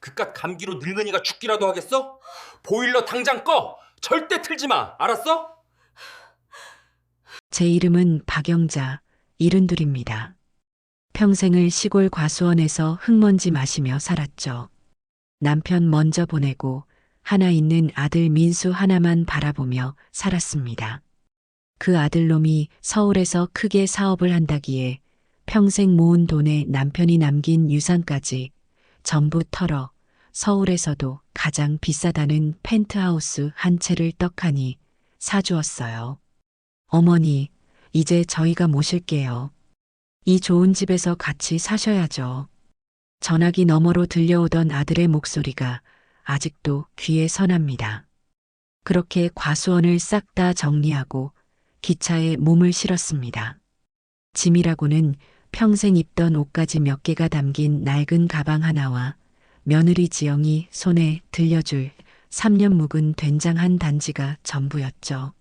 그깟 감기로 늙은이가 죽기라도 하겠어? 보일러 당장 꺼! 절대 틀지 마! 알았어? 제 이름은 박영자, 72입니다. 평생을 시골 과수원에서 흙먼지 마시며 살았죠. 남편 먼저 보내고 하나 있는 아들 민수 하나만 바라보며 살았습니다. 그 아들놈이 서울에서 크게 사업을 한다기에 평생 모은 돈에 남편이 남긴 유산까지 전부 털어 서울에서도 가장 비싸다는 펜트하우스 한 채를 떡하니 사주었어요. 어머니, 이제 저희가 모실게요. 이 좋은 집에서 같이 사셔야죠. 전화기 너머로 들려오던 아들의 목소리가 아직도 귀에 선합니다. 그렇게 과수원을 싹 다 정리하고 기차에 몸을 실었습니다. 짐이라고는 평생 입던 옷가지 몇 개가 담긴 낡은 가방 하나와 며느리 지영이 손에 들려줄 3년 묵은 된장 한 단지가 전부였죠.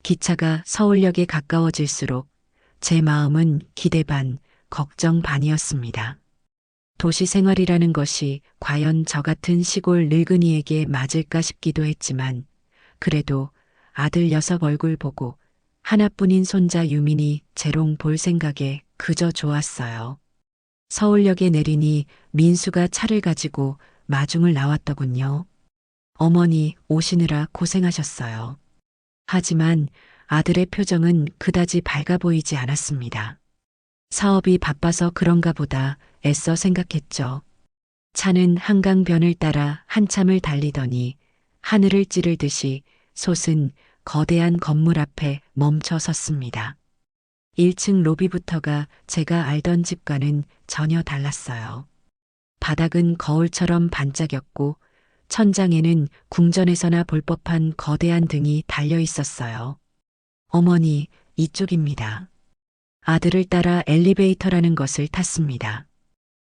기차가 서울역에 가까워질수록 제 마음은 기대 반, 걱정 반이었습니다. 도시 생활이라는 것이 과연 저 같은 시골 늙은이에게 맞을까 싶기도 했지만 그래도 아들 녀석 얼굴 보고 하나뿐인 손자 유민이 재롱 볼 생각에 그저 좋았어요. 서울역에 내리니 민수가 차를 가지고 마중을 나왔더군요. 어머니 오시느라 고생하셨어요. 하지만 아들의 표정은 그다지 밝아 보이지 않았습니다. 사업이 바빠서 그런가 보다 애써 생각했죠. 차는 한강변을 따라 한참을 달리더니 하늘을 찌르듯이 솟은 거대한 건물 앞에 멈춰 섰습니다. 1층 로비부터가 제가 알던 집과는 전혀 달랐어요. 바닥은 거울처럼 반짝였고 천장에는 궁전에서나 볼 법한 거대한 등이 달려 있었어요. 어머니, 이쪽입니다. 아들을 따라 엘리베이터라는 것을 탔습니다.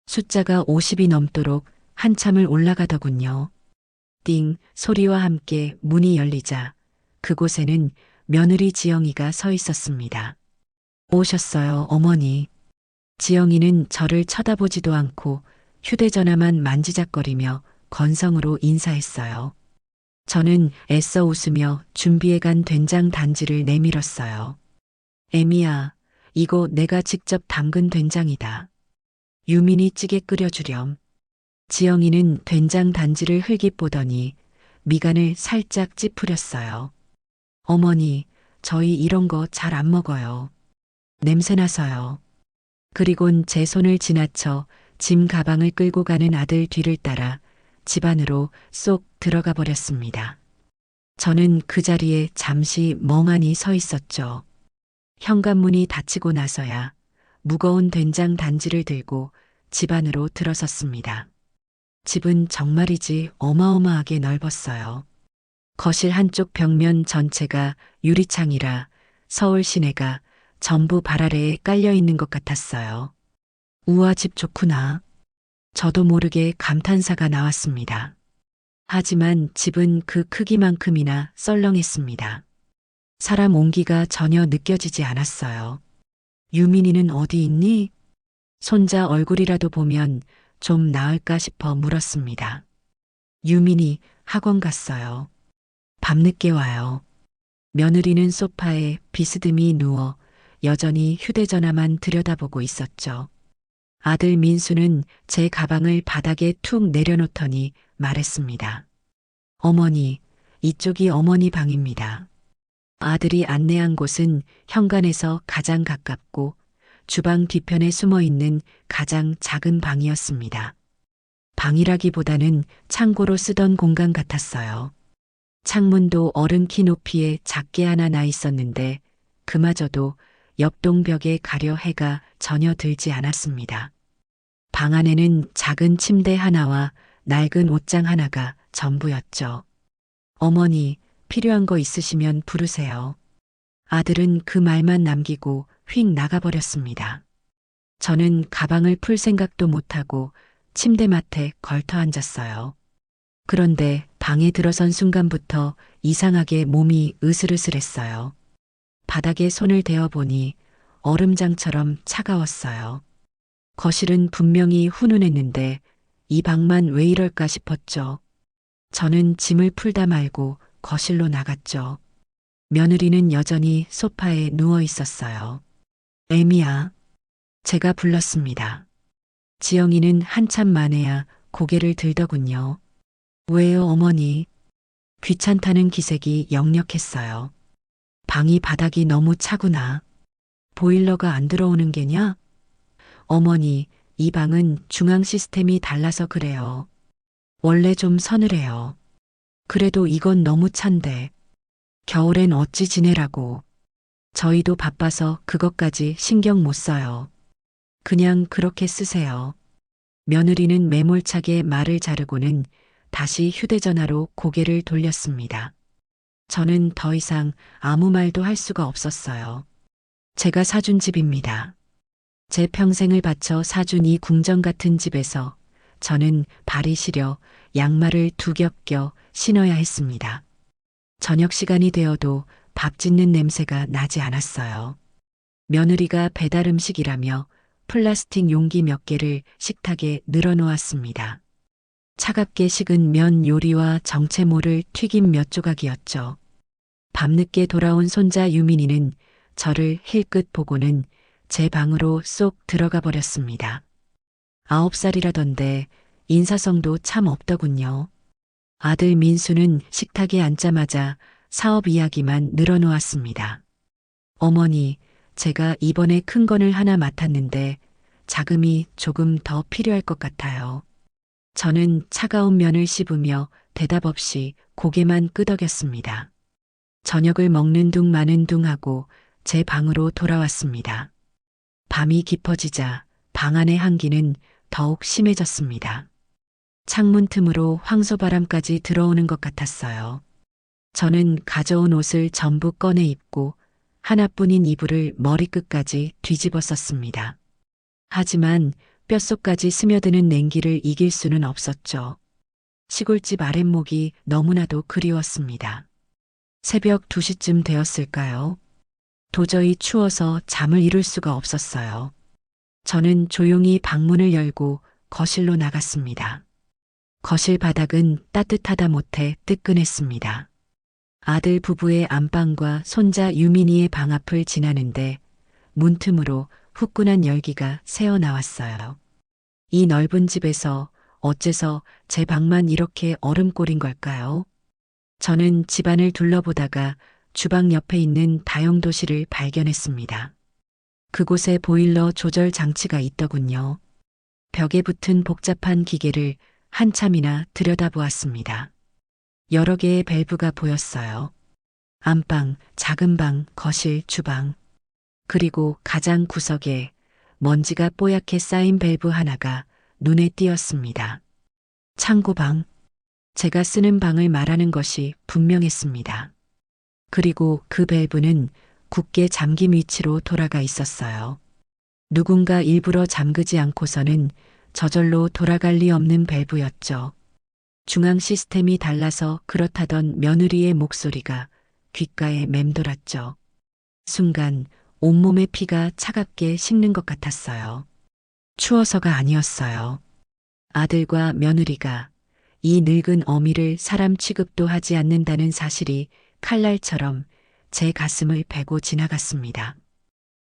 숫자가 50이 넘도록 한참을 올라가더군요. 띵 소리와 함께 문이 열리자 그곳에는 며느리 지영이가 서 있었습니다. 오셨어요, 어머니. 지영이는 저를 쳐다보지도 않고 휴대전화만 만지작거리며 건성으로 인사했어요. 저는 애써 웃으며 준비해간 된장 단지를 내밀었어요. 애미야, 이거 내가 직접 담근 된장이다. 유민이 찌개 끓여주렴. 지영이는 된장 단지를 흘깃 보더니 미간을 살짝 찌푸렸어요. 어머니, 저희 이런 거 잘 안 먹어요. 냄새나서요. 그리곤 제 손을 지나쳐 짐 가방을 끌고 가는 아들 뒤를 따라 집 안으로 쏙 들어가 버렸습니다. 저는 그 자리에 잠시 멍하니 서 있었죠. 현관문이 닫히고 나서야 무거운 된장 단지를 들고 집 안으로 들어섰습니다. 집은 정말이지 어마어마하게 넓었어요. 거실 한쪽 벽면 전체가 유리창이라 서울 시내가 전부 발 아래에 깔려 있는 것 같았어요. 우와, 집 좋구나. 저도 모르게 감탄사가 나왔습니다. 하지만 집은 그 크기만큼이나 썰렁했습니다. 사람 온기가 전혀 느껴지지 않았어요. 유민이는 어디 있니? 손자 얼굴이라도 보면 좀 나을까 싶어 물었습니다. 유민이 학원 갔어요. 밤늦게 와요. 며느리는 소파에 비스듬히 누워 여전히 휴대전화만 들여다보고 있었죠. 아들 민수는 제 가방을 바닥에 툭 내려놓더니 말했습니다. 어머니, 이쪽이 어머니 방입니다. 아들이 안내한 곳은 현관에서 가장 가깝고 주방 뒤편에 숨어 있는 가장 작은 방이었습니다. 방이라기보다는 창고로 쓰던 공간 같았어요. 창문도 어른 키 높이에 작게 하나 나 있었는데 그마저도 옆동 벽에 가려 해가 전혀 들지 않았습니다. 방 안에는 작은 침대 하나와 낡은 옷장 하나가 전부였죠. 어머니, 필요한 거 있으시면 부르세요. 아들은 그 말만 남기고 휙 나가버렸습니다. 저는 가방을 풀 생각도 못하고 침대맡에 걸터 앉았어요. 그런데 방에 들어선 순간부터 이상하게 몸이 으슬으슬했어요. 바닥에 손을 대어보니 얼음장처럼 차가웠어요. 거실은 분명히 훈훈했는데 이 방만 왜 이럴까 싶었죠. 저는 짐을 풀다 말고 거실로 나갔죠. 며느리는 여전히 소파에 누워 있었어요. 애미야. 제가 불렀습니다. 지영이는 한참 만에야 고개를 들더군요. 왜요, 어머니? 귀찮다는 기색이 역력했어요. 방이 바닥이 너무 차구나. 보일러가 안 들어오는 게냐? 어머니, 이 방은 중앙 시스템이 달라서 그래요. 원래 좀 서늘해요. 그래도 이건 너무 찬데. 겨울엔 어찌 지내라고. 저희도 바빠서 그것까지 신경 못 써요. 그냥 그렇게 쓰세요. 며느리는 매몰차게 말을 자르고는 다시 휴대전화로 고개를 돌렸습니다. 저는 더 이상 아무 말도 할 수가 없었어요. 제가 사준 집입니다. 제 평생을 바쳐 사준 이 궁전 같은 집에서 저는 발이 시려 양말을 두 겹 껴 신어야 했습니다. 저녁 시간이 되어도 밥 짓는 냄새가 나지 않았어요. 며느리가 배달 음식이라며 플라스틱 용기 몇 개를 식탁에 늘어놓았습니다. 차갑게 식은 면 요리와 정체모를 튀김 몇 조각이었죠. 밤늦게 돌아온 손자 유민이는 저를 힐끗 보고는 제 방으로 쏙 들어가 버렸습니다. 9살이라던데 인사성도 참 없더군요. 아들 민수는 식탁에 앉자마자 사업 이야기만 늘어놓았습니다. 어머니, 제가 이번에 큰 건을 하나 맡았는데 자금이 조금 더 필요할 것 같아요. 저는 차가운 면을 씹으며 대답 없이 고개만 끄덕였습니다. 저녁을 먹는 둥 마는 둥 하고 제 방으로 돌아왔습니다. 밤이 깊어지자 방 안의 한기는 더욱 심해졌습니다. 창문 틈으로 황소바람까지 들어오는 것 같았어요. 저는 가져온 옷을 전부 꺼내 입고 하나뿐인 이불을 머리끝까지 뒤집어 썼습니다. 하지만 뼛속까지 스며드는 냉기를 이길 수는 없었죠. 시골집 아랫목이 너무나도 그리웠습니다. 새벽 2시쯤 되었을까요? 도저히 추워서 잠을 이룰 수가 없었어요. 저는 조용히 방문을 열고 거실로 나갔습니다. 거실 바닥은 따뜻하다 못해 뜨끈했습니다. 아들 부부의 안방과 손자 유민이의 방 앞을 지나는데 문틈으로 후끈한 열기가 새어나왔어요. 이 넓은 집에서 어째서 제 방만 이렇게 얼음골인 걸까요? 저는 집안을 둘러보다가 주방 옆에 있는 다용도실을 발견했습니다. 그곳에 보일러 조절 장치가 있더군요. 벽에 붙은 복잡한 기계를 한참이나 들여다보았습니다. 여러 개의 밸브가 보였어요. 안방, 작은 방, 거실, 주방. 그리고 가장 구석에 먼지가 뽀얗게 쌓인 밸브 하나가 눈에 띄었습니다. 창고방. 제가 쓰는 방을 말하는 것이 분명했습니다. 그리고 그 밸브는 굳게 잠긴 위치로 돌아가 있었어요. 누군가 일부러 잠그지 않고서는 저절로 돌아갈 리 없는 밸브였죠. 중앙 시스템이 달라서 그렇다던 며느리의 목소리가 귓가에 맴돌았죠. 순간 온몸의 피가 차갑게 식는 것 같았어요. 추워서가 아니었어요. 아들과 며느리가 이 늙은 어미를 사람 취급도 하지 않는다는 사실이 칼날처럼 제 가슴을 베고 지나갔습니다.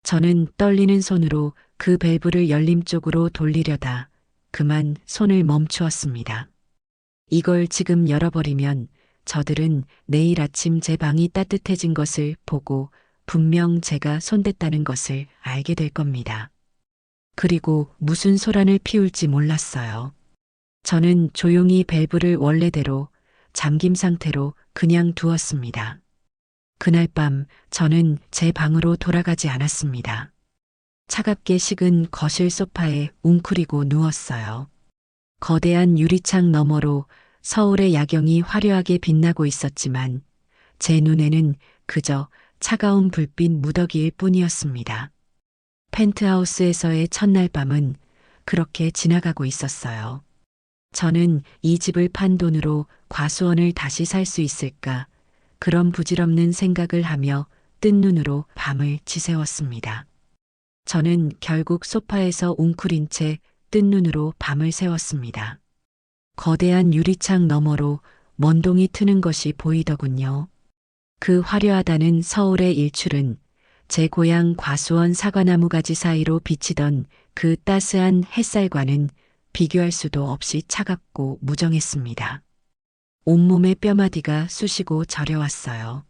저는 떨리는 손으로 그 밸브를 열림 쪽으로 돌리려다 그만 손을 멈추었습니다. 이걸 지금 열어버리면 저들은 내일 아침 제 방이 따뜻해진 것을 보고 분명 제가 손댔다는 것을 알게 될 겁니다. 그리고 무슨 소란을 피울지 몰랐어요. 저는 조용히 밸브를 원래대로 잠김 상태로 그냥 두었습니다. 그날 밤 저는 제 방으로 돌아가지 않았습니다. 차갑게 식은 거실 소파에 웅크리고 누웠어요. 거대한 유리창 너머로 서울의 야경이 화려하게 빛나고 있었지만 제 눈에는 그저 차가운 불빛 무더기일 뿐이었습니다. 펜트하우스에서의 첫날 밤은 그렇게 지나가고 있었어요. 저는 이 집을 판 돈으로 과수원을 다시 살 수 있을까 그런 부질없는 생각을 하며 뜬 눈으로 밤을 지새웠습니다. 저는 결국 소파에서 웅크린 채 뜬 눈으로 밤을 새웠습니다. 거대한 유리창 너머로 먼동이 트는 것이 보이더군요. 그 화려하다는 서울의 일출은 제 고향 과수원 사과나무 가지 사이로 비치던 그 따스한 햇살과는 비교할 수도 없이 차갑고 무정했습니다. 온몸의 뼈마디가 쑤시고 저려왔어요.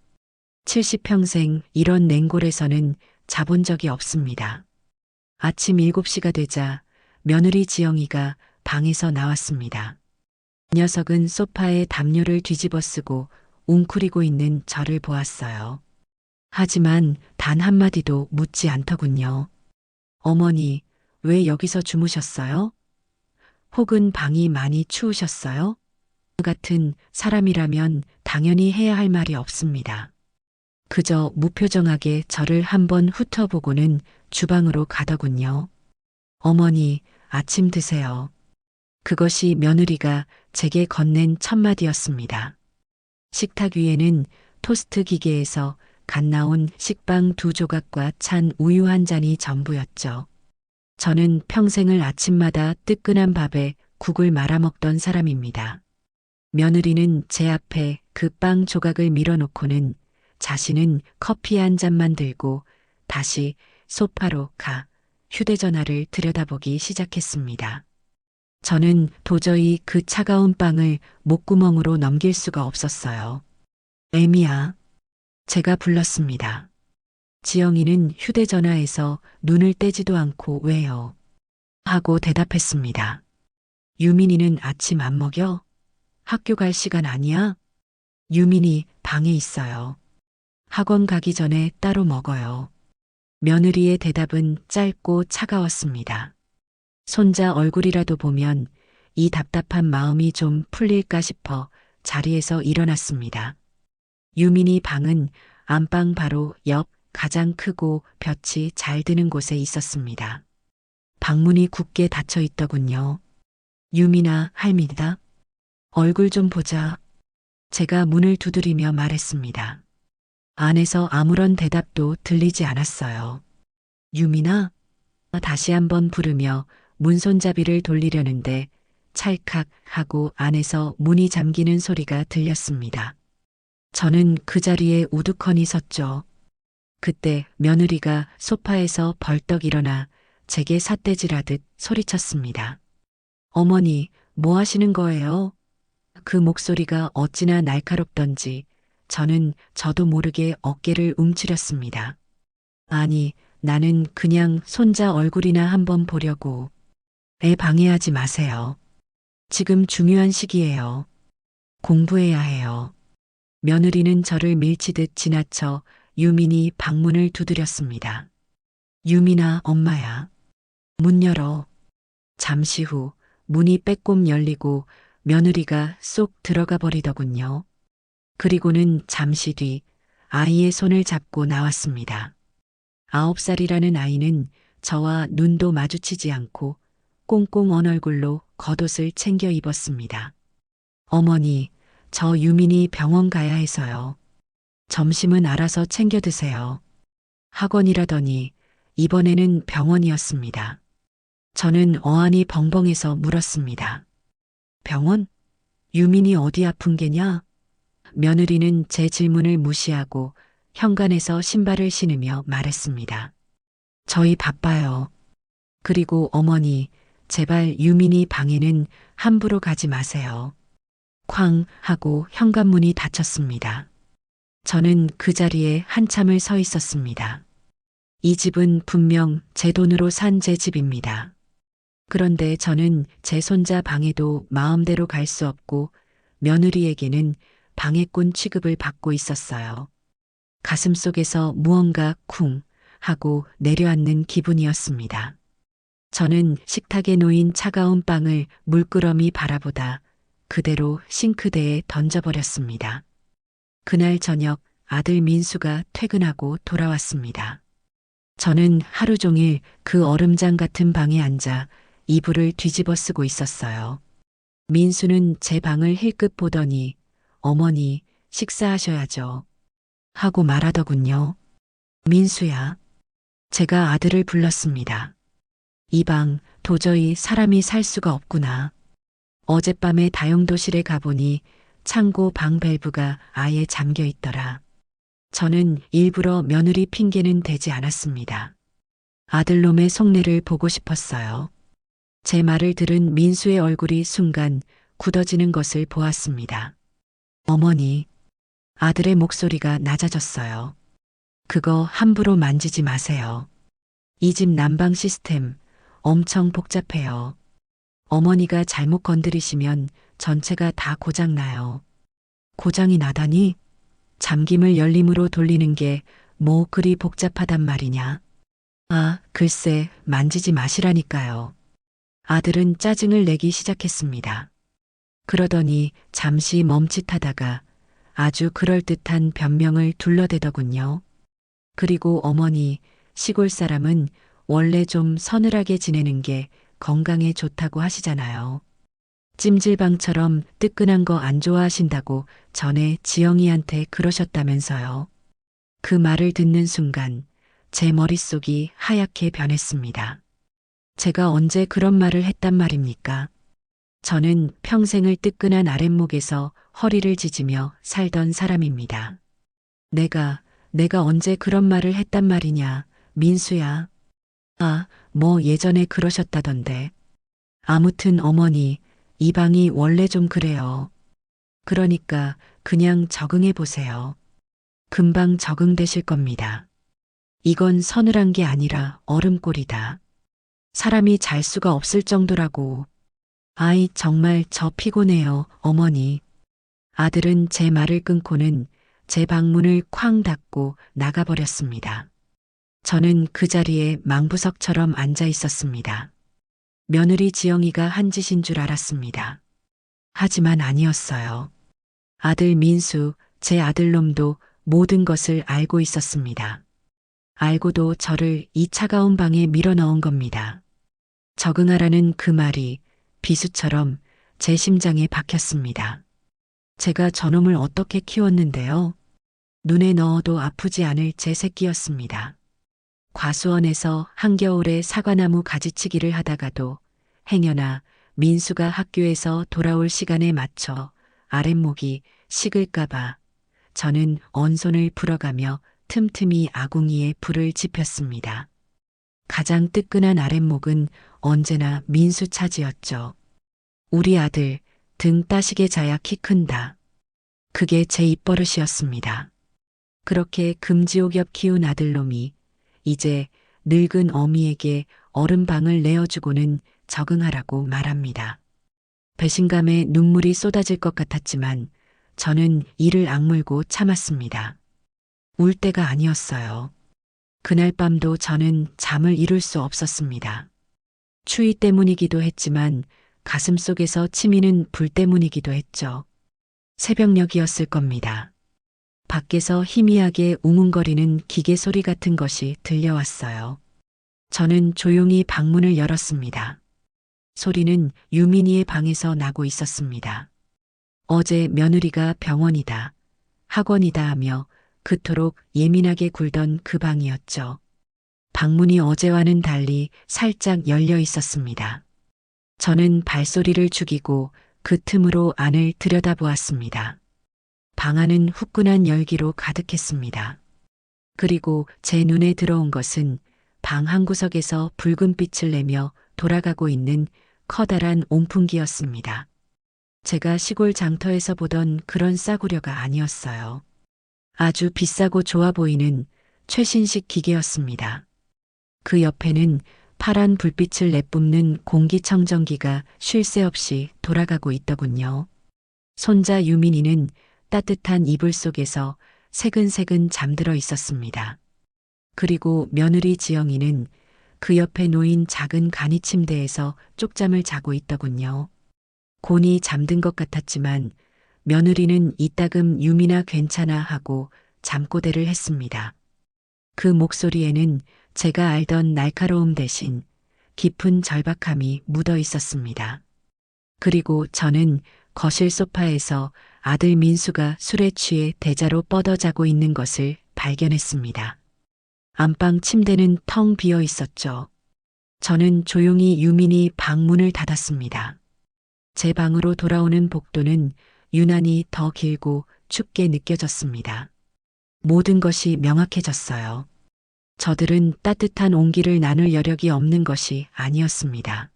70평생 이런 냉골에서는 자본 적이 없습니다. 아침 7시가 되자 며느리 지영이가 방에서 나왔습니다. 녀석은 소파에 담요를 뒤집어 쓰고 웅크리고 있는 저를 보았어요. 하지만 단 한마디도 묻지 않더군요. 어머니, 왜 여기서 주무셨어요? 혹은 방이 많이 추우셨어요? 같은 사람이라면 당연히 해야 할 말이 없습니다. 그저 무표정하게 저를 한번 훑어보고는 주방으로 가더군요. 어머니, 아침 드세요. 그것이 며느리가 제게 건넨 첫마디였습니다. 식탁 위에는 토스트 기계에서 갓 나온 식빵 2조각과 찬 우유 한 잔이 전부였죠. 저는 평생을 아침마다 뜨끈한 밥에 국을 말아 먹던 사람입니다. 며느리는 제 앞에 그 빵 조각을 밀어놓고는 자신은 커피 한 잔만 들고 다시 소파로 가 휴대전화를 들여다보기 시작했습니다. 저는 도저히 그 차가운 빵을 목구멍으로 넘길 수가 없었어요. 애미야. 제가 불렀습니다. 지영이는 휴대전화에서 눈을 떼지도 않고 왜요? 하고 대답했습니다. 유민이는 아침 안 먹여? 학교 갈 시간 아니야? 유민이 방에 있어요. 학원 가기 전에 따로 먹어요. 며느리의 대답은 짧고 차가웠습니다. 손자 얼굴이라도 보면 이 답답한 마음이 좀 풀릴까 싶어 자리에서 일어났습니다. 유민이 방은 안방 바로 옆 가장 크고 볕이 잘 드는 곳에 있었습니다. 방문이 굳게 닫혀 있더군요. 유민아, 할미다. 얼굴 좀 보자. 제가 문을 두드리며 말했습니다. 안에서 아무런 대답도 들리지 않았어요. 유민아? 다시 한번 부르며 문손잡이를 돌리려는데 찰칵 하고 안에서 문이 잠기는 소리가 들렸습니다. 저는 그 자리에 우두커니 섰죠. 그때 며느리가 소파에서 벌떡 일어나 제게 삿대질하듯 소리쳤습니다. 어머니, 뭐 하시는 거예요? 그 목소리가 어찌나 날카롭던지 저는 저도 모르게 어깨를 움츠렸습니다. 아니, 나는 그냥 손자 얼굴이나 한번 보려고. 애 방해하지 마세요. 지금 중요한 시기예요. 공부해야 해요. 며느리는 저를 밀치듯 지나쳐 유민이 방문을 두드렸습니다. 유민아, 엄마야. 문 열어. 잠시 후 문이 빼꼼 열리고 며느리가 쏙 들어가 버리더군요. 그리고는 잠시 뒤 아이의 손을 잡고 나왔습니다. 9살이라는 아이는 저와 눈도 마주치지 않고 꽁꽁 언 얼굴로 겉옷을 챙겨 입었습니다. 어머니, 저 유민이 병원 가야 해서요. 점심은 알아서 챙겨 드세요. 학원이라더니 이번에는 병원이었습니다. 저는 어안이 벙벙해서 물었습니다. 병원? 유민이 어디 아픈 게냐? 며느리는 제 질문을 무시하고 현관에서 신발을 신으며 말했습니다. 저희 바빠요. 그리고 어머니, 제발 유민이 방에는 함부로 가지 마세요. 쾅 하고 현관문이 닫혔습니다. 저는 그 자리에 한참을 서 있었습니다. 이 집은 분명 제 돈으로 산 제 집입니다. 그런데 저는 제 손자 방에도 마음대로 갈 수 없고 며느리에게는 방해꾼 취급을 받고 있었어요. 가슴속에서 무언가 쿵 하고 내려앉는 기분이었습니다. 저는 식탁에 놓인 차가운 빵을 물끄러미 바라보다 그대로 싱크대에 던져버렸습니다. 그날 저녁 아들 민수가 퇴근하고 돌아왔습니다. 저는 하루 종일 그 얼음장 같은 방에 앉아 이불을 뒤집어 쓰고 있었어요. 민수는 제 방을 힐끗 보더니 어머니 식사하셔야죠. 하고 말하더군요. 민수야. 제가 아들을 불렀습니다. 이 방 도저히 사람이 살 수가 없구나. 어젯밤에 다용도실에 가보니 창고 방 밸브가 아예 잠겨 있더라. 저는 일부러 며느리 핑계는 대지 않았습니다. 아들놈의 속내를 보고 싶었어요. 제 말을 들은 민수의 얼굴이 순간 굳어지는 것을 보았습니다. 어머니, 아들의 목소리가 낮아졌어요. 그거 함부로 만지지 마세요. 이 집 난방 시스템 엄청 복잡해요. 어머니가 잘못 건드리시면 전체가 다 고장나요. 고장이 나다니? 잠김을 열림으로 돌리는 게 뭐 그리 복잡하단 말이냐? 아, 글쎄, 만지지 마시라니까요. 아들은 짜증을 내기 시작했습니다. 그러더니 잠시 멈칫하다가 아주 그럴듯한 변명을 둘러대더군요. 그리고 어머니, 시골 사람은 원래 좀 서늘하게 지내는 게 건강에 좋다고 하시잖아요. 찜질방처럼 뜨끈한 거 안 좋아하신다고 전에 지영이한테 그러셨다면서요. 그 말을 듣는 순간 제 머릿속이 하얗게 변했습니다. 제가 언제 그런 말을 했단 말입니까? 저는 평생을 뜨끈한 아랫목에서 허리를 지지며 살던 사람입니다. 내가 언제 그런 말을 했단 말이냐, 민수야. 아, 뭐 예전에 그러셨다던데. 아무튼 어머니, 이 방이 원래 좀 그래요. 그러니까 그냥 적응해 보세요. 금방 적응되실 겁니다. 이건 서늘한 게 아니라 얼음골이다. 사람이 잘 수가 없을 정도라고. 아이, 정말 저 피곤해요, 어머니. 아들은 제 말을 끊고는 제 방문을 쾅 닫고 나가버렸습니다. 저는 그 자리에 망부석처럼 앉아 있었습니다. 며느리 지영이가 한 짓인 줄 알았습니다. 하지만 아니었어요. 아들 민수, 제 아들놈도 모든 것을 알고 있었습니다. 알고도 저를 이 차가운 방에 밀어넣은 겁니다. 적응하라는 그 말이 비수처럼 제 심장에 박혔습니다. 제가 저놈을 어떻게 키웠는데요? 눈에 넣어도 아프지 않을 제 새끼였습니다. 과수원에서 한겨울에 사과나무 가지치기를 하다가도 행여나 민수가 학교에서 돌아올 시간에 맞춰 아랫목이 식을까봐 저는 언손을 풀어가며 틈틈이 아궁이에 불을 지폈습니다. 가장 뜨끈한 아랫목은 언제나 민수 차지였죠. 우리 아들 등 따시게 자야 키 큰다. 그게 제 입버릇이었습니다. 그렇게 금지옥엽 키운 아들놈이 이제 늙은 어미에게 얼음방을 내어주고는 적응하라고 말합니다. 배신감에 눈물이 쏟아질 것 같았지만 저는 이를 악물고 참았습니다. 울 때가 아니었어요. 그날 밤도 저는 잠을 이룰 수 없었습니다. 추위 때문이기도 했지만 가슴속에서 치미는 불 때문이기도 했죠. 새벽녘이었을 겁니다. 밖에서 희미하게 웅웅거리는 기계 소리 같은 것이 들려왔어요. 저는 조용히 방문을 열었습니다. 소리는 유민이의 방에서 나고 있었습니다. 어제 며느리가 병원이다, 학원이다 하며 그토록 예민하게 굴던 그 방이었죠. 방문이 어제와는 달리 살짝 열려 있었습니다. 저는 발소리를 죽이고 그 틈으로 안을 들여다보았습니다. 방 안은 후끈한 열기로 가득했습니다. 그리고 제 눈에 들어온 것은 방 한 구석에서 붉은 빛을 내며 돌아가고 있는 커다란 온풍기였습니다. 제가 시골 장터에서 보던 그런 싸구려가 아니었어요. 아주 비싸고 좋아 보이는 최신식 기계였습니다. 그 옆에는 파란 불빛을 내뿜는 공기청정기가 쉴 새 없이 돌아가고 있더군요. 손자 유민이는 따뜻한 이불 속에서 새근새근 잠들어 있었습니다. 그리고 며느리 지영이는 그 옆에 놓인 작은 간이 침대에서 쪽잠을 자고 있더군요. 곤히 잠든 것 같았지만 며느리는 이따금 유민아 괜찮아 하고 잠꼬대를 했습니다. 그 목소리에는 제가 알던 날카로움 대신 깊은 절박함이 묻어 있었습니다. 그리고 저는 거실 소파에서 아들 민수가 술에 취해 대자로 뻗어 자고 있는 것을 발견했습니다. 안방 침대는 텅 비어 있었죠. 저는 조용히 유민이 방 문을 닫았습니다. 제 방으로 돌아오는 복도는 유난히 더 길고 춥게 느껴졌습니다. 모든 것이 명확해졌어요. 저들은 따뜻한 온기를 나눌 여력이 없는 것이 아니었습니다.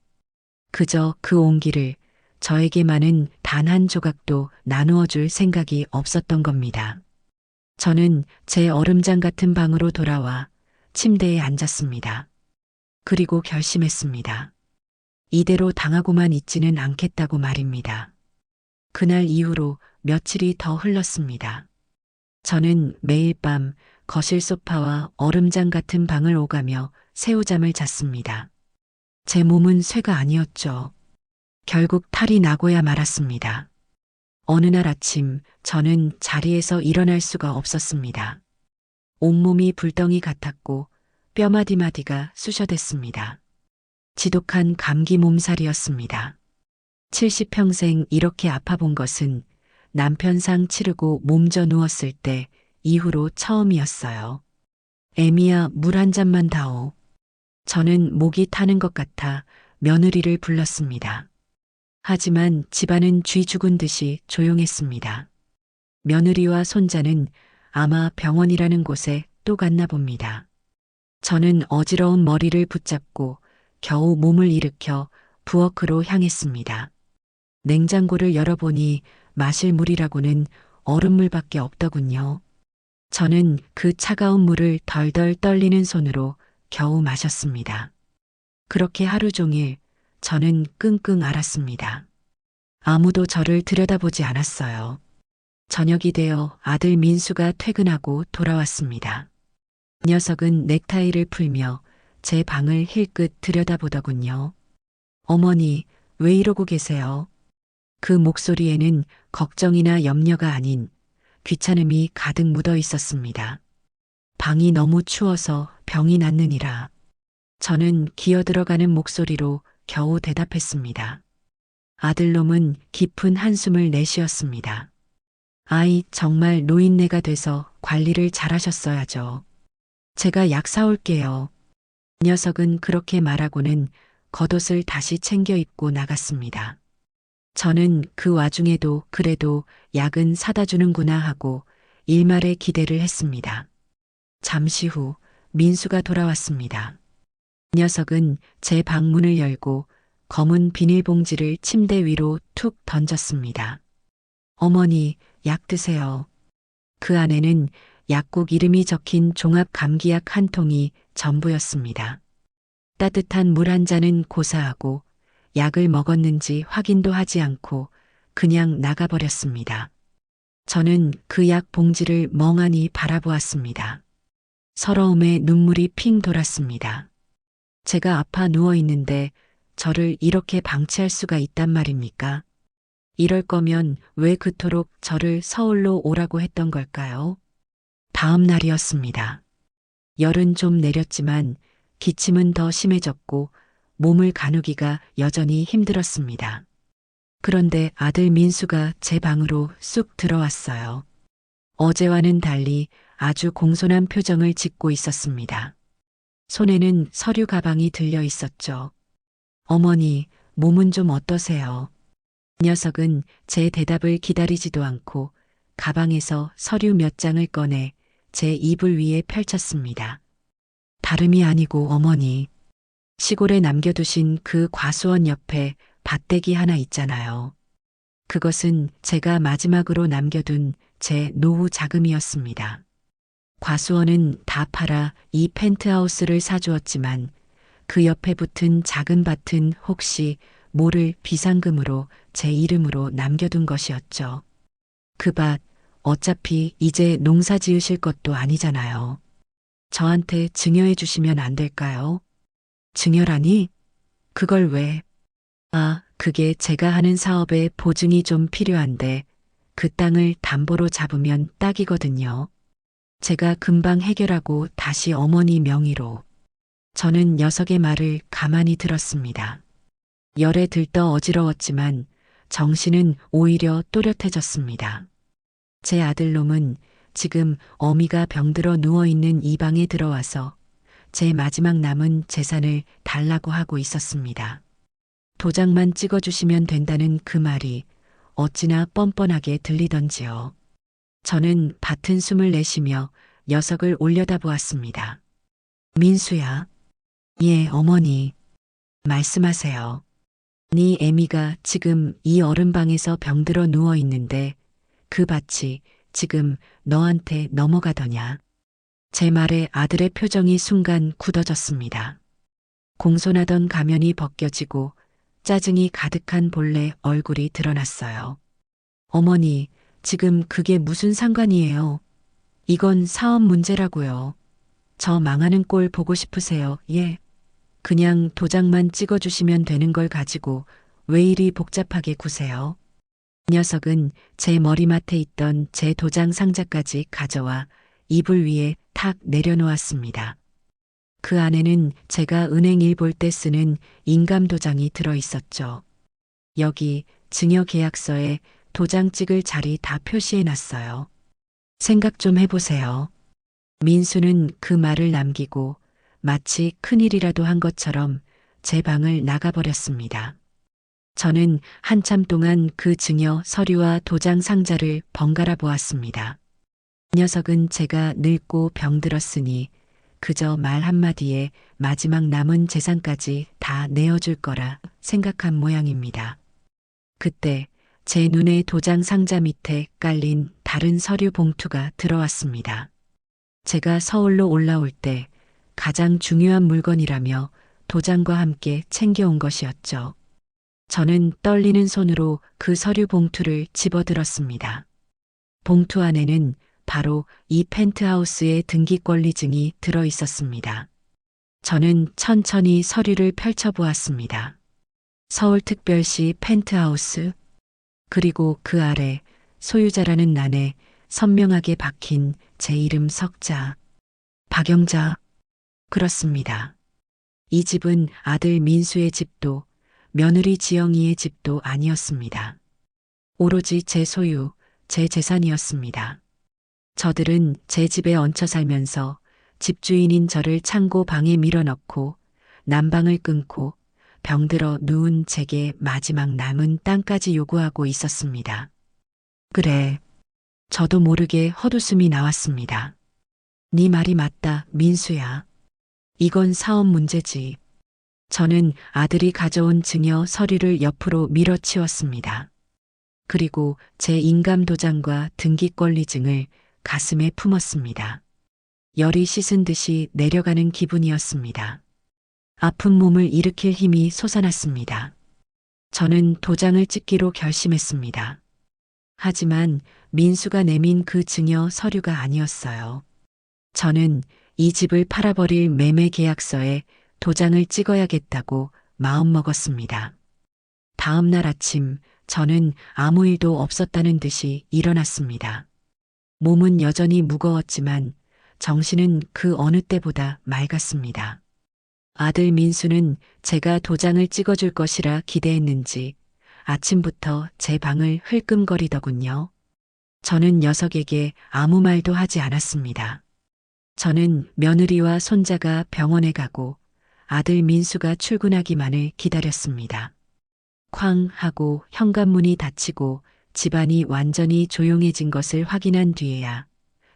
그저 그 온기를 저에게만은 단 한 조각도 나누어 줄 생각이 없었던 겁니다. 저는 제 얼음장 같은 방으로 돌아와 침대에 앉았습니다. 그리고 결심했습니다. 이대로 당하고만 있지는 않겠다고 말입니다. 그날 이후로 며칠이 더 흘렀습니다. 저는 매일 밤 거실 소파와 얼음장 같은 방을 오가며 새우잠을 잤습니다. 제 몸은 쇠가 아니었죠. 결국 탈이 나고야 말았습니다. 어느 날 아침 저는 자리에서 일어날 수가 없었습니다. 온몸이 불덩이 같았고 뼈마디마디가 쑤셔댔습니다. 지독한 감기 몸살이었습니다. 70평생 이렇게 아파본 것은 남편 상 치르고 몸져 누웠을 때 이후로 처음이었어요. 애미야, 물 한 잔만 다오. 저는 목이 타는 것 같아 며느리를 불렀습니다. 하지만 집안은 쥐 죽은 듯이 조용했습니다. 며느리와 손자는 아마 병원이라는 곳에 또 갔나 봅니다. 저는 어지러운 머리를 붙잡고 겨우 몸을 일으켜 부엌으로 향했습니다. 냉장고를 열어보니 마실 물이라고는 얼음물밖에 없더군요. 저는 그 차가운 물을 덜덜 떨리는 손으로 겨우 마셨습니다. 그렇게 하루 종일 저는 끙끙 앓았습니다. 아무도 저를 들여다보지 않았어요. 저녁이 되어 아들 민수가 퇴근하고 돌아왔습니다. 녀석은 넥타이를 풀며 제 방을 힐끗 들여다보더군요. 어머니, 왜 이러고 계세요? 그 목소리에는 걱정이나 염려가 아닌 귀찮음이 가득 묻어 있었습니다. 방이 너무 추워서 병이 났느니라. 저는 기어들어가는 목소리로 겨우 대답했습니다. 아들놈은 깊은 한숨을 내쉬었습니다. 아이, 정말 노인네가 돼서 관리를 잘하셨어야죠. 제가 약 사올게요. 녀석은 그렇게 말하고는 겉옷을 다시 챙겨 입고 나갔습니다. 저는 그 와중에도 그래도 약은 사다 주는구나 하고 일말의 기대를 했습니다. 잠시 후 민수가 돌아왔습니다. 녀석은 제 방문을 열고 검은 비닐봉지를 침대 위로 툭 던졌습니다. 어머니, 약 드세요. 그 안에는 약국 이름이 적힌 종합 감기약 한 통이 전부였습니다. 따뜻한 물 한 잔은 고사하고 약을 먹었는지 확인도 하지 않고 그냥 나가버렸습니다. 저는 그 약 봉지를 멍하니 바라보았습니다. 서러움에 눈물이 핑 돌았습니다. 제가 아파 누워 있는데 저를 이렇게 방치할 수가 있단 말입니까? 이럴 거면 왜 그토록 저를 서울로 오라고 했던 걸까요? 다음 날이었습니다. 열은 좀 내렸지만 기침은 더 심해졌고 몸을 가누기가 여전히 힘들었습니다. 그런데 아들 민수가 제 방으로 쑥 들어왔어요. 어제와는 달리 아주 공손한 표정을 짓고 있었습니다. 손에는 서류 가방이 들려 있었죠. 어머니, 몸은 좀 어떠세요? 녀석은 제 대답을 기다리지도 않고 가방에서 서류 몇 장을 꺼내 제 이불 위에 펼쳤습니다. 다름이 아니고 어머니, 시골에 남겨두신 그 과수원 옆에 밭대기 하나 있잖아요. 그것은 제가 마지막으로 남겨둔 제 노후 자금이었습니다. 과수원은 다 팔아 이 펜트하우스를 사주었지만 그 옆에 붙은 작은 밭은 혹시 모를 비상금으로 제 이름으로 남겨둔 것이었죠. 그 밭 어차피 이제 농사 지으실 것도 아니잖아요. 저한테 증여해 주시면 안 될까요? 증여라니? 그걸 왜? 아, 그게 제가 하는 사업에 보증이 좀 필요한데 그 땅을 담보로 잡으면 딱이거든요. 제가 금방 해결하고 다시 어머니 명의로. 저는 녀석의 말을 가만히 들었습니다. 열에 들떠 어지러웠지만 정신은 오히려 또렷해졌습니다. 제 아들놈은 지금 어미가 병들어 누워있는 이 방에 들어와서 제 마지막 남은 재산을 달라고 하고 있었습니다. 도장만 찍어주시면 된다는 그 말이 어찌나 뻔뻔하게 들리던지요. 저는 밭은 숨을 내쉬며 녀석을 올려다보았습니다. 민수야. 예, 어머니. 말씀하세요. 네 애미가 지금 이 얼음방에서 병들어 누워 있는데 그 밭이 지금 너한테 넘어가더냐. 제 말에 아들의 표정이 순간 굳어졌습니다. 공손하던 가면이 벗겨지고 짜증이 가득한 본래 얼굴이 드러났어요. 어머니, 지금 그게 무슨 상관이에요? 이건 사업 문제라고요. 저 망하는 꼴 보고 싶으세요? 예. 그냥 도장만 찍어주시면 되는 걸 가지고 왜 이리 복잡하게 구세요? 이 녀석은 제 머리맡에 있던 제 도장 상자까지 가져와 이불 위에 탁 내려놓았습니다. 그 안에는 제가 은행 일 볼 때 쓰는 인감 도장이 들어 있었죠. 여기 증여 계약서에 도장 찍을 자리 다 표시해 놨어요. 생각 좀 해보세요. 민수는 그 말을 남기고 마치 큰일이라도 한 것처럼 제 방을 나가버렸습니다. 저는 한참 동안 그 증여 서류와 도장 상자를 번갈아 보았습니다. 이 녀석은 제가 늙고 병들었으니 그저 말 한마디에 마지막 남은 재산까지 다 내어줄 거라 생각한 모양입니다. 그때 제 눈에 도장 상자 밑에 깔린 다른 서류 봉투가 들어왔습니다. 제가 서울로 올라올 때 가장 중요한 물건이라며 도장과 함께 챙겨온 것이었죠. 저는 떨리는 손으로 그 서류 봉투를 집어들었습니다. 봉투 안에는 바로 이 펜트하우스의 등기권리증이 들어 있었습니다. 저는 천천히 서류를 펼쳐보았습니다. 서울특별시 펜트하우스, 그리고 그 아래 소유자라는 난에 선명하게 박힌 제 이름 석자, 박영자. 그렇습니다. 이 집은 아들 민수의 집도 며느리 지영이의 집도 아니었습니다. 오로지 제 소유, 제 재산이었습니다. 저들은 제 집에 얹혀 살면서 집주인인 저를 창고 방에 밀어넣고 난방을 끊고 병들어 누운 제게 마지막 남은 땅까지 요구하고 있었습니다. 그래, 저도 모르게 헛웃음이 나왔습니다. 네 말이 맞다, 민수야. 이건 사업 문제지. 저는 아들이 가져온 증여 서류를 옆으로 밀어치웠습니다. 그리고 제 인감 도장과 등기권리증을 가슴에 품었습니다. 열이 씻은 듯이 내려가는 기분이었습니다. 아픈 몸을 일으킬 힘이 솟아났습니다. 저는 도장을 찍기로 결심했습니다. 하지만 민수가 내민 그 증여 서류가 아니었어요. 저는 이 집을 팔아버릴 매매 계약서에 도장을 찍어야겠다고 마음먹었습니다. 다음 날 아침 저는 아무 일도 없었다는 듯이 일어났습니다. 몸은 여전히 무거웠지만 정신은 그 어느 때보다 맑았습니다. 아들 민수는 제가 도장을 찍어줄 것이라 기대했는지 아침부터 제 방을 흘끔거리더군요. 저는 녀석에게 아무 말도 하지 않았습니다. 저는 며느리와 손자가 병원에 가고 아들 민수가 출근하기만을 기다렸습니다. 쾅 하고 현관문이 닫히고 집안이 완전히 조용해진 것을 확인한 뒤에야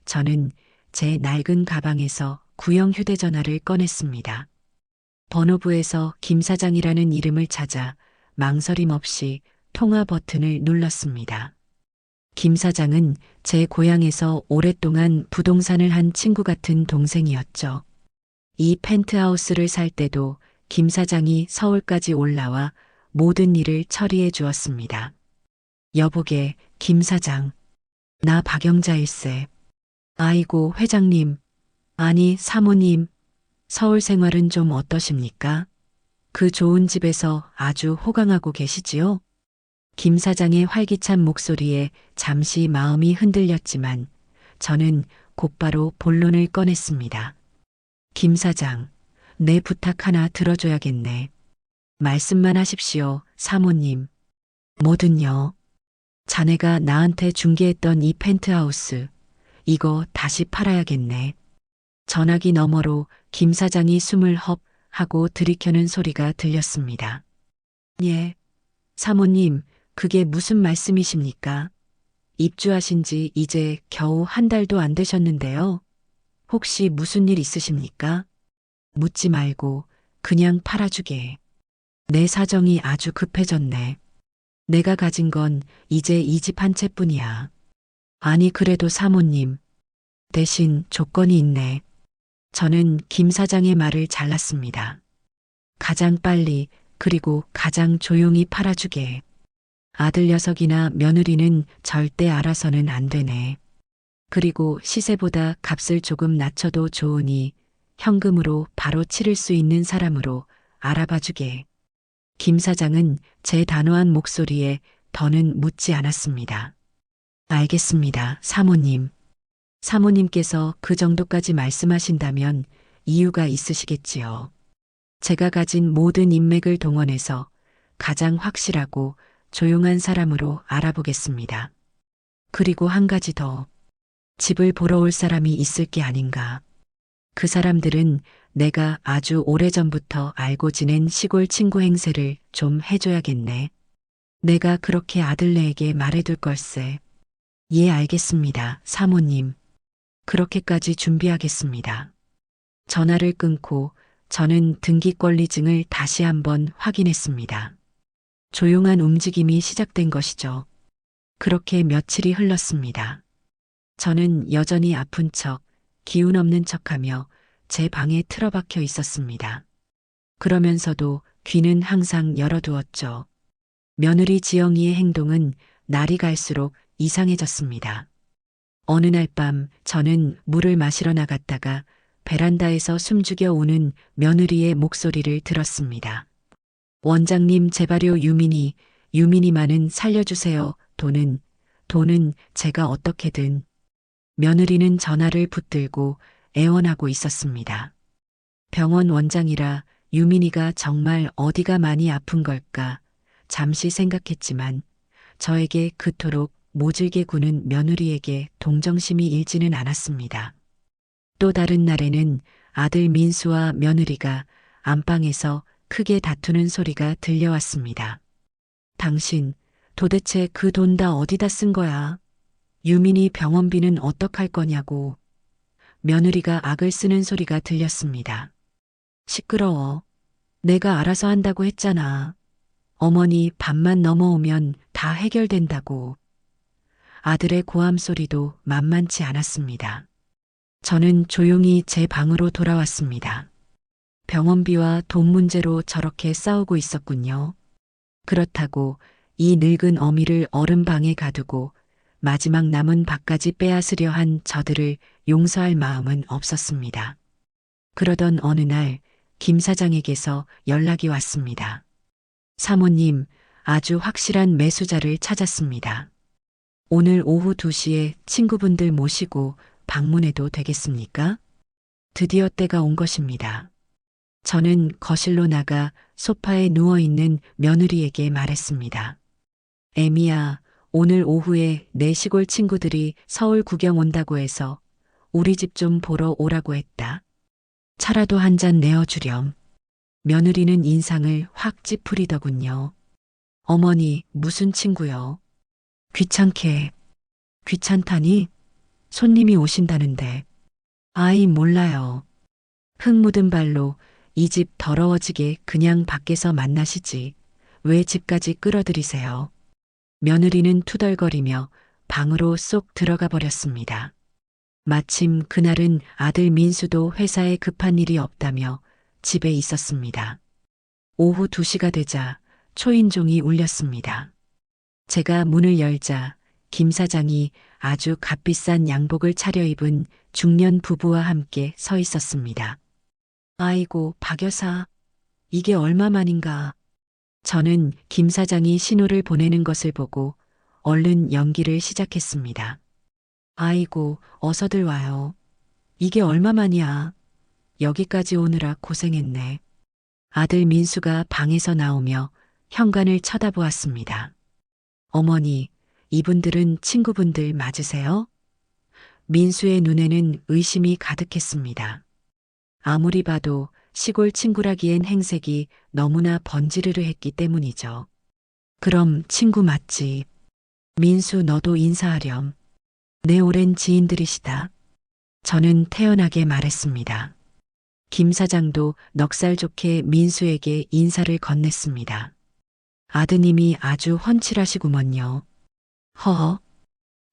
저는 제 낡은 가방에서 구형 휴대전화를 꺼냈습니다. 번호부에서 김 사장이라는 이름을 찾아 망설임 없이 통화 버튼을 눌렀습니다. 김 사장은 제 고향에서 오랫동안 부동산을 한 친구 같은 동생이었죠. 이 펜트하우스를 살 때도 김 사장이 서울까지 올라와 모든 일을 처리해 주었습니다. 여보게, 김 사장. 나 박영자일세. 아이고, 회장님. 아니, 사모님. 서울 생활은 좀 어떠십니까? 그 좋은 집에서 아주 호강하고 계시지요? 김 사장의 활기찬 목소리에 잠시 마음이 흔들렸지만 저는 곧바로 본론을 꺼냈습니다. 김 사장, 내 부탁 하나 들어줘야겠네. 말씀만 하십시오, 사모님. 뭐든요. 자네가 나한테 중개했던 이 펜트하우스, 이거 다시 팔아야겠네. 전화기 너머로 김 사장이 숨을 헙 하고 들이켜는 소리가 들렸습니다. 예. 사모님, 그게 무슨 말씀이십니까? 입주하신 지 이제 겨우 한 달도 안 되셨는데요. 혹시 무슨 일 있으십니까? 묻지 말고 그냥 팔아주게. 내 사정이 아주 급해졌네. 내가 가진 건 이제 이 집 한 채뿐이야. 아니, 그래도 사모님, 대신 조건이 있네. 저는 김 사장의 말을 잘랐습니다. 가장 빨리 그리고 가장 조용히 팔아주게. 아들 녀석이나 며느리는 절대 알아서는 안 되네. 그리고 시세보다 값을 조금 낮춰도 좋으니 현금으로 바로 치를 수 있는 사람으로 알아봐 주게. 김 사장은 제 단호한 목소리에 더는 묻지 않았습니다. 알겠습니다, 사모님. 사모님께서 그 정도까지 말씀하신다면 이유가 있으시겠지요. 제가 가진 모든 인맥을 동원해서 가장 확실하고 조용한 사람으로 알아보겠습니다. 그리고 한 가지 더. 집을 보러 올 사람이 있을 게 아닌가. 그 사람들은 내가 아주 오래전부터 알고 지낸 시골 친구 행세를 좀 해줘야겠네. 내가 그렇게 아들네에게 말해둘 걸세. 예, 알겠습니다, 사모님. 그렇게까지 준비하겠습니다. 전화를 끊고 저는 등기권리증을 다시 한번 확인했습니다. 조용한 움직임이 시작된 것이죠. 그렇게 며칠이 흘렀습니다. 저는 여전히 아픈 척, 기운 없는 척하며 제 방에 틀어박혀 있었습니다. 그러면서도 귀는 항상 열어두었죠. 며느리 지영이의 행동은 날이 갈수록 이상해졌습니다. 어느 날 밤 저는 물을 마시러 나갔다가 베란다에서 숨죽여 우는 며느리의 목소리를 들었습니다. 원장님, 제발요, 유민이만은 살려주세요. 돈은 제가 어떻게든. 며느리는 전화를 붙들고 애원하고 있었습니다. 병원 원장이라 유민이가 정말 어디가 많이 아픈 걸까 잠시 생각했지만 저에게 그토록 모질게 구는 며느리에게 동정심이 일지는 않았습니다. 또 다른 날에는 아들 민수와 며느리가 안방에서 크게 다투는 소리가 들려왔습니다. 당신 도대체 그 돈 다 어디다 쓴 거야? 유민이 병원비는 어떡할 거냐고. 며느리가 악을 쓰는 소리가 들렸습니다. 시끄러워. 내가 알아서 한다고 했잖아. 어머니 밤만 넘어오면 다 해결된다고. 아들의 고함 소리도 만만치 않았습니다. 저는 조용히 제 방으로 돌아왔습니다. 병원비와 돈 문제로 저렇게 싸우고 있었군요. 그렇다고 이 늙은 어미를 어른 방에 가두고 마지막 남은 밥까지 빼앗으려 한 저들을 용서할 마음은 없었습니다. 그러던 어느 날 김 사장에게서 연락이 왔습니다. 사모님, 아주 확실한 매수자를 찾았습니다. 오늘 오후 2시에 친구분들 모시고 방문해도 되겠습니까? 드디어 때가 온 것입니다. 저는 거실로 나가 소파에 누워있는 며느리에게 말했습니다. 애미야, 오늘 오후에 내 시골 친구들이 서울 구경 온다고 해서 우리 집 좀 보러 오라고 했다. 차라도 한 잔 내어주렴. 며느리는 인상을 확 찌푸리더군요. 어머니, 무슨 친구요? 귀찮게. 귀찮다니? 손님이 오신다는데. 아이, 몰라요. 흙 묻은 발로 이 집 더러워지게 그냥 밖에서 만나시지. 왜 집까지 끌어들이세요? 며느리는 투덜거리며 방으로 쏙 들어가 버렸습니다. 마침 그날은 아들 민수도 회사에 급한 일이 없다며 집에 있었습니다. 오후 2시가 되자 초인종이 울렸습니다. 제가 문을 열자 김 사장이 아주 값비싼 양복을 차려입은 중년 부부와 함께 서 있었습니다. 아이고, 박 여사, 이게 얼마만인가. 저는 김 사장이 신호를 보내는 것을 보고 얼른 연기를 시작했습니다. 아이고, 어서들 와요. 이게 얼마만이야. 여기까지 오느라 고생했네. 아들 민수가 방에서 나오며 현관을 쳐다보았습니다. 어머니, 이분들은 친구분들 맞으세요? 민수의 눈에는 의심이 가득했습니다. 아무리 봐도 시골 친구라기엔 행색이 너무나 번지르르 했기 때문이죠. 그럼 친구 맞지? 민수 너도 인사하렴. 내 오랜 지인들이시다. 저는 태연하게 말했습니다. 김 사장도 넉살 좋게 민수에게 인사를 건넸습니다. 아드님이 아주 훤칠하시구먼요. 허허.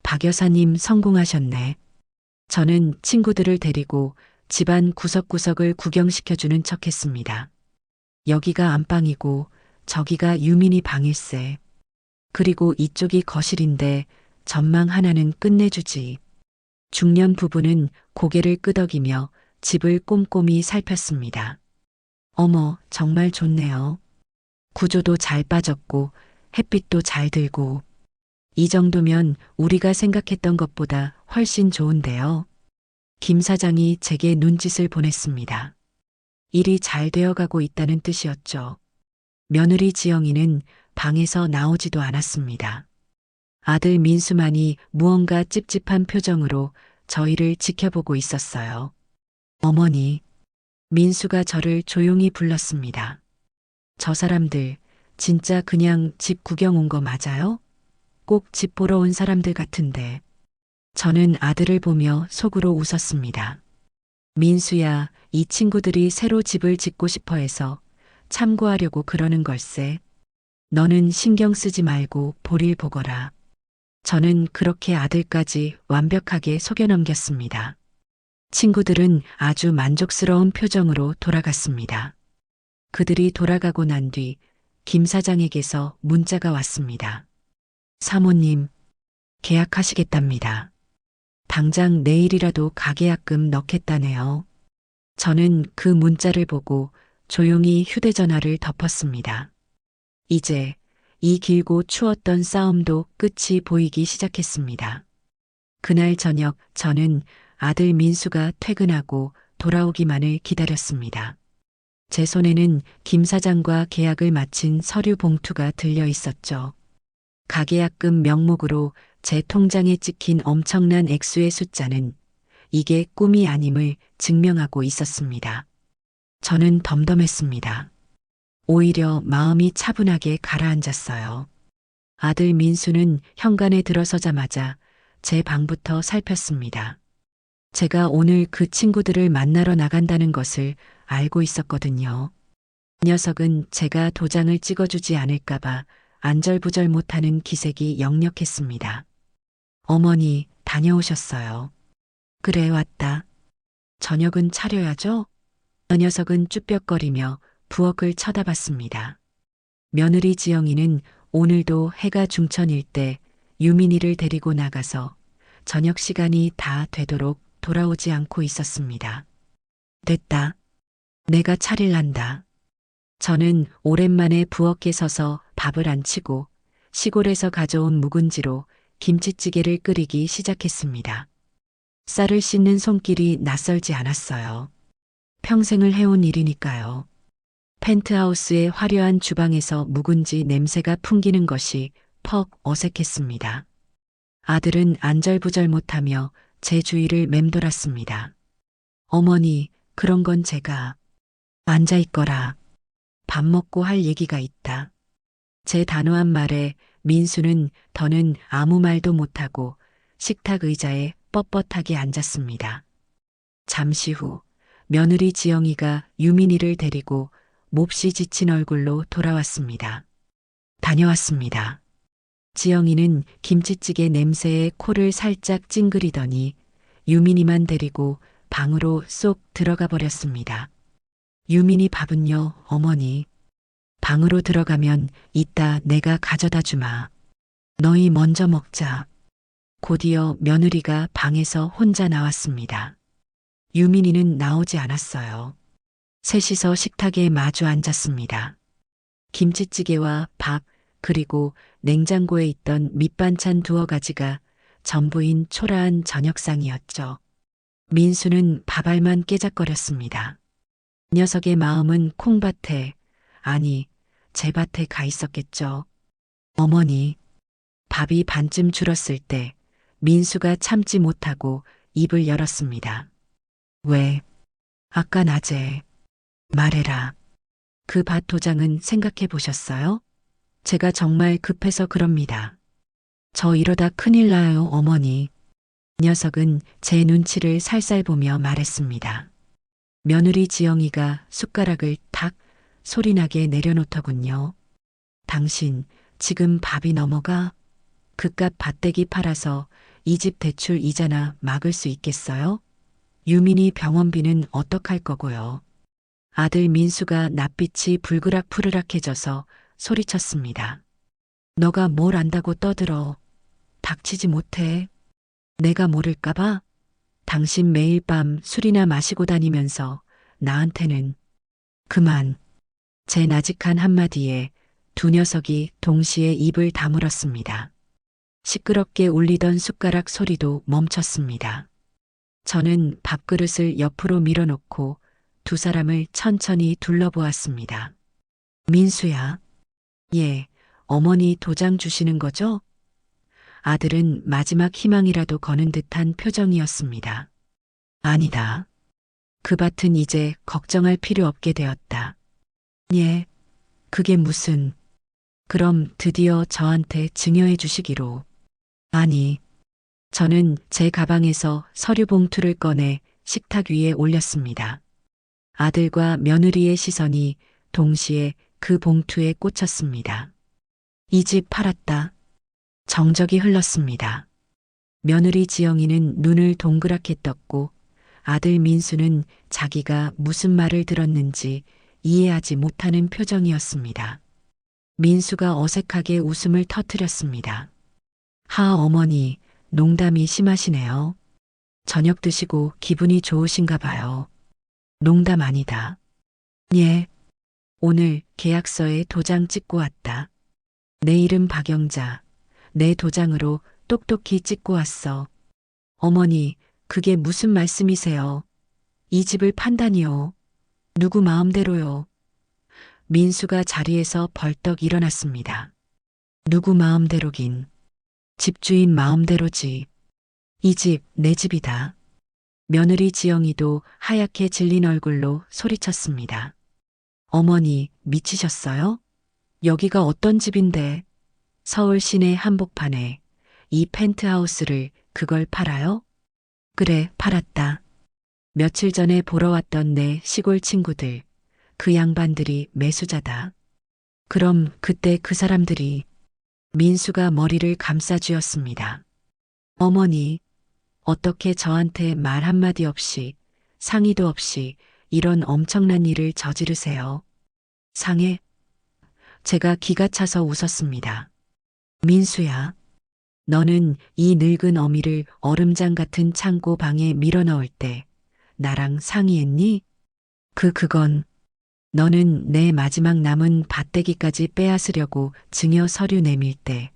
박 여사님 성공하셨네. 저는 친구들을 데리고 집안 구석구석을 구경시켜주는 척했습니다. 여기가 안방이고 저기가 유민이 방일세. 그리고 이쪽이 거실인데 전망 하나는 끝내주지. 중년 부부는 고개를 끄덕이며 집을 꼼꼼히 살폈습니다. 어머, 정말 좋네요. 구조도 잘 빠졌고 햇빛도 잘 들고 이 정도면 우리가 생각했던 것보다 훨씬 좋은데요. 김 사장이 제게 눈짓을 보냈습니다. 일이 잘 되어가고 있다는 뜻이었죠. 며느리 지영이는 방에서 나오지도 않았습니다. 아들 민수만이 무언가 찝찝한 표정으로 저희를 지켜보고 있었어요. 어머니, 민수가 저를 조용히 불렀습니다. 저 사람들 진짜 그냥 집 구경 온 거 맞아요? 꼭 집 보러 온 사람들 같은데. 저는 아들을 보며 속으로 웃었습니다. 민수야, 이 친구들이 새로 집을 짓고 싶어 해서 참고하려고 그러는 걸세. 너는 신경 쓰지 말고 볼일 보거라. 저는 그렇게 아들까지 완벽하게 속여 넘겼습니다. 친구들은 아주 만족스러운 표정으로 돌아갔습니다. 그들이 돌아가고 난 뒤 김 사장에게서 문자가 왔습니다. 사모님, 계약하시겠답니다. 당장 내일이라도 가계약금 넣겠다네요. 저는 그 문자를 보고 조용히 휴대전화를 덮었습니다. 이제 이 길고 추웠던 싸움도 끝이 보이기 시작했습니다. 그날 저녁 저는 아들 민수가 퇴근하고 돌아오기만을 기다렸습니다. 제 손에는 김 사장과 계약을 마친 서류 봉투가 들려 있었죠. 가계약금 명목으로 제 통장에 찍힌 엄청난 액수의 숫자는 이게 꿈이 아님을 증명하고 있었습니다. 저는 덤덤했습니다. 오히려 마음이 차분하게 가라앉았어요. 아들 민수는 현관에 들어서자마자 제 방부터 살폈습니다. 제가 오늘 그 친구들을 만나러 나간다는 것을 알고 있었거든요. 이 녀석은 제가 도장을 찍어주지 않을까봐 안절부절 못하는 기색이 역력했습니다. 어머니, 다녀오셨어요. 그래, 왔다. 저녁은 차려야죠? 이 녀석은 쭈뼛거리며 부엌을 쳐다봤습니다. 며느리 지영이는 오늘도 해가 중천일 때 유민이를 데리고 나가서 저녁 시간이 다 되도록 돌아오지 않고 있었습니다. 됐다. 내가 차릴란다. 저는 오랜만에 부엌에 서서 밥을 안 치고 시골에서 가져온 묵은지로 김치찌개를 끓이기 시작했습니다. 쌀을 씻는 손길이 낯설지 않았어요. 평생을 해온 일이니까요. 펜트하우스의 화려한 주방에서 묵은지 냄새가 풍기는 것이 퍽 어색했습니다. 아들은 안절부절 못하며 제 주위를 맴돌았습니다. 어머니, 그런 건 제가 앉아있거라. 밥 먹고 할 얘기가 있다. 제 단호한 말에 민수는 더는 아무 말도 못하고 식탁 의자에 뻣뻣하게 앉았습니다. 잠시 후 며느리 지영이가 유민이를 데리고 몹시 지친 얼굴로 돌아왔습니다. 다녀왔습니다. 지영이는 김치찌개 냄새에 코를 살짝 찡그리더니 유민이만 데리고 방으로 쏙 들어가 버렸습니다. 유민이 밥은요, 어머니. 방으로 들어가면 이따 내가 가져다 주마. 너희 먼저 먹자. 곧이어 며느리가 방에서 혼자 나왔습니다. 유민이는 나오지 않았어요. 셋이서 식탁에 마주 앉았습니다. 김치찌개와 밥, 그리고 냉장고에 있던 밑반찬 두어 가지가 전부인 초라한 저녁상이었죠. 민수는 밥알만 깨작거렸습니다. 녀석의 마음은 콩밭에, 아니, 제 밭에 가 있었겠죠. 어머니, 밥이 반쯤 줄었을 때 민수가 참지 못하고 입을 열었습니다. 왜? 아까 낮에 말해라. 그 밭 도장은 생각해 보셨어요? 제가 정말 급해서 그럽니다. 저 이러다 큰일 나요, 어머니. 녀석은 제 눈치를 살살 보며 말했습니다. 며느리 지영이가 숟가락을 탁 소리나게 내려놓더군요. 당신 지금 밥이 넘어가? 그깟 밭대기 팔아서 이 집 대출 이자나 막을 수 있겠어요? 유민이 병원비는 어떡할 거고요. 아들 민수가 낯빛이 불그락푸르락해져서 소리쳤습니다. 너가 뭘 안다고 떠들어. 닥치지 못해. 내가 모를까봐? 당신 매일 밤 술이나 마시고 다니면서 나한테는 그만. 제 나직한 한마디에 두 녀석이 동시에 입을 다물었습니다. 시끄럽게 울리던 숟가락 소리도 멈췄습니다. 저는 밥그릇을 옆으로 밀어놓고 두 사람을 천천히 둘러보았습니다. 민수야. 예, 어머니 도장 주시는 거죠? 아들은 마지막 희망이라도 거는 듯한 표정이었습니다. 아니다. 그 밭은 이제 걱정할 필요 없게 되었다. 예, 그게 무슨. 그럼 드디어 저한테 증여해 주시기로. 아니, 저는 제 가방에서 서류 봉투를 꺼내 식탁 위에 올렸습니다. 아들과 며느리의 시선이 동시에 그 봉투에 꽂혔습니다. 이 집 팔았다. 정적이 흘렀습니다. 며느리 지영이는 눈을 동그랗게 떴고 아들 민수는 자기가 무슨 말을 들었는지 이해하지 못하는 표정이었습니다. 민수가 어색하게 웃음을 터뜨렸습니다. 하 어머니, 농담이 심하시네요. 저녁 드시고 기분이 좋으신가 봐요. 농담 아니다. 예. 오늘 계약서에 도장 찍고 왔다. 내 이름 박영자. 내 도장으로 똑똑히 찍고 왔어. 어머니, 그게 무슨 말씀이세요? 이 집을 판다니요. 누구 마음대로요. 민수가 자리에서 벌떡 일어났습니다. 누구 마음대로긴. 집주인 마음대로지. 이 집 내 집이다. 며느리 지영이도 하얗게 질린 얼굴로 소리쳤습니다. 어머니, 미치셨어요? 여기가 어떤 집인데? 서울 시내 한복판에 이 펜트하우스를 그걸 팔아요? 그래, 팔았다. 며칠 전에 보러 왔던 내 시골 친구들, 그 양반들이 매수자다. 그럼 그때 그 사람들이 민수가 머리를 감싸쥐었습니다. 어머니, 어떻게 저한테 말 한마디 없이 상의도 없이 이런 엄청난 일을 저지르세요? 상해? 제가 기가 차서 웃었습니다. 민수야, 너는 이 늙은 어미를 얼음장 같은 창고 방에 밀어넣을 때 나랑 상의했니? 그건 너는 내 마지막 남은 밭대기까지 빼앗으려고 증여 서류 내밀 때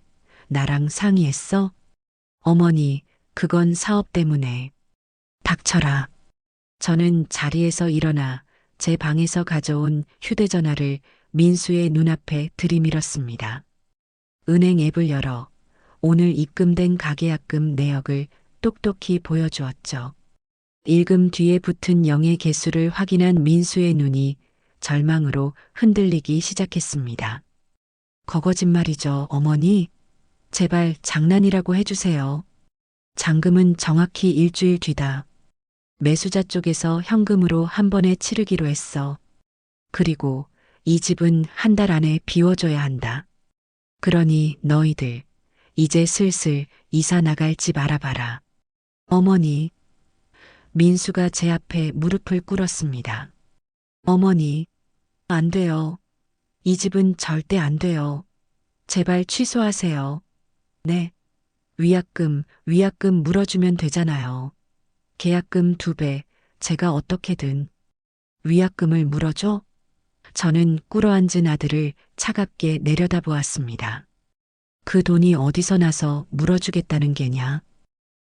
나랑 상의했어? 어머니, 그건 사업 때문에. 닥쳐라. 저는 자리에서 일어나 제 방에서 가져온 휴대전화를 민수의 눈앞에 들이밀었습니다. 은행 앱을 열어 오늘 입금된 가계약금 내역을 똑똑히 보여주었죠. 일금 뒤에 붙은 0의 개수를 확인한 민수의 눈이 절망으로 흔들리기 시작했습니다. 거짓말이죠, 어머니. 제발 장난이라고 해주세요. 잔금은 정확히 일주일 뒤다. 매수자 쪽에서 현금으로 한 번에 치르기로 했어. 그리고 이 집은 한 달 안에 비워줘야 한다. 그러니 너희들 이제 슬슬 이사 나갈 집 알아봐라. 어머니. 민수가 제 앞에 무릎을 꿇었습니다. 어머니, 안 돼요. 이 집은 절대 안 돼요. 제발 취소하세요. 네. 위약금 물어주면 되잖아요. 계약금 2배, 제가 어떻게든. 위약금을 물어줘? 저는 꿇어앉은 아들을 차갑게 내려다보았습니다. 그 돈이 어디서 나서 물어주겠다는 게냐?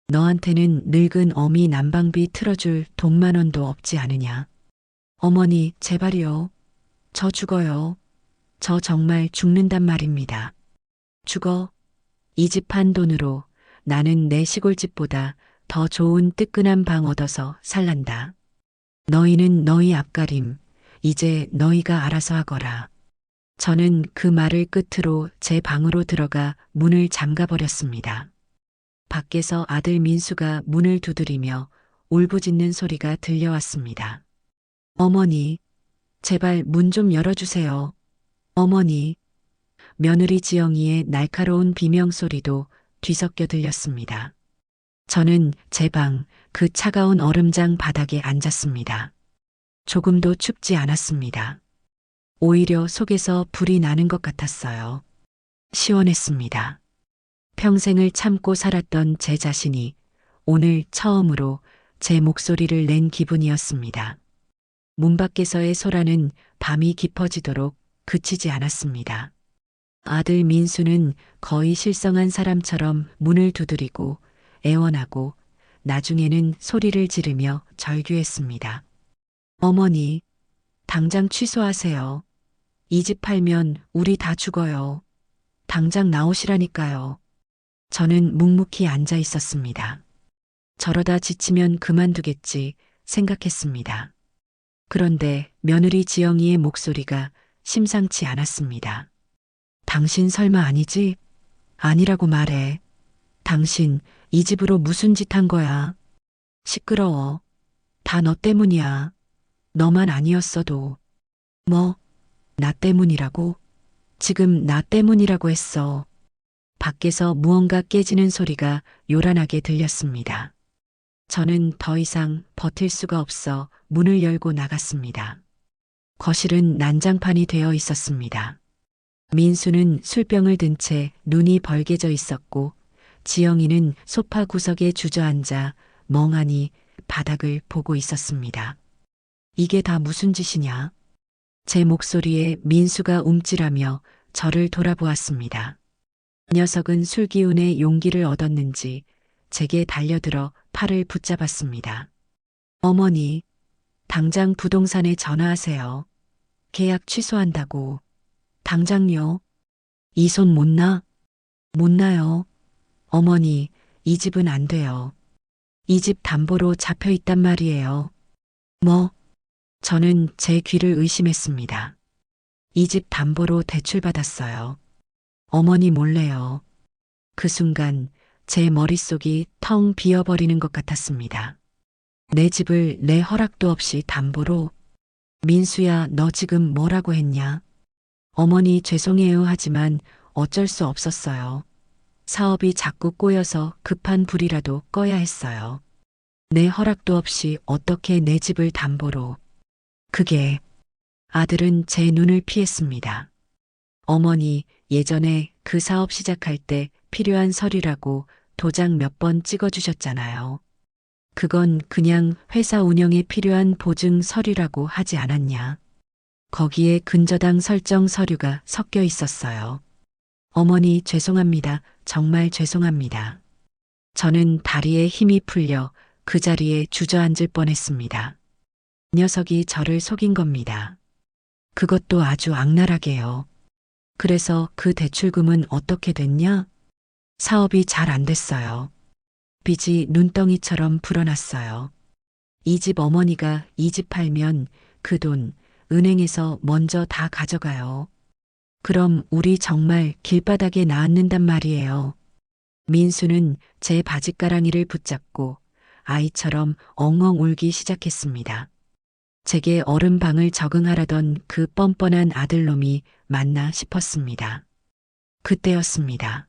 너한테는 늙은 어미 난방비 틀어줄 돈만 원도 없지 않으냐? 어머니, 제발이요. 저 죽어요. 저 정말 죽는단 말입니다. 죽어. 이 집 한 돈으로 나는 내 시골집보다 더 좋은 뜨끈한 방 얻어서 살란다. 너희는 너희 앞가림, 이제 너희가 알아서 하거라. 저는 그 말을 끝으로 제 방으로 들어가 문을 잠가버렸습니다. 밖에서 아들 민수가 문을 두드리며 울부짖는 소리가 들려왔습니다. 어머니, 제발 문 좀 열어주세요. 어머니. 며느리 지영이의 날카로운 비명소리도 뒤섞여 들렸습니다. 저는 제 방, 그 차가운 얼음장 바닥에 앉았습니다. 조금도 춥지 않았습니다. 오히려 속에서 불이 나는 것 같았어요. 시원했습니다. 평생을 참고 살았던 제 자신이 오늘 처음으로 제 목소리를 낸 기분이었습니다. 문 밖에서의 소라는 밤이 깊어지도록 그치지 않았습니다. 아들 민수는 거의 실성한 사람처럼 문을 두드리고 애원하고 나중에는 소리를 지르며 절규했습니다. 어머니, 당장 취소하세요. 이 집 팔면 우리 다 죽어요. 당장 나오시라니까요. 저는 묵묵히 앉아 있었습니다. 저러다 지치면 그만두겠지 생각했습니다. 그런데 며느리 지영이의 목소리가 심상치 않았습니다. 당신 설마 아니지? 아니라고 말해. 당신 이 집으로 무슨 짓 한 거야? 시끄러워. 다 너 때문이야. 너만 아니었어도. 뭐? 나 때문이라고? 지금 나 때문이라고 했어. 밖에서 무언가 깨지는 소리가 요란하게 들렸습니다. 저는 더 이상 버틸 수가 없어 문을 열고 나갔습니다. 거실은 난장판이 되어 있었습니다. 민수는 술병을 든 채 눈이 벌개져 있었고 지영이는 소파 구석에 주저앉아 멍하니 바닥을 보고 있었습니다. 이게 다 무슨 짓이냐? 제 목소리에 민수가 움찔하며 저를 돌아보았습니다. 녀석은 술 기운에 용기를 얻었는지 제게 달려들어 팔을 붙잡았습니다. 어머니, 당장 부동산에 전화하세요. 계약 취소한다고. 당장요. 이 손 못 나? 못 나요. 어머니, 이 집은 안 돼요. 이 집 담보로 잡혀 있단 말이에요. 뭐? 저는 제 귀를 의심했습니다. 이 집 담보로 대출받았어요. 어머니 몰래요. 그 순간 제 머릿속이 텅 비어버리는 것 같았습니다. 내 집을 내 허락도 없이 담보로? 민수야, 너 지금 뭐라고 했냐? 어머니 죄송해요 하지만 어쩔 수 없었어요. 사업이 자꾸 꼬여서 급한 불이라도 꺼야 했어요. 내 허락도 없이 어떻게 내 집을 담보로. 그게 아들은 제 눈을 피했습니다. 어머니 예전에 그 사업 시작할 때 필요한 서류라고 도장 몇 번 찍어주셨잖아요. 그건 그냥 회사 운영에 필요한 보증 서류라고 하지 않았냐. 거기에 근저당 설정 서류가 섞여 있었어요. 어머니 죄송합니다. 정말 죄송합니다. 저는 다리에 힘이 풀려 그 자리에 주저앉을 뻔했습니다. 녀석이 저를 속인 겁니다. 그것도 아주 악랄하게요. 그래서 그 대출금은 어떻게 됐냐? 사업이 잘 안 됐어요. 빚이 눈덩이처럼 불어났어요. 이 집 어머니가 이 집 팔면 그 돈 은행에서 먼저 다 가져가요. 그럼 우리 정말 길바닥에 나앉는단 말이에요. 민수는 제 바짓가랑이를 붙잡고 아이처럼 엉엉 울기 시작했습니다. 제게 어른 방을 적응하라던 그 뻔뻔한 아들놈이 맞나 싶었습니다. 그때였습니다.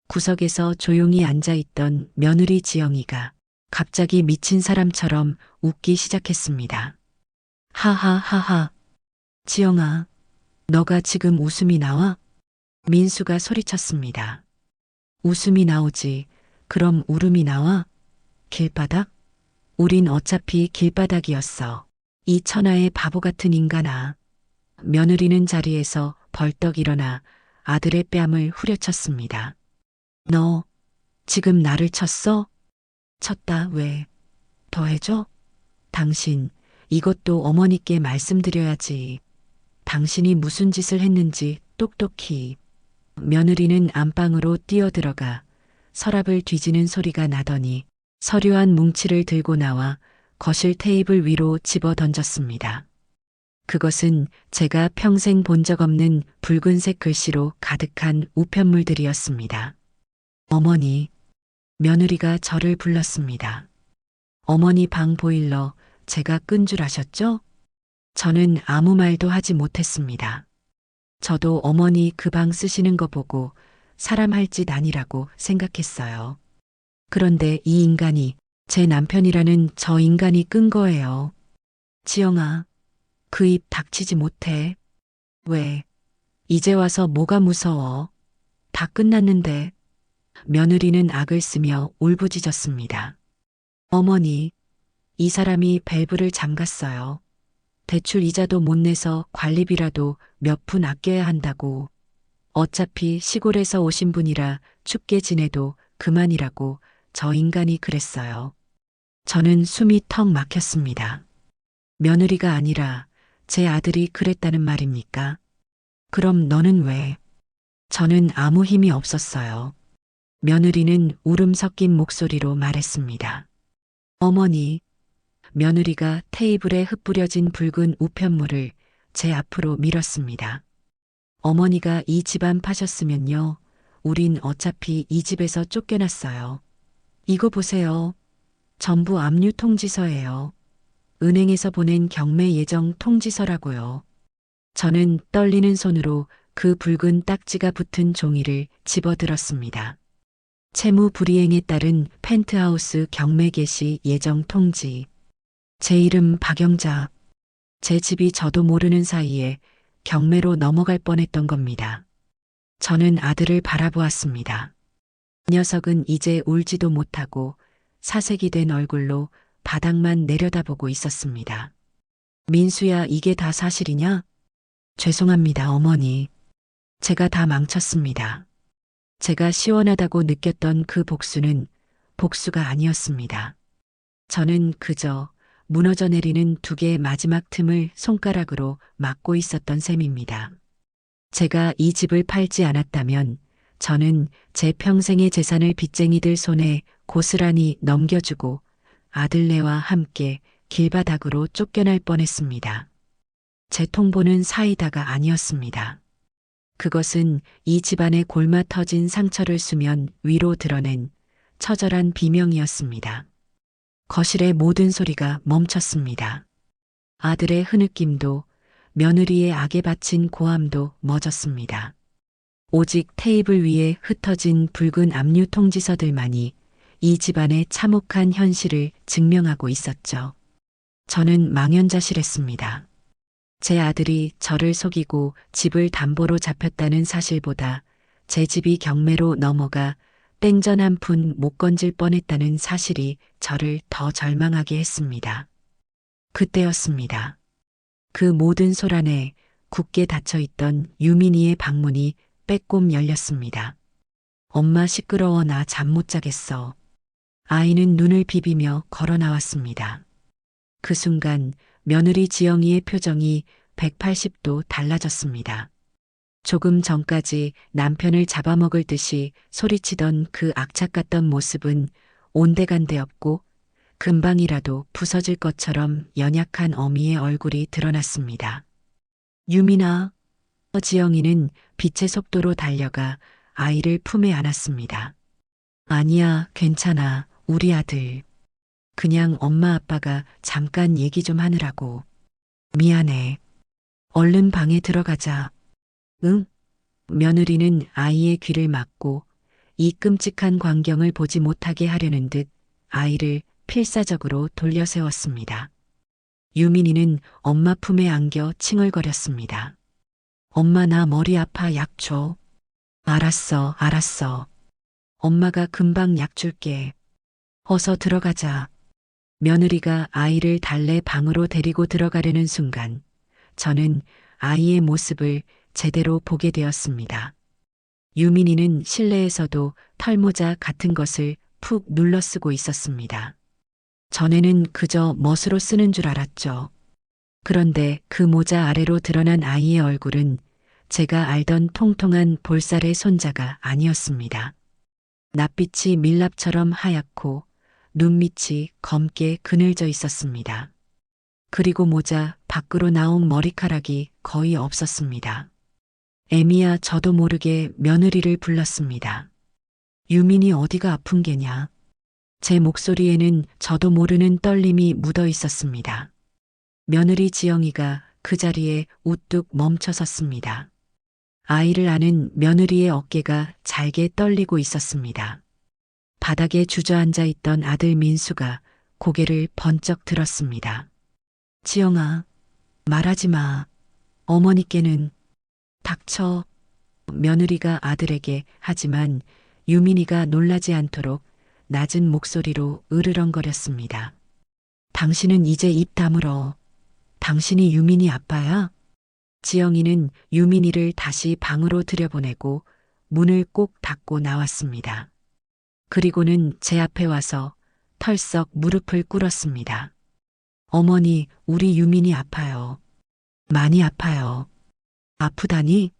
구석에서 조용히 앉아있던 며느리 지영이가 갑자기 미친 사람처럼 웃기 시작했습니다. 하하하하. 지영아, 너가 지금 웃음이 나와? 민수가 소리쳤습니다. 웃음이 나오지. 그럼 울음이 나와? 길바닥? 우린 어차피 길바닥이었어. 이 천하의 바보 같은 인간아. 며느리는 자리에서 벌떡 일어나 아들의 뺨을 후려쳤습니다. 너 지금 나를 쳤어? 쳤다. 왜? 더 해줘? 당신 이것도 어머니께 말씀드려야지. 당신이 무슨 짓을 했는지 똑똑히. 며느리는 안방으로 뛰어들어가 서랍을 뒤지는 소리가 나더니 서류한 뭉치를 들고 나와 거실 테이블 위로 집어 던졌습니다. 그것은 제가 평생 본 적 없는 붉은색 글씨로 가득한 우편물들이었습니다. 어머니, 며느리가 저를 불렀습니다. 어머니 방 보일러 제가 끈 줄 아셨죠? 저는 아무 말도 하지 못했습니다. 저도 어머니 그 방 쓰시는 거 보고 사람 할 짓 아니라고 생각했어요. 그런데 이 인간이 제 남편이라는 저 인간이 끈 거예요. 지영아, 그 입 닥치지 못해. 왜? 이제 와서 뭐가 무서워? 다 끝났는데. 며느리는 악을 쓰며 울부짖었습니다. 어머니, 이 사람이 밸브를 잠갔어요. 대출 이자도 못 내서 관리비라도 몇 푼 아껴야 한다고. 어차피 시골에서 오신 분이라 춥게 지내도 그만이라고 저 인간이 그랬어요. 저는 숨이 턱 막혔습니다. 며느리가 아니라 제 아들이 그랬다는 말입니까? 그럼 너는 왜? 저는 아무 힘이 없었어요. 며느리는 울음 섞인 목소리로 말했습니다. 어머니, 며느리가 테이블에 흩뿌려진 붉은 우편물을 제 앞으로 밀었습니다. 어머니가 이 집안 파셨으면요. 우린 어차피 이 집에서 쫓겨났어요. 이거 보세요. 전부 압류 통지서예요. 은행에서 보낸 경매 예정 통지서라고요. 저는 떨리는 손으로 그 붉은 딱지가 붙은 종이를 집어들었습니다. 채무 불이행에 따른 펜트하우스 경매 개시 예정 통지. 제 이름 박영자. 제 집이 저도 모르는 사이에 경매로 넘어갈 뻔했던 겁니다. 저는 아들을 바라보았습니다. 녀석은 이제 울지도 못하고 사색이 된 얼굴로 바닥만 내려다보고 있었습니다. 민수야, 이게 다 사실이냐? 죄송합니다, 어머니. 제가 다 망쳤습니다. 제가 시원하다고 느꼈던 그 복수는 복수가 아니었습니다. 저는 그저 무너져 내리는 두 개의 마지막 틈을 손가락으로 막고 있었던 셈입니다. 제가 이 집을 팔지 않았다면 저는 제 평생의 재산을 빚쟁이들 손에 고스란히 넘겨주고 아들네와 함께 길바닥으로 쫓겨날 뻔했습니다. 제 통보는 사이다가 아니었습니다. 그것은 이 집안의 골마 터진 상처를 수면 위로 드러낸 처절한 비명이었습니다. 거실의 모든 소리가 멈췄습니다. 아들의 흐느낌도 며느리의 악에 바친 고함도 멎었습니다. 오직 테이블 위에 흩어진 붉은 압류 통지서들만이 이 집안의 참혹한 현실을 증명하고 있었죠. 저는 망연자실했습니다. 제 아들이 저를 속이고 집을 담보로 잡혔다는 사실보다 제 집이 경매로 넘어가 땡전 한 푼 못 건질 뻔했다는 사실이 저를 더 절망하게 했습니다. 그때였습니다. 그 모든 소란에 굳게 닫혀있던 유민이의 방문이 빼꼼 열렸습니다. 엄마 시끄러워, 나 잠 못 자겠어. 아이는 눈을 비비며 걸어 나왔습니다. 그 순간 며느리 지영이의 표정이 180도 달라졌습니다. 조금 전까지 남편을 잡아먹을 듯이 소리치던 그 악착 같던 모습은 온데간데 없고 금방이라도 부서질 것처럼 연약한 어미의 얼굴이 드러났습니다. 유민아, 지영이는 빛의 속도로 달려가 아이를 품에 안았습니다. 아니야, 괜찮아, 우리 아들. 그냥 엄마 아빠가 잠깐 얘기 좀 하느라고. 미안해. 얼른 방에 들어가자. 응? 며느리는 아이의 귀를 막고 이 끔찍한 광경을 보지 못하게 하려는 듯 아이를 필사적으로 돌려 세웠습니다. 유민이는 엄마 품에 안겨 칭얼거렸습니다. 엄마, 나 머리 아파, 약 줘. 알았어, 알았어. 엄마가 금방 약 줄게. 어서 들어가자. 며느리가 아이를 달래 방으로 데리고 들어가려는 순간 저는 아이의 모습을 제대로 보게 되었습니다. 유민이는 실내에서도 털모자 같은 것을 푹 눌러 쓰고 있었습니다. 전에는 그저 멋으로 쓰는 줄 알았죠. 그런데 그 모자 아래로 드러난 아이의 얼굴은 제가 알던 통통한 볼살의 손자가 아니었습니다. 낯빛이 밀랍처럼 하얗고 눈밑이 검게 그늘져 있었습니다. 그리고 모자 밖으로 나온 머리카락이 거의 없었습니다. 애미야 저도 모르게 며느리를 불렀습니다. 유민이 어디가 아픈 게냐? 제 목소리에는 저도 모르는 떨림이 묻어 있었습니다. 며느리 지영이가 그 자리에 우뚝 멈춰 섰습니다. 아이를 안은 며느리의 어깨가 잘게 떨리고 있었습니다. 바닥에 주저앉아 있던 아들 민수가 고개를 번쩍 들었습니다. 지영아, 말하지 마. 어머니께는 닥쳐. 며느리가 아들에게 하지만 유민이가 놀라지 않도록 낮은 목소리로 으르렁거렸습니다. 당신은 이제 입 다물어. 당신이 유민이 아빠야? 지영이는 유민이를 다시 방으로 들여보내고 문을 꼭 닫고 나왔습니다. 그리고는 제 앞에 와서 털썩 무릎을 꿇었습니다. 어머니, 우리 유민이 아파요. 많이 아파요. 아프다니?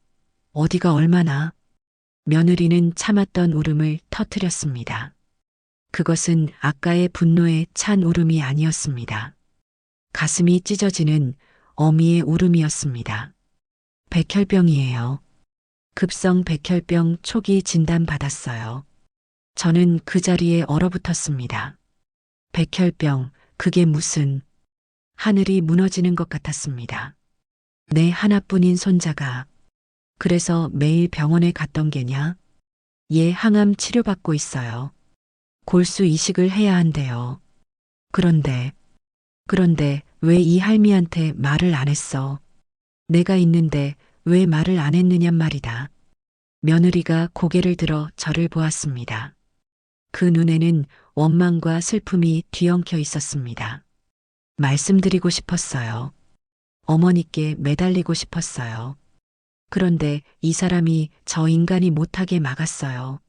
어디가 얼마나? 며느리는 참았던 울음을 터뜨렸습니다. 그것은 아까의 분노에 찬 울음이 아니었습니다. 가슴이 찢어지는 어미의 울음이었습니다. 백혈병이에요. 급성 백혈병 초기 진단받았어요. 저는 그 자리에 얼어붙었습니다. 백혈병, 그게 무슨... 하늘이 무너지는 것 같았습니다. 내 하나뿐인 손자가 그래서 매일 병원에 갔던 게냐? 얘 항암 치료받고 있어요. 골수 이식을 해야 한대요. 그런데 왜 이 할미한테 말을 안 했어? 내가 있는데 왜 말을 안 했느냔 말이다. 며느리가 고개를 들어 저를 보았습니다. 그 눈에는 원망과 슬픔이 뒤엉켜 있었습니다. 말씀드리고 싶었어요. 어머니께 매달리고 싶었어요. 그런데 이 사람이 저 인간이 못하게 막았어요.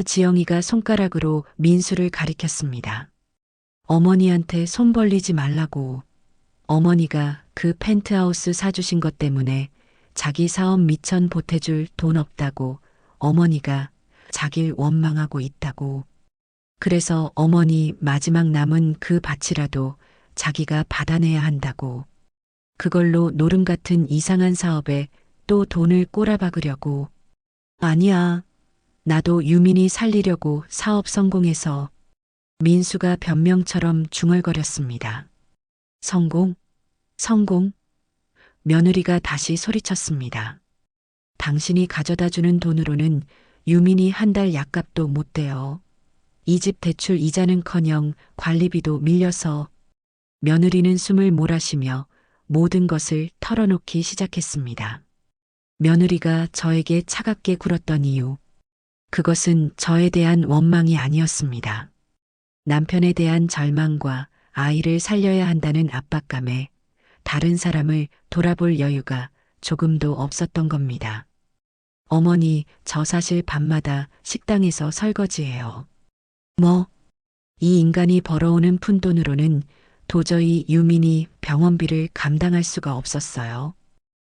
지영이가 손가락으로 민수를 가리켰습니다. 어머니한테 손 벌리지 말라고. 어머니가 그 펜트하우스 사주신 것 때문에 자기 사업 미천 보태줄 돈 없다고 어머니가 자길 원망하고 있다고. 그래서 어머니 마지막 남은 그 밭이라도 자기가 받아내야 한다고. 그걸로 노름 같은 이상한 사업에 또 돈을 꼬라박으려고. 아니야. 나도 유민이 살리려고 사업 성공해서. 민수가 변명처럼 중얼거렸습니다. 성공? 성공? 며느리가 다시 소리쳤습니다. 당신이 가져다주는 돈으로는 유민이 한 달 약값도 못 돼요. 이 집 대출 이자는커녕 관리비도 밀려서. 며느리는 숨을 몰아쉬며 모든 것을 털어놓기 시작했습니다. 며느리가 저에게 차갑게 굴었던 이유. 그것은 저에 대한 원망이 아니었습니다. 남편에 대한 절망과 아이를 살려야 한다는 압박감에 다른 사람을 돌아볼 여유가 조금도 없었던 겁니다. 어머니, 저 사실 밤마다 식당에서 설거지해요. 뭐? 이 인간이 벌어오는 푼돈으로는 도저히 유민이 병원비를 감당할 수가 없었어요.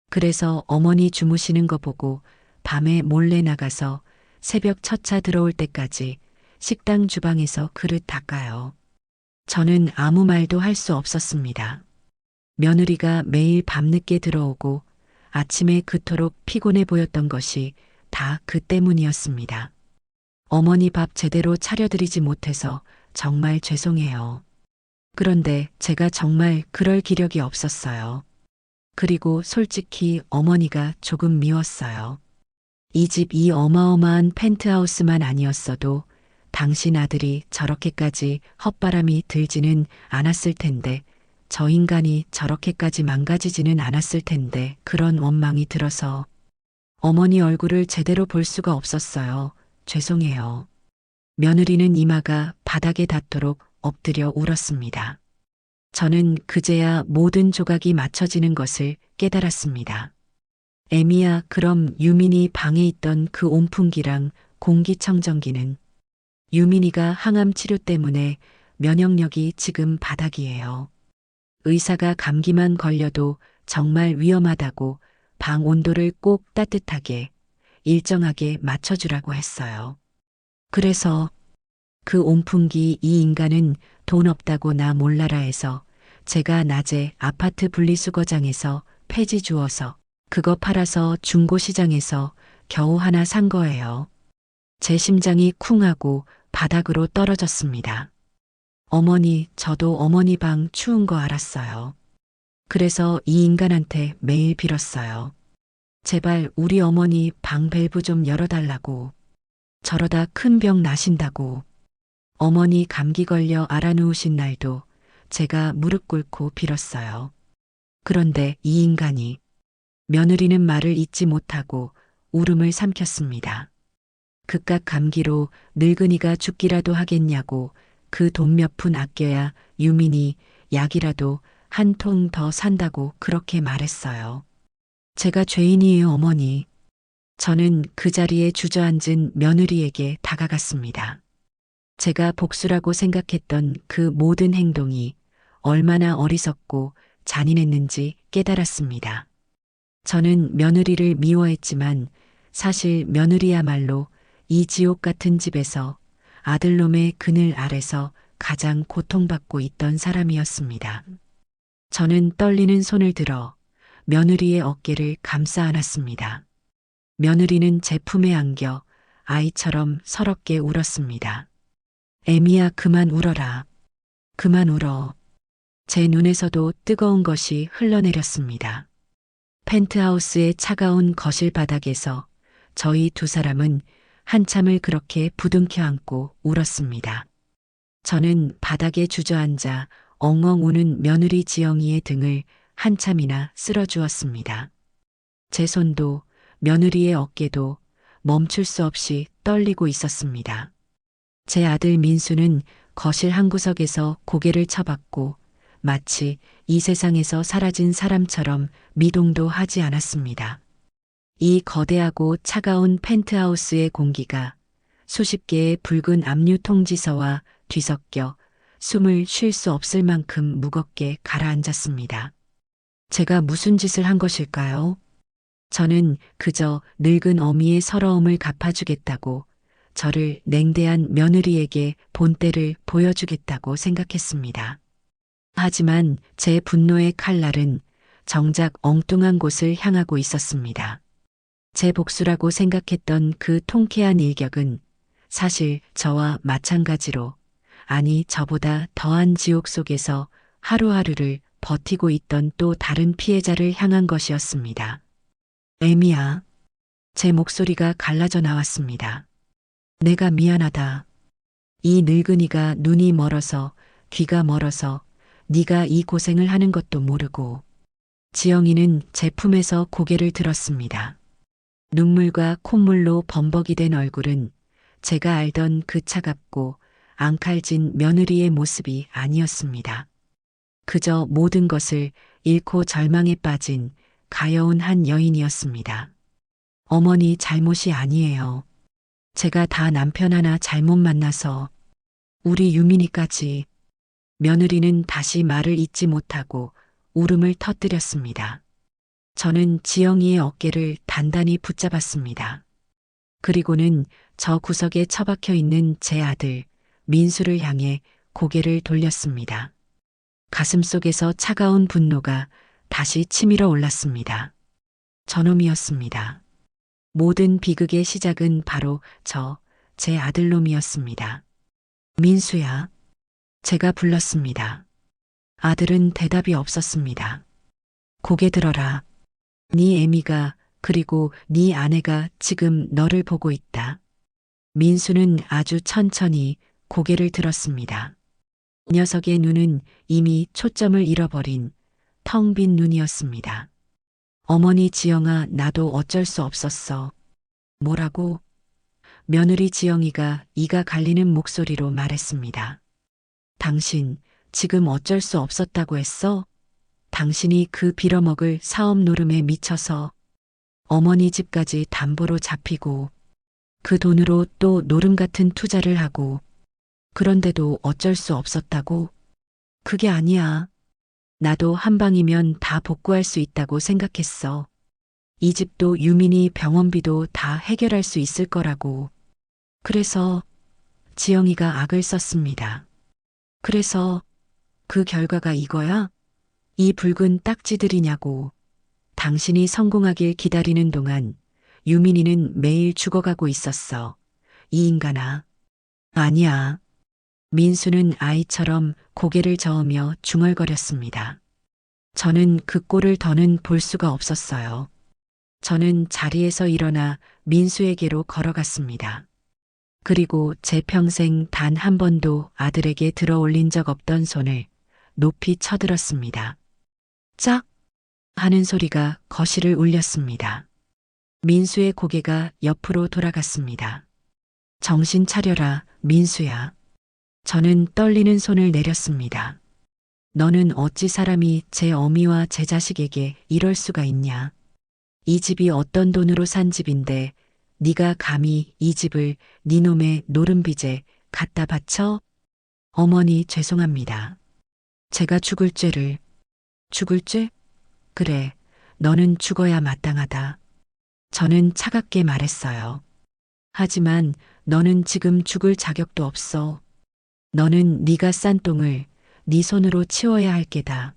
그래서 어머니 주무시는 거 보고 밤에 몰래 나가서 새벽 첫 차 들어올 때까지 식당 주방에서 그릇 닦아요. 저는 아무 말도 할 수 없었습니다. 며느리가 매일 밤늦게 들어오고 아침에 그토록 피곤해 보였던 것이 다 그 때문이었습니다. 어머니 밥 제대로 차려드리지 못해서 정말 죄송해요. 그런데 제가 정말 그럴 기력이 없었어요. 그리고 솔직히 어머니가 조금 미웠어요. 이 집 이 어마어마한 펜트하우스만 아니었어도 당신 아들이 저렇게까지 헛바람이 들지는 않았을 텐데, 저 인간이 저렇게까지 망가지지는 않았을 텐데 그런 원망이 들어서 어머니 얼굴을 제대로 볼 수가 없었어요. 죄송해요. 며느리는 이마가 바닥에 닿도록 엎드려 울었습니다. 저는 그제야 모든 조각이 맞춰지는 것을 깨달았습니다. 애미야, 그럼 유민이 방에 있던 그 온풍기랑 공기청정기는? 유민이가 항암 치료 때문에 면역력이 지금 바닥이에요. 의사가 감기만 걸려도 정말 위험하다고 방 온도를 꼭 따뜻하게 일정하게 맞춰주라고 했어요. 그래서 그 온풍기 이 인간은 돈 없다고 나 몰라라 해서 제가 낮에 아파트 분리수거장에서 폐지 주워서 그거 팔아서 중고시장에서 겨우 하나 산 거예요. 제 심장이 쿵하고 바닥으로 떨어졌습니다. 어머니, 저도 어머니 방 추운 거 알았어요. 그래서 이 인간한테 매일 빌었어요. 제발 우리 어머니 방 밸브 좀 열어달라고. 저러다 큰 병 나신다고. 어머니 감기 걸려 알아누우신 날도 제가 무릎 꿇고 빌었어요. 그런데 이 인간이 며느리는 말을 잊지 못하고 울음을 삼켰습니다. 극각 감기로 늙은이가 죽기라도 하겠냐고 그 돈 몇 푼 아껴야 유민이 약이라도 한 통 더 산다고 그렇게 말했어요. 제가 죄인이에요, 어머니. 저는 그 자리에 주저앉은 며느리에게 다가갔습니다. 제가 복수라고 생각했던 그 모든 행동이 얼마나 어리석고 잔인했는지 깨달았습니다. 저는 며느리를 미워했지만 사실 며느리야말로 이 지옥 같은 집에서 아들놈의 그늘 아래서 가장 고통받고 있던 사람이었습니다. 저는 떨리는 손을 들어 며느리의 어깨를 감싸 안았습니다. 며느리는 제 품에 안겨 아이처럼 서럽게 울었습니다. 애미야, 그만 울어라. 그만 울어. 제 눈에서도 뜨거운 것이 흘러내렸습니다. 펜트하우스의 차가운 거실 바닥에서 저희 두 사람은 한참을 그렇게 부둥켜 안고 울었습니다. 저는 바닥에 주저앉아 엉엉 우는 며느리 지영이의 등을 한참이나 쓸어주었습니다. 제 손도 며느리의 어깨도 멈출 수 없이 떨리고 있었습니다. 제 아들 민수는 거실 한 구석에서 고개를 쳐박고 마치 이 세상에서 사라진 사람처럼 미동도 하지 않았습니다. 이 거대하고 차가운 펜트하우스의 공기가 수십 개의 붉은 압류 통지서와 뒤섞여 숨을 쉴 수 없을 만큼 무겁게 가라앉았습니다. 제가 무슨 짓을 한 것일까요? 저는 그저 늙은 어미의 서러움을 갚아주겠다고, 저를 냉대한 며느리에게 본때를 보여주겠다고 생각했습니다. 하지만 제 분노의 칼날은 정작 엉뚱한 곳을 향하고 있었습니다. 제 복수라고 생각했던 그 통쾌한 일격은 사실 저와 마찬가지로, 아니 저보다 더한 지옥 속에서 하루하루를 버티고 있던 또 다른 피해자를 향한 것이었습니다. 애미야. 제 목소리가 갈라져 나왔습니다. 내가 미안하다. 이 늙은이가 눈이 멀어서 귀가 멀어서 네가 이 고생을 하는 것도 모르고. 지영이는 제 품에서 고개를 들었습니다. 눈물과 콧물로 범벅이 된 얼굴은 제가 알던 그 차갑고 앙칼진 며느리의 모습이 아니었습니다. 그저 모든 것을 잃고 절망에 빠진 가여운 한 여인이었습니다. 어머니 잘못이 아니에요. 제가 다 남편 하나 잘못 만나서. 우리 유민이까지. 며느리는 다시 말을 잇지 못하고 울음을 터뜨렸습니다. 저는 지영이의 어깨를 단단히 붙잡았습니다. 그리고는 저 구석에 처박혀 있는 제 아들 민수를 향해 고개를 돌렸습니다. 가슴속에서 차가운 분노가 다시 치밀어 올랐습니다. 저놈이었습니다. 모든 비극의 시작은 바로 제 아들놈이었습니다. 민수야. 제가 불렀습니다. 아들은 대답이 없었습니다. 고개 들어라. 네 애미가 그리고 네 아내가 지금 너를 보고 있다. 민수는 아주 천천히 고개를 들었습니다. 녀석의 눈은 이미 초점을 잃어버린 텅 빈 눈이었습니다. 어머니 지영아, 나도 어쩔 수 없었어. 뭐라고? 며느리 지영이가 이가 갈리는 목소리로 말했습니다. 당신 지금 어쩔 수 없었다고 했어? 당신이 그 빌어먹을 사업 노름에 미쳐서 어머니 집까지 담보로 잡히고 그 돈으로 또 노름 같은 투자를 하고, 그런데도 어쩔 수 없었다고? 그게 아니야. 나도 한 방이면 다 복구할 수 있다고 생각했어. 이 집도 유민이 병원비도 다 해결할 수 있을 거라고. 그래서 지영이가 악을 썼습니다. 그래서 그 결과가 이거야? 이 붉은 딱지들이냐고. 당신이 성공하길 기다리는 동안 유민이는 매일 죽어가고 있었어. 이 인간아. 아니야. 민수는 아이처럼 고개를 저으며 중얼거렸습니다. 저는 그 꼴을 더는 볼 수가 없었어요. 저는 자리에서 일어나 민수에게로 걸어갔습니다. 그리고 제 평생 단 한 번도 아들에게 들어 올린 적 없던 손을 높이 쳐들었습니다. 짝! 하는 소리가 거실을 울렸습니다. 민수의 고개가 옆으로 돌아갔습니다. 정신 차려라, 민수야. 저는 떨리는 손을 내렸습니다. 너는 어찌 사람이 제 어미와 제 자식에게 이럴 수가 있냐. 이 집이 어떤 돈으로 산 집인데 네가 감히 이 집을 네 놈의 노름빚에 갖다 바쳐? 어머니 죄송합니다. 제가 죽을 죄를. 죽을 죄? 그래, 너는 죽어야 마땅하다. 저는 차갑게 말했어요. 하지만 너는 지금 죽을 자격도 없어. 너는 네가 싼 똥을 네 손으로 치워야 할 게다.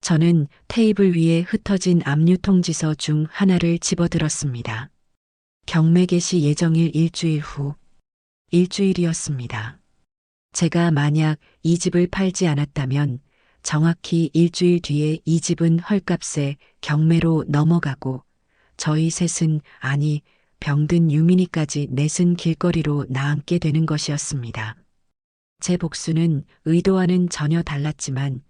저는 테이블 위에 흩어진 압류 통지서 중 하나를 집어들었습니다. 경매 개시 예정일 일주일 후. 일주일이었습니다. 제가 만약 이 집을 팔지 않았다면 정확히 일주일 뒤에 이 집은 헐값에 경매로 넘어가고 저희 셋은, 아니 병든 유민이까지 넷은 길거리로 나앉게 되는 것이었습니다. 제 복수는 의도와는 전혀 달랐지만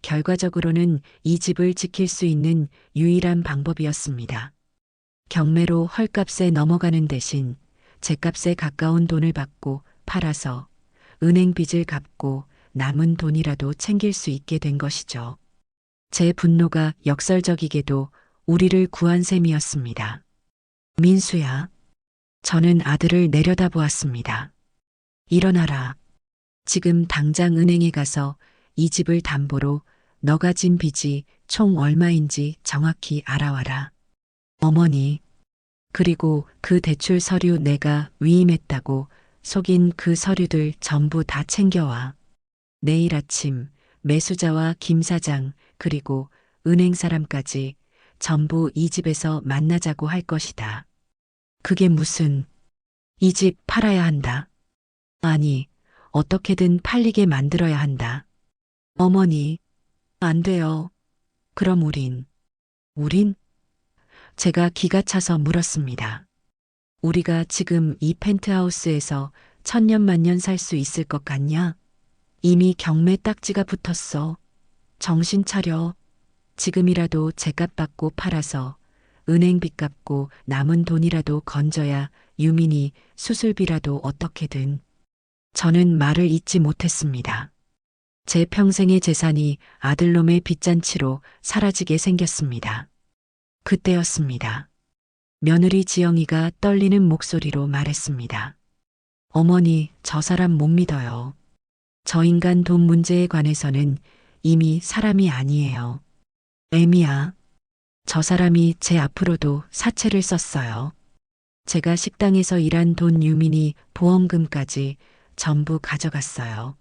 결과적으로는 이 집을 지킬 수 있는 유일한 방법이었습니다. 경매로 헐값에 넘어가는 대신 제값에 가까운 돈을 받고 팔아서 은행 빚을 갚고 남은 돈이라도 챙길 수 있게 된 것이죠. 제 분노가 역설적이게도 우리를 구한 셈이었습니다. 민수야. 저는 아들을 내려다보았습니다. 일어나라. 지금 당장 은행에 가서 이 집을 담보로 너가 진 빚이 총 얼마인지 정확히 알아와라. 어머니. 그리고 그 대출 서류 내가 위임했다고 속인 그 서류들 전부 다 챙겨와. 내일 아침 매수자와 김 사장 그리고 은행 사람까지 전부 이 집에서 만나자고 할 것이다. 그게 무슨, 이 집 팔아야 한다. 아니, 어떻게든 팔리게 만들어야 한다. 어머니, 안 돼요. 그럼 우린? 제가 기가 차서 물었습니다. 우리가 지금 이 펜트하우스에서 천년만년 살 수 있을 것 같냐? 이미 경매 딱지가 붙었어. 정신 차려. 지금이라도 제값 받고 팔아서 은행빚 갚고 남은 돈이라도 건져야 유민이 수술비라도 어떻게든. 저는 말을 잇지 못했습니다. 제 평생의 재산이 아들놈의 빚잔치로 사라지게 생겼습니다. 그때였습니다. 며느리 지영이가 떨리는 목소리로 말했습니다. 어머니, 저 사람 못 믿어요. 저 인간 돈 문제에 관해서는 이미 사람이 아니에요. 애미야. 저 사람이 제 앞으로도 사채를 썼어요. 제가 식당에서 일한 돈 유민이 보험금까지 전부 가져갔어요.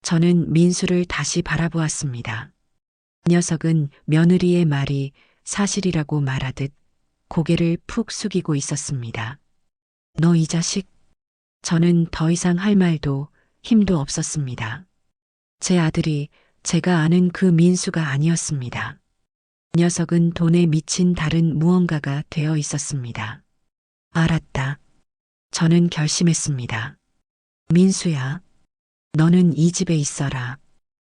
저는 민수를 다시 바라보았습니다. 녀석은 며느리의 말이 사실이라고 말하듯 고개를 푹 숙이고 있었습니다. 너 이 자식? 저는 더 이상 할 말도 힘도 없었습니다. 제 아들이 제가 아는 그 민수가 아니었습니다. 녀석은 돈에 미친 다른 무언가가 되어 있었습니다. 알았다. 저는 결심했습니다. 민수야, 너는 이 집에 있어라.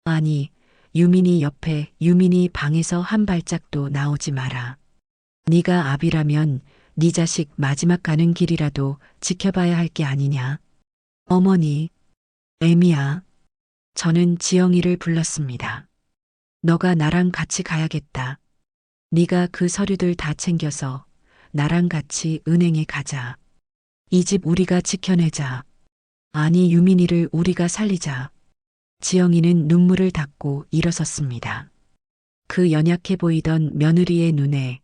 아니, 유민이 옆에 유민이 방에서 한 발짝도 나오지 마라. 네가 아비라면 네 자식 마지막 가는 길이라도 지켜봐야 할 게 아니냐. 어머니, 애미야. 저는 지영이를 불렀습니다. 너가 나랑 같이 가야겠다. 네가 그 서류들 다 챙겨서 나랑 같이 은행에 가자. 이 집 우리가 지켜내자. 아니, 유민이를 우리가 살리자. 지영이는 눈물을 닦고 일어섰습니다. 그 연약해 보이던 며느리의 눈에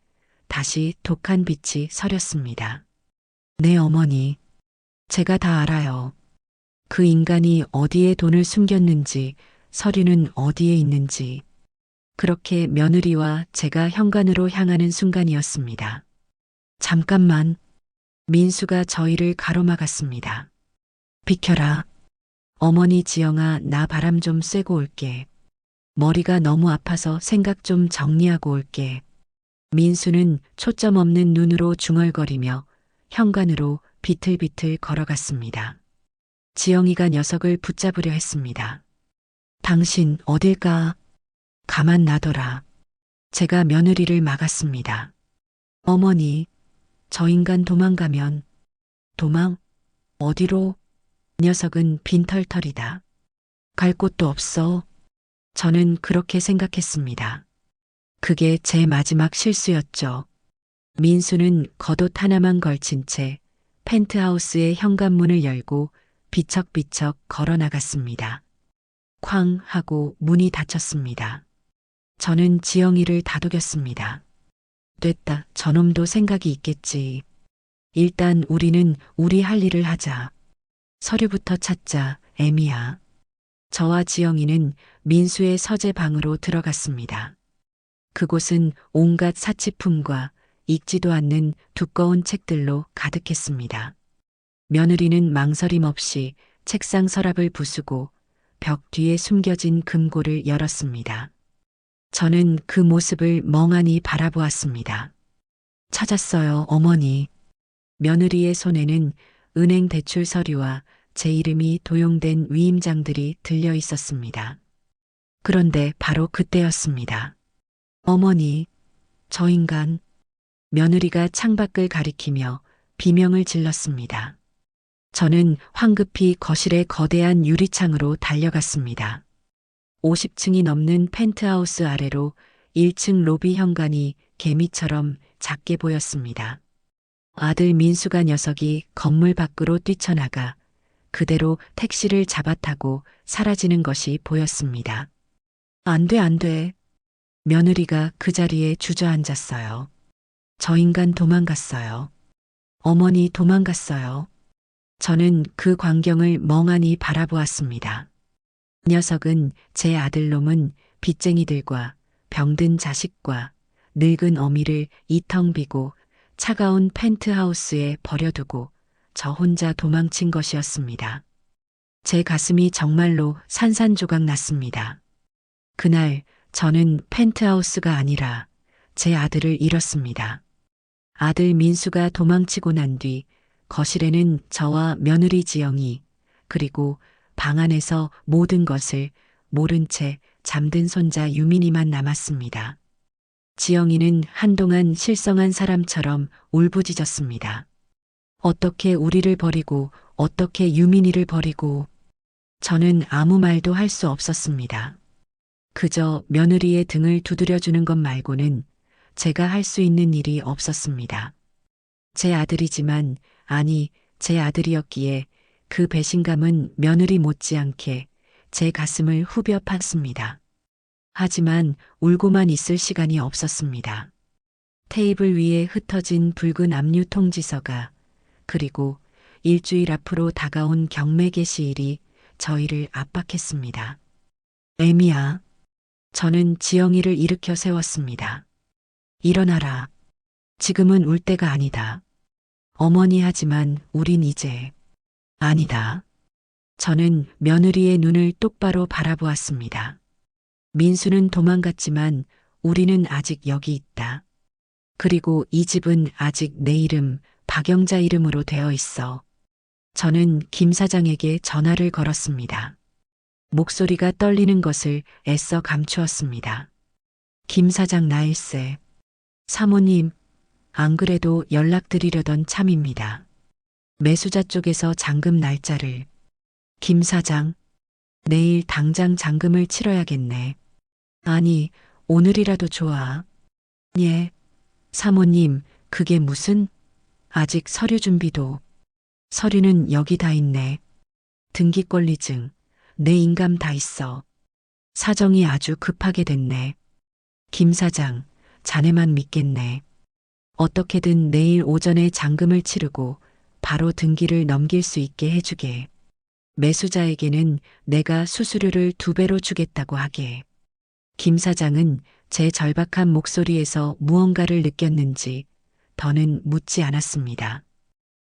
다시 독한 빛이 서렸습니다. 네, 어머니. 제가 다 알아요. 그 인간이 어디에 돈을 숨겼는지 서류는 어디에 있는지. 그렇게 며느리와 제가 현관으로 향하는 순간이었습니다. 잠깐만. 민수가 저희를 가로막았습니다. 비켜라. 어머니 지영아, 나 바람 좀 쐬고 올게. 머리가 너무 아파서 생각 좀 정리하고 올게. 민수는 초점 없는 눈으로 중얼거리며 현관으로 비틀비틀 걸어갔습니다. 지영이가 녀석을 붙잡으려 했습니다. 당신 어딜 가? 가만 놔둬라. 제가 며느리를 막았습니다. 어머니, 저 인간 도망가면. 도망? 어디로? 녀석은 빈털털이다. 갈 곳도 없어. 저는 그렇게 생각했습니다. 그게 제 마지막 실수였죠. 민수는 겉옷 하나만 걸친 채 펜트하우스의 현관문을 열고 비척비척 걸어 나갔습니다. 쾅 하고 문이 닫혔습니다. 저는 지영이를 다독였습니다. 됐다. 저놈도 생각이 있겠지. 일단 우리는 우리 할 일을 하자. 서류부터 찾자, 애미야. 저와 지영이는 민수의 서재 방으로 들어갔습니다. 그곳은 온갖 사치품과 읽지도 않는 두꺼운 책들로 가득했습니다. 며느리는 망설임 없이 책상 서랍을 부수고 벽 뒤에 숨겨진 금고를 열었습니다. 저는 그 모습을 멍하니 바라보았습니다. 찾았어요, 어머니. 며느리의 손에는 은행 대출 서류와 제 이름이 도용된 위임장들이 들려 있었습니다. 그런데 바로 그때였습니다. 어머니, 저 인간. 며느리가 창밖을 가리키며 비명을 질렀습니다. 저는 황급히 거실의 거대한 유리창으로 달려갔습니다. 50층이 넘는 펜트하우스 아래로 1층 로비 현관이 개미처럼 작게 보였습니다. 아들 민수가 녀석이 건물 밖으로 뛰쳐나가 그대로 택시를 잡아타고 사라지는 것이 보였습니다. 안 돼, 안 돼. 며느리가 그 자리에 주저앉았어요. 저 인간 도망갔어요. 어머니 도망갔어요. 저는 그 광경을 멍하니 바라보았습니다. 녀석은 제 아들놈은 빚쟁이들과 병든 자식과 늙은 어미를 이텅 비고 차가운 펜트하우스에 버려두고 저 혼자 도망친 것이었습니다. 제 가슴이 정말로 산산조각 났습니다. 그날 저는 펜트하우스가 아니라 제 아들을 잃었습니다. 아들 민수가 도망치고 난 뒤 거실에는 저와 며느리 지영이 그리고 방 안에서 모든 것을 모른 채 잠든 손자 유민이만 남았습니다. 지영이는 한동안 실성한 사람처럼 울부짖었습니다. 어떻게 우리를 버리고 어떻게 유민이를 버리고. 저는 아무 말도 할 수 없었습니다. 그저 며느리의 등을 두드려주는 것 말고는 제가 할 수 있는 일이 없었습니다. 제 아들이지만, 아니, 제 아들이었기에 그 배신감은 며느리 못지않게 제 가슴을 후벼 팠습니다. 하지만 울고만 있을 시간이 없었습니다. 테이블 위에 흩어진 붉은 압류 통지서가 그리고 일주일 앞으로 다가온 경매 게시일이 저희를 압박했습니다. 애미야. 저는 지영이를 일으켜 세웠습니다. 일어나라. 지금은 울 때가 아니다. 어머니 하지만 우린 이제. 아니다. 저는 며느리의 눈을 똑바로 바라보았습니다. 민수는 도망갔지만 우리는 아직 여기 있다. 그리고 이 집은 아직 내 이름, 박영자 이름으로 되어 있어. 저는 김 사장에게 전화를 걸었습니다. 목소리가 떨리는 것을 애써 감추었습니다. 김 사장 나일세. 사모님, 안 그래도 연락드리려던 참입니다. 매수자 쪽에서 잔금 날짜를. 김 사장, 내일 당장 잔금을 치러야겠네. 아니, 오늘이라도 좋아. 예. 사모님, 그게 무슨? 아직 서류 준비도. 서류는 여기 다 있네. 등기권리증, 내 인감 다 있어. 사정이 아주 급하게 됐네. 김 사장, 자네만 믿겠네. 어떻게든 내일 오전에 잔금을 치르고 바로 등기를 넘길 수 있게 해주게. 매수자에게는 내가 수수료를 2배로 주겠다고 하기에 김 사장은 제 절박한 목소리에서 무언가를 느꼈는지 더는 묻지 않았습니다.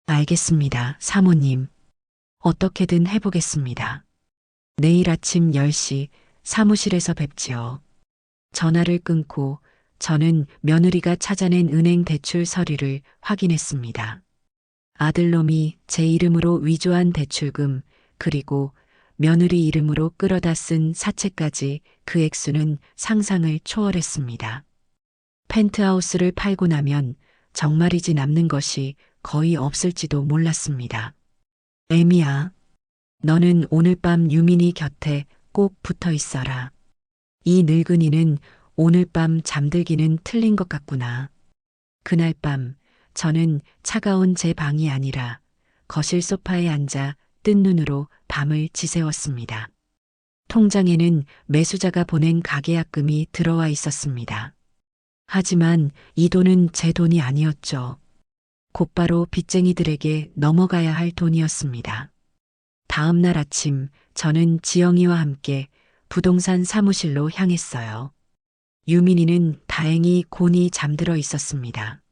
알겠습니다, 사모님. 어떻게든 해보겠습니다. 내일 아침 10시 사무실에서 뵙지요. 전화를 끊고 저는 며느리가 찾아낸 은행 대출 서류를 확인했습니다. 아들놈이 제 이름으로 위조한 대출금, 그리고 며느리 이름으로 끌어다 쓴 사채까지 그 액수는 상상을 초월했습니다. 펜트하우스를 팔고 나면 정말이지 남는 것이 거의 없을지도 몰랐습니다. 애미야, 너는 오늘 밤 유민이 곁에 꼭 붙어 있어라. 이 늙은이는 오늘 밤 잠들기는 틀린 것 같구나. 그날 밤 저는 차가운 제 방이 아니라 거실 소파에 앉아 뜬 눈으로 밤을 지새웠습니다. 통장에는 매수자가 보낸 가계약금이 들어와 있었습니다. 하지만 이 돈은 제 돈이 아니었죠. 곧바로 빚쟁이들에게 넘어가야 할 돈이었습니다. 다음 날 아침 저는 지영이와 함께 부동산 사무실로 향했어요. 유민이는 다행히 곤히 잠들어 있었습니다.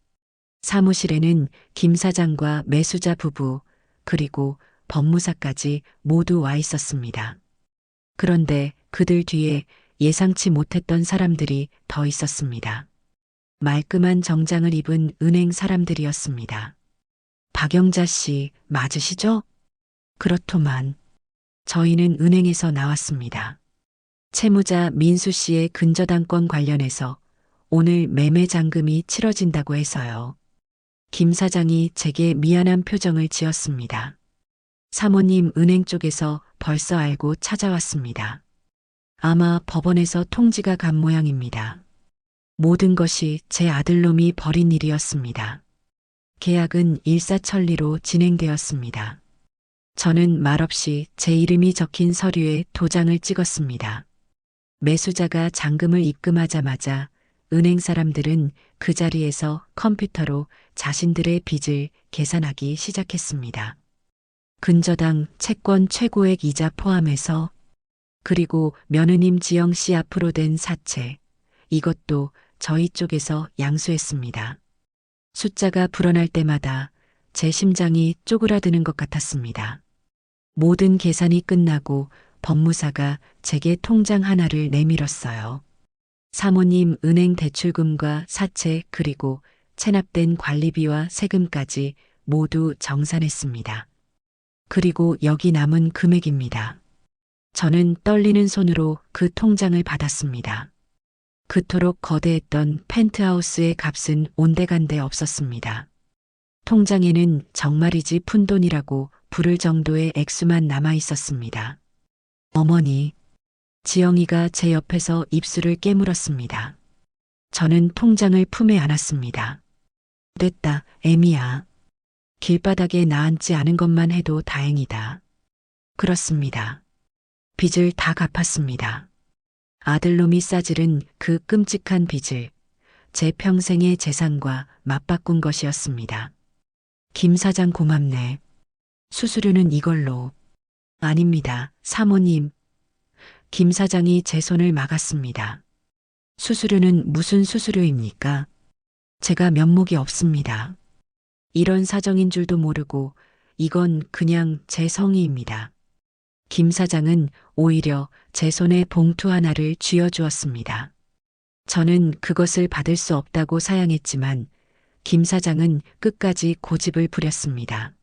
사무실에는 김 사장과 매수자 부부, 그리고 법무사까지 모두 와 있었습니다. 그런데 그들 뒤에 예상치 못했던 사람들이 더 있었습니다. 말끔한 정장을 입은 은행 사람들이었습니다. 박영자 씨 맞으시죠? 그렇더만. 저희는 은행에서 나왔습니다. 채무자 민수 씨의 근저당권 관련해서 오늘 매매 잔금이 치러진다고 해서요. 김 사장이 제게 미안한 표정을 지었습니다. 사모님 은행 쪽에서 벌써 알고 찾아왔습니다. 아마 법원에서 통지가 간 모양입니다. 모든 것이 제 아들놈이 벌인 일이었습니다. 계약은 일사천리로 진행되었습니다. 저는 말없이 제 이름이 적힌 서류에 도장을 찍었습니다. 매수자가 잔금을 입금하자마자 은행 사람들은 그 자리에서 컴퓨터로 자신들의 빚을 계산하기 시작했습니다. 근저당 채권 최고액 이자 포함해서, 그리고 며느님 지영 씨 앞으로 된 사채, 이것도 저희 쪽에서 양수했습니다. 숫자가 불어날 때마다 제 심장이 쪼그라드는 것 같았습니다. 모든 계산이 끝나고 법무사가 제게 통장 하나를 내밀었어요. 사모님 은행 대출금과 사채 그리고 체납된 관리비와 세금까지 모두 정산했습니다. 그리고 여기 남은 금액입니다. 저는 떨리는 손으로 그 통장을 받았습니다. 그토록 거대했던 펜트하우스의 값은 온데간데 없었습니다. 통장에는 정말이지 푼돈이라고 부를 정도의 액수만 남아 있었습니다. 어머니, 지영이가 제 옆에서 입술을 깨물었습니다. 저는 통장을 품에 안았습니다. 됐다, 애미야. 길바닥에 나앉지 않은 것만 해도 다행이다. 그렇습니다. 빚을 다 갚았습니다. 아들놈이 싸지른 그 끔찍한 빚을 제 평생의 재산과 맞바꾼 것이었습니다. 김 사장 고맙네. 수수료는 이걸로. 아닙니다, 사모님. 김 사장이 제 손을 막았습니다. 수수료는 무슨 수수료입니까? 제가 면목이 없습니다. 이런 사정인 줄도 모르고 이건 그냥 제 성의입니다. 김 사장은 오히려 제 손에 봉투 하나를 쥐어주었습니다. 저는 그것을 받을 수 없다고 사양했지만 김 사장은 끝까지 고집을 부렸습니다.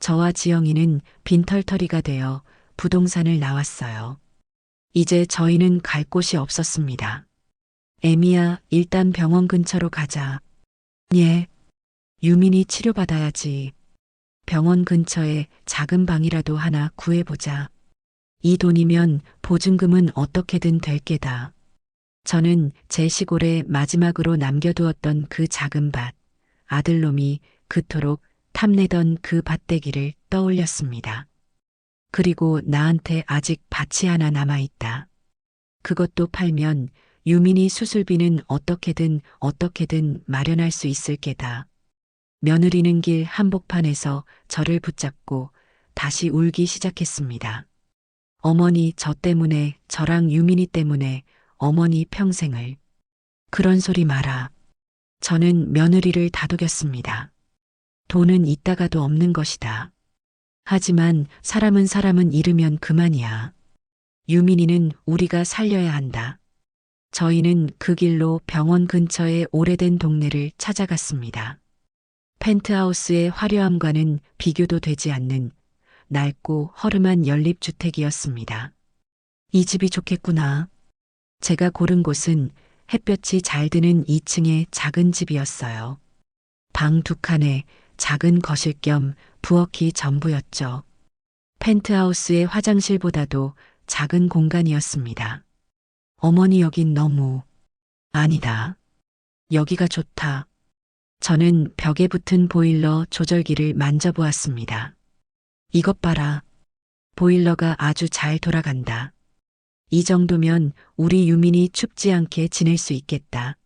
저와 지영이는 빈털터리가 되어 부동산을 나왔어요. 이제 저희는 갈 곳이 없었습니다. 애미야, 일단 병원 근처로 가자. 예. 유민이 치료받아야지. 병원 근처에 작은 방이라도 하나 구해보자. 이 돈이면 보증금은 어떻게든 될 게다. 저는 제 시골에 마지막으로 남겨두었던 그 작은 밭, 아들놈이 그토록 탐내던 그 밭대기를 떠올렸습니다. 그리고 나한테 아직 밭이 하나 남아있다. 그것도 팔면 유민이 수술비는 어떻게든 마련할 수 있을 게다. 며느리는 길 한복판에서 저를 붙잡고 다시 울기 시작했습니다. 어머니 저 때문에, 저랑 유민이 때문에 어머니 평생을. 그런 소리 마라. 저는 며느리를 다독였습니다. 돈은 있다가도 없는 것이다. 하지만 사람은 잃으면 그만이야. 유민이는 우리가 살려야 한다. 저희는 그 길로 병원 근처의 오래된 동네를 찾아갔습니다. 펜트하우스의 화려함과는 비교도 되지 않는 낡고 허름한 연립주택이었습니다. 이 집이 좋겠구나. 제가 고른 곳은 햇볕이 잘 드는 2층의 작은 집이었어요. 방 2칸에 작은 거실 겸 부엌이 전부였죠. 펜트하우스의 화장실보다도 작은 공간이었습니다. 어머니 여긴 너무. 아니다. 여기가 좋다. 저는 벽에 붙은 보일러 조절기를 만져보았습니다. 이것 봐라. 보일러가 아주 잘 돌아간다. 이 정도면 우리 유민이 춥지 않게 지낼 수 있겠다.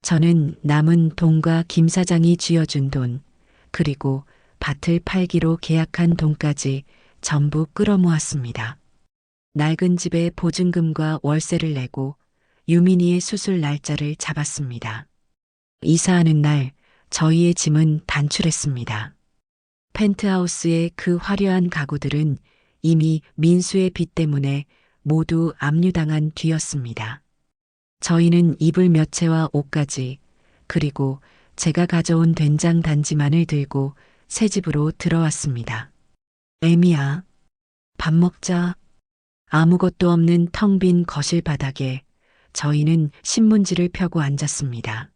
저는 남은 돈과 김 사장이 쥐어준 돈, 그리고 밭을 팔기로 계약한 돈까지 전부 끌어모았습니다. 낡은 집에 보증금과 월세를 내고 유민이의 수술 날짜를 잡았습니다. 이사하는 날 저희의 짐은 단출했습니다. 펜트하우스의 그 화려한 가구들은 이미 민수의 빚 때문에 모두 압류당한 뒤였습니다. 저희는 이불 몇 채와 옷까지, 그리고 제가 가져온 된장 단지만을 들고 새 집으로 들어왔습니다. 애미야, 밥 먹자. 아무것도 없는 텅 빈 거실 바닥에 저희는 신문지를 펴고 앉았습니다.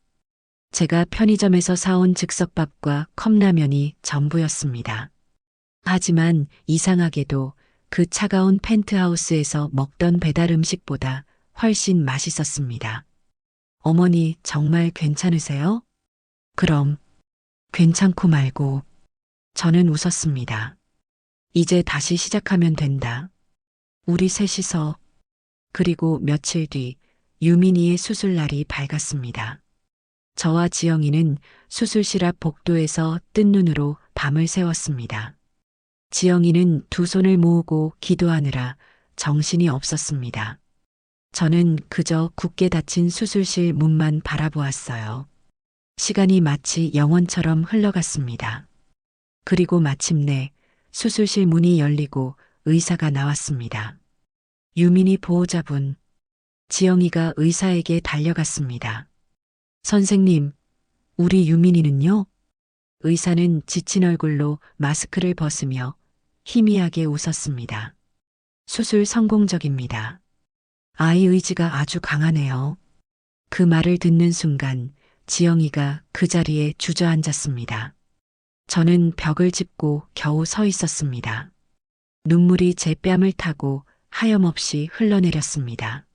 제가 편의점에서 사온 즉석밥과 컵라면이 전부였습니다. 하지만 이상하게도 그 차가운 펜트하우스에서 먹던 배달 음식보다 훨씬 맛있었습니다. 어머니 정말 괜찮으세요? 그럼 괜찮고 말고. 저는 웃었습니다. 이제 다시 시작하면 된다. 우리 셋이서. 그리고 며칠 뒤 유민이의 수술 날이 밝았습니다. 저와 지영이는 수술실 앞 복도에서 뜬 눈으로 밤을 새웠습니다. 지영이는 두 손을 모으고 기도하느라 정신이 없었습니다. 저는 그저 굳게 닫힌 수술실 문만 바라보았어요. 시간이 마치 영원처럼 흘러갔습니다. 그리고 마침내 수술실 문이 열리고 의사가 나왔습니다. 유민이 보호자분. 지영이가 의사에게 달려갔습니다. 선생님, 우리 유민이는요? 의사는 지친 얼굴로 마스크를 벗으며 희미하게 웃었습니다. 수술 성공적입니다. 아이 의지가 아주 강하네요. 그 말을 듣는 순간 지영이가 그 자리에 주저앉았습니다. 저는 벽을 짚고 겨우 서 있었습니다. 눈물이 제 뺨을 타고 하염없이 흘러내렸습니다.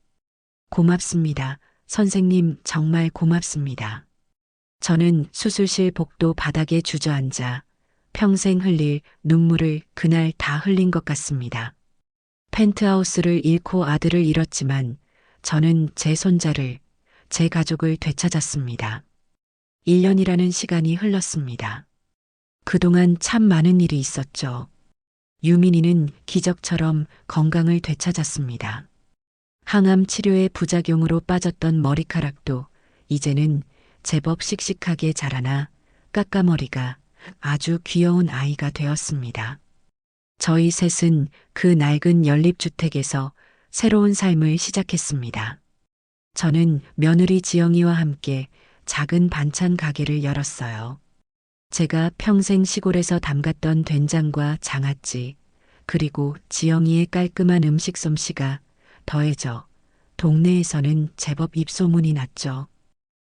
고맙습니다. 선생님 정말 고맙습니다. 저는 수술실 복도 바닥에 주저앉아 평생 흘릴 눈물을 그날 다 흘린 것 같습니다. 펜트하우스를 잃고 아들을 잃었지만 저는 제 손자를, 제 가족을 되찾았습니다. 1년이라는 시간이 흘렀습니다. 그동안 참 많은 일이 있었죠. 유민이는 기적처럼 건강을 되찾았습니다. 항암 치료의 부작용으로 빠졌던 머리카락도 이제는 제법 씩씩하게 자라나 까까머리가 아주 귀여운 아이가 되었습니다. 저희 셋은 그 낡은 연립주택에서 새로운 삶을 시작했습니다. 저는 며느리 지영이와 함께 작은 반찬 가게를 열었어요. 제가 평생 시골에서 담갔던 된장과 장아찌, 그리고 지영이의 깔끔한 음식 솜씨가 더해져 동네에서는 제법 입소문이 났죠.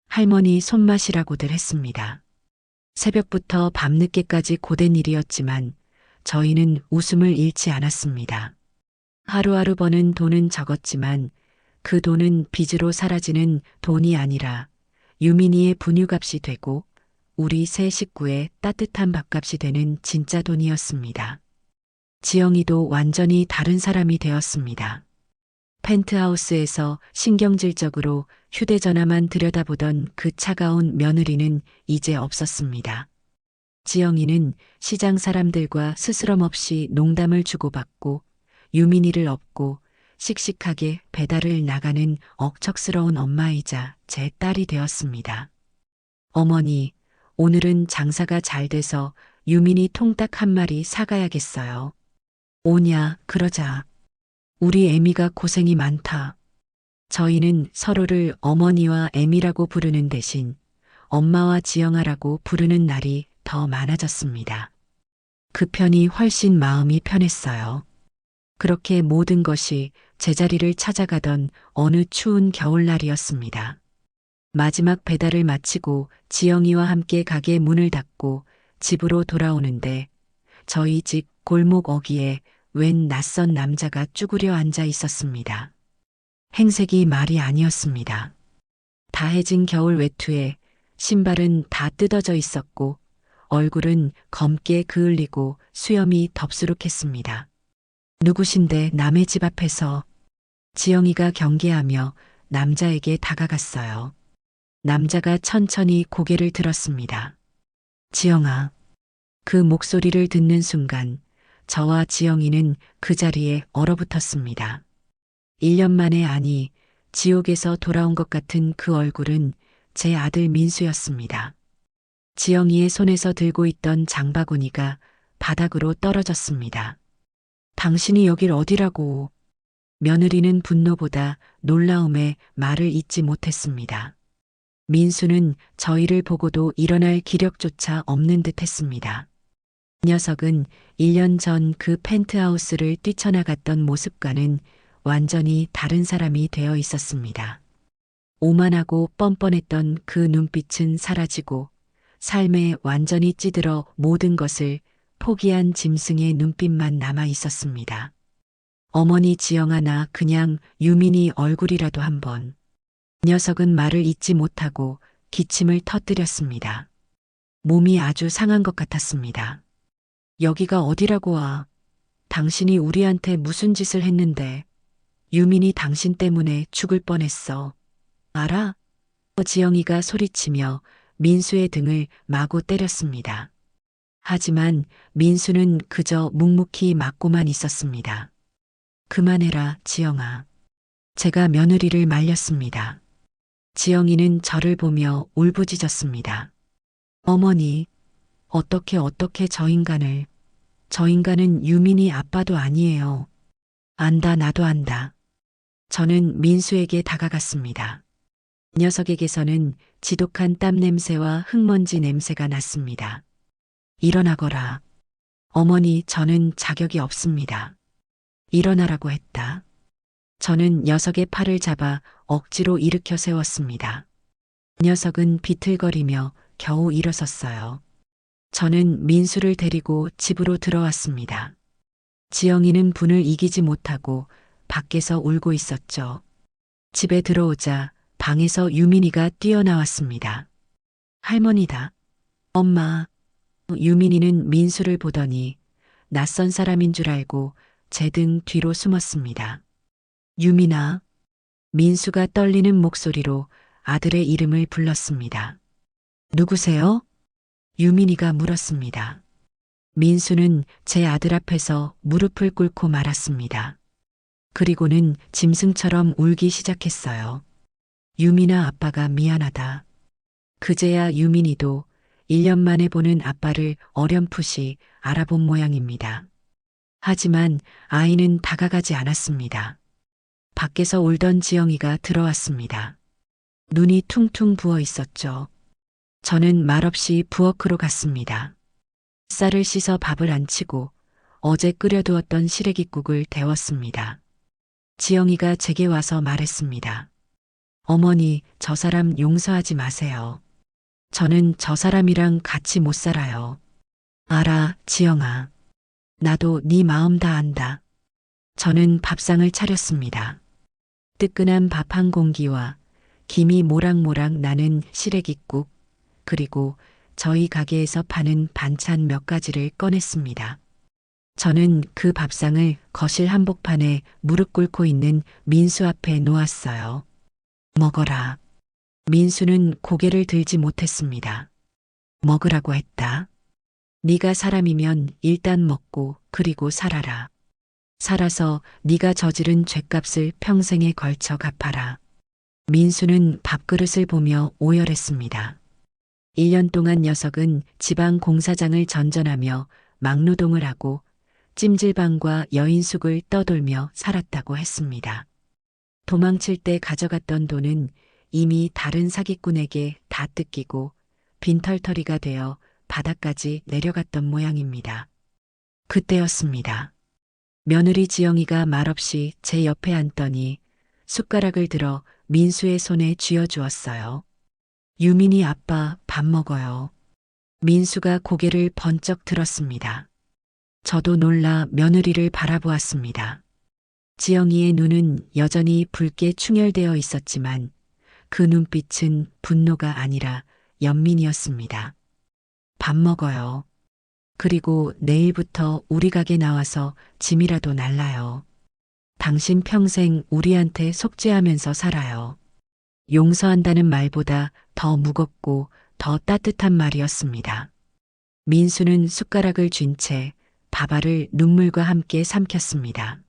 할머니 손맛이라고들 했습니다. 새벽부터 밤늦게까지 고된 일이었지만 저희는 웃음을 잃지 않았습니다. 하루하루 버는 돈은 적었지만 그 돈은 빚으로 사라지는 돈이 아니라 유민이의 분유값이 되고 우리 세 식구의 따뜻한 밥값이 되는 진짜 돈이었습니다. 지영이도 완전히 다른 사람이 되었습니다. 펜트하우스에서 신경질적으로 휴대전화만 들여다보던 그 차가운 며느리는 이제 없었습니다. 지영이는 시장 사람들과 스스럼 없이 농담을 주고받고 유민이를 업고 씩씩하게 배달을 나가는 억척스러운 엄마이자 제 딸이 되었습니다. 어머니, 오늘은 장사가 잘 돼서 유민이 통닭 한 마리 사가야겠어요. 오냐, 그러자. 우리 애미가 고생이 많다. 저희는 서로를 어머니와 애미라고 부르는 대신 엄마와 지영아라고 부르는 날이 더 많아졌습니다. 그 편이 훨씬 마음이 편했어요. 그렇게 모든 것이 제자리를 찾아가던 어느 추운 겨울날이었습니다. 마지막 배달을 마치고 지영이와 함께 가게 문을 닫고 집으로 돌아오는데 저희 집 골목 어귀에 웬 낯선 남자가 쭈그려 앉아 있었습니다. 행색이 말이 아니었습니다. 다해진 겨울 외투에 신발은 다 뜯어져 있었고 얼굴은 검게 그을리고 수염이 덥수룩했습니다. 누구신데 남의 집 앞에서. 지영이가 경계하며 남자에게 다가갔어요. 남자가 천천히 고개를 들었습니다. 지영아. 그 목소리를 듣는 순간 저와 지영이는 그 자리에 얼어붙었습니다. 1년 만에, 아니, 지옥에서 돌아온 것 같은 그 얼굴은 제 아들 민수였습니다. 지영이의 손에서 들고 있던 장바구니가 바닥으로 떨어졌습니다. 당신이 여길 어디라고. 며느리는 분노보다 놀라움에 말을 잇지 못했습니다. 민수는 저희를 보고도 일어날 기력조차 없는 듯 했습니다. 녀석은 1년 전 그 펜트하우스를 뛰쳐나갔던 모습과는 완전히 다른 사람이 되어 있었습니다. 오만하고 뻔뻔했던 그 눈빛은 사라지고 삶에 완전히 찌들어 모든 것을 포기한 짐승의 눈빛만 남아 있었습니다. 어머니 지영아, 나 그냥 유민이 얼굴이라도 한번. 녀석은 말을 잇지 못하고 기침을 터뜨렸습니다. 몸이 아주 상한 것 같았습니다. 여기가 어디라고 와. 당신이 우리한테 무슨 짓을 했는데. 유민이 당신 때문에 죽을 뻔했어. 알아? 지영이가 소리치며 민수의 등을 마구 때렸습니다. 하지만 민수는 그저 묵묵히 맞고만 있었습니다. 그만해라, 지영아. 제가 며느리를 말렸습니다. 지영이는 저를 보며 울부짖었습니다. 어머니, 어떻게 저 인간을. 저 인간은 유민이 아빠도 아니에요. 안다, 나도 안다. 저는 민수에게 다가갔습니다. 녀석에게서는 지독한 땀 냄새와 흙먼지 냄새가 났습니다. 일어나거라. 어머니, 저는 자격이 없습니다. 일어나라고 했다. 저는 녀석의 팔을 잡아 억지로 일으켜 세웠습니다. 녀석은 비틀거리며 겨우 일어섰어요. 저는 민수를 데리고 집으로 들어왔습니다. 지영이는 분을 이기지 못하고 밖에서 울고 있었죠. 집에 들어오자 방에서 유민이가 뛰어나왔습니다. 할머니다. 엄마. 유민이는 민수를 보더니 낯선 사람인 줄 알고 제 등 뒤로 숨었습니다. 유민아. 민수가 떨리는 목소리로 아들의 이름을 불렀습니다. 누구세요? 유민이가 물었습니다. 민수는 제 아들 앞에서 무릎을 꿇고 말았습니다. 그리고는 짐승처럼 울기 시작했어요. 유민아, 아빠가 미안하다. 그제야 유민이도 1년 만에 보는 아빠를 어렴풋이 알아본 모양입니다. 하지만 아이는 다가가지 않았습니다. 밖에서 울던 지영이가 들어왔습니다. 눈이 퉁퉁 부어 있었죠. 저는 말없이 부엌으로 갔습니다. 쌀을 씻어 밥을 안 치고 어제 끓여두었던 시래기국을 데웠습니다. 지영이가 제게 와서 말했습니다. 어머니, 저 사람 용서하지 마세요. 저는 저 사람이랑 같이 못 살아요. 알아, 지영아. 나도 네 마음 다 안다. 저는 밥상을 차렸습니다. 뜨끈한 밥 한 공기와 김이 모락모락 나는 시래기국, 그리고 저희 가게에서 파는 반찬 몇 가지를 꺼냈습니다. 저는 그 밥상을 거실 한복판에 무릎 꿇고 있는 민수 앞에 놓았어요. 먹어라. 민수는 고개를 들지 못했습니다. 먹으라고 했다. 네가 사람이면 일단 먹고 그리고 살아라. 살아서 네가 저지른 죗값을 평생에 걸쳐 갚아라. 민수는 밥그릇을 보며 오열했습니다. 1년 동안 녀석은 지방 공사장을 전전하며 막노동을 하고 찜질방과 여인숙을 떠돌며 살았다고 했습니다. 도망칠 때 가져갔던 돈은 이미 다른 사기꾼에게 다 뜯기고 빈털터리가 되어 바닥까지 내려갔던 모양입니다. 그때였습니다. 며느리 지영이가 말없이 제 옆에 앉더니 숟가락을 들어 민수의 손에 쥐어주었어요. 유민이 아빠 밥 먹어요. 민수가 고개를 번쩍 들었습니다. 저도 놀라 며느리를 바라보았습니다. 지영이의 눈은 여전히 붉게 충혈되어 있었지만 그 눈빛은 분노가 아니라 연민이었습니다. 밥 먹어요. 그리고 내일부터 우리 가게 나와서 짐이라도 날라요. 당신 평생 우리한테 속죄하면서 살아요. 용서한다는 말보다 더 무겁고 더 따뜻한 말이었습니다. 민수는 숟가락을 쥔 채 밥알을 눈물과 함께 삼켰습니다.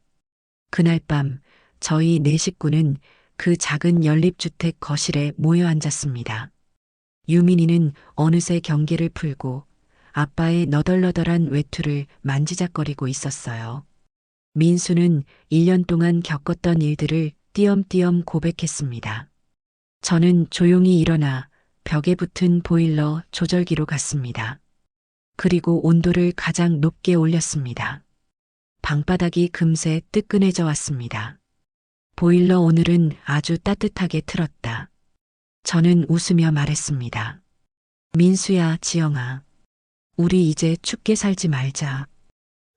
그날 밤 저희 네 식구는 그 작은 연립주택 거실에 모여 앉았습니다. 유민이는 어느새 경계를 풀고 아빠의 너덜너덜한 외투를 만지작거리고 있었어요. 민수는 1년 동안 겪었던 일들을 띄엄띄엄 고백했습니다. 저는 조용히 일어나 벽에 붙은 보일러 조절기로 갔습니다. 그리고 온도를 가장 높게 올렸습니다. 방바닥이 금세 뜨끈해져 왔습니다. 보일러 오늘은 아주 따뜻하게 틀었다. 저는 웃으며 말했습니다. 민수야, 지영아. 우리 이제 춥게 살지 말자.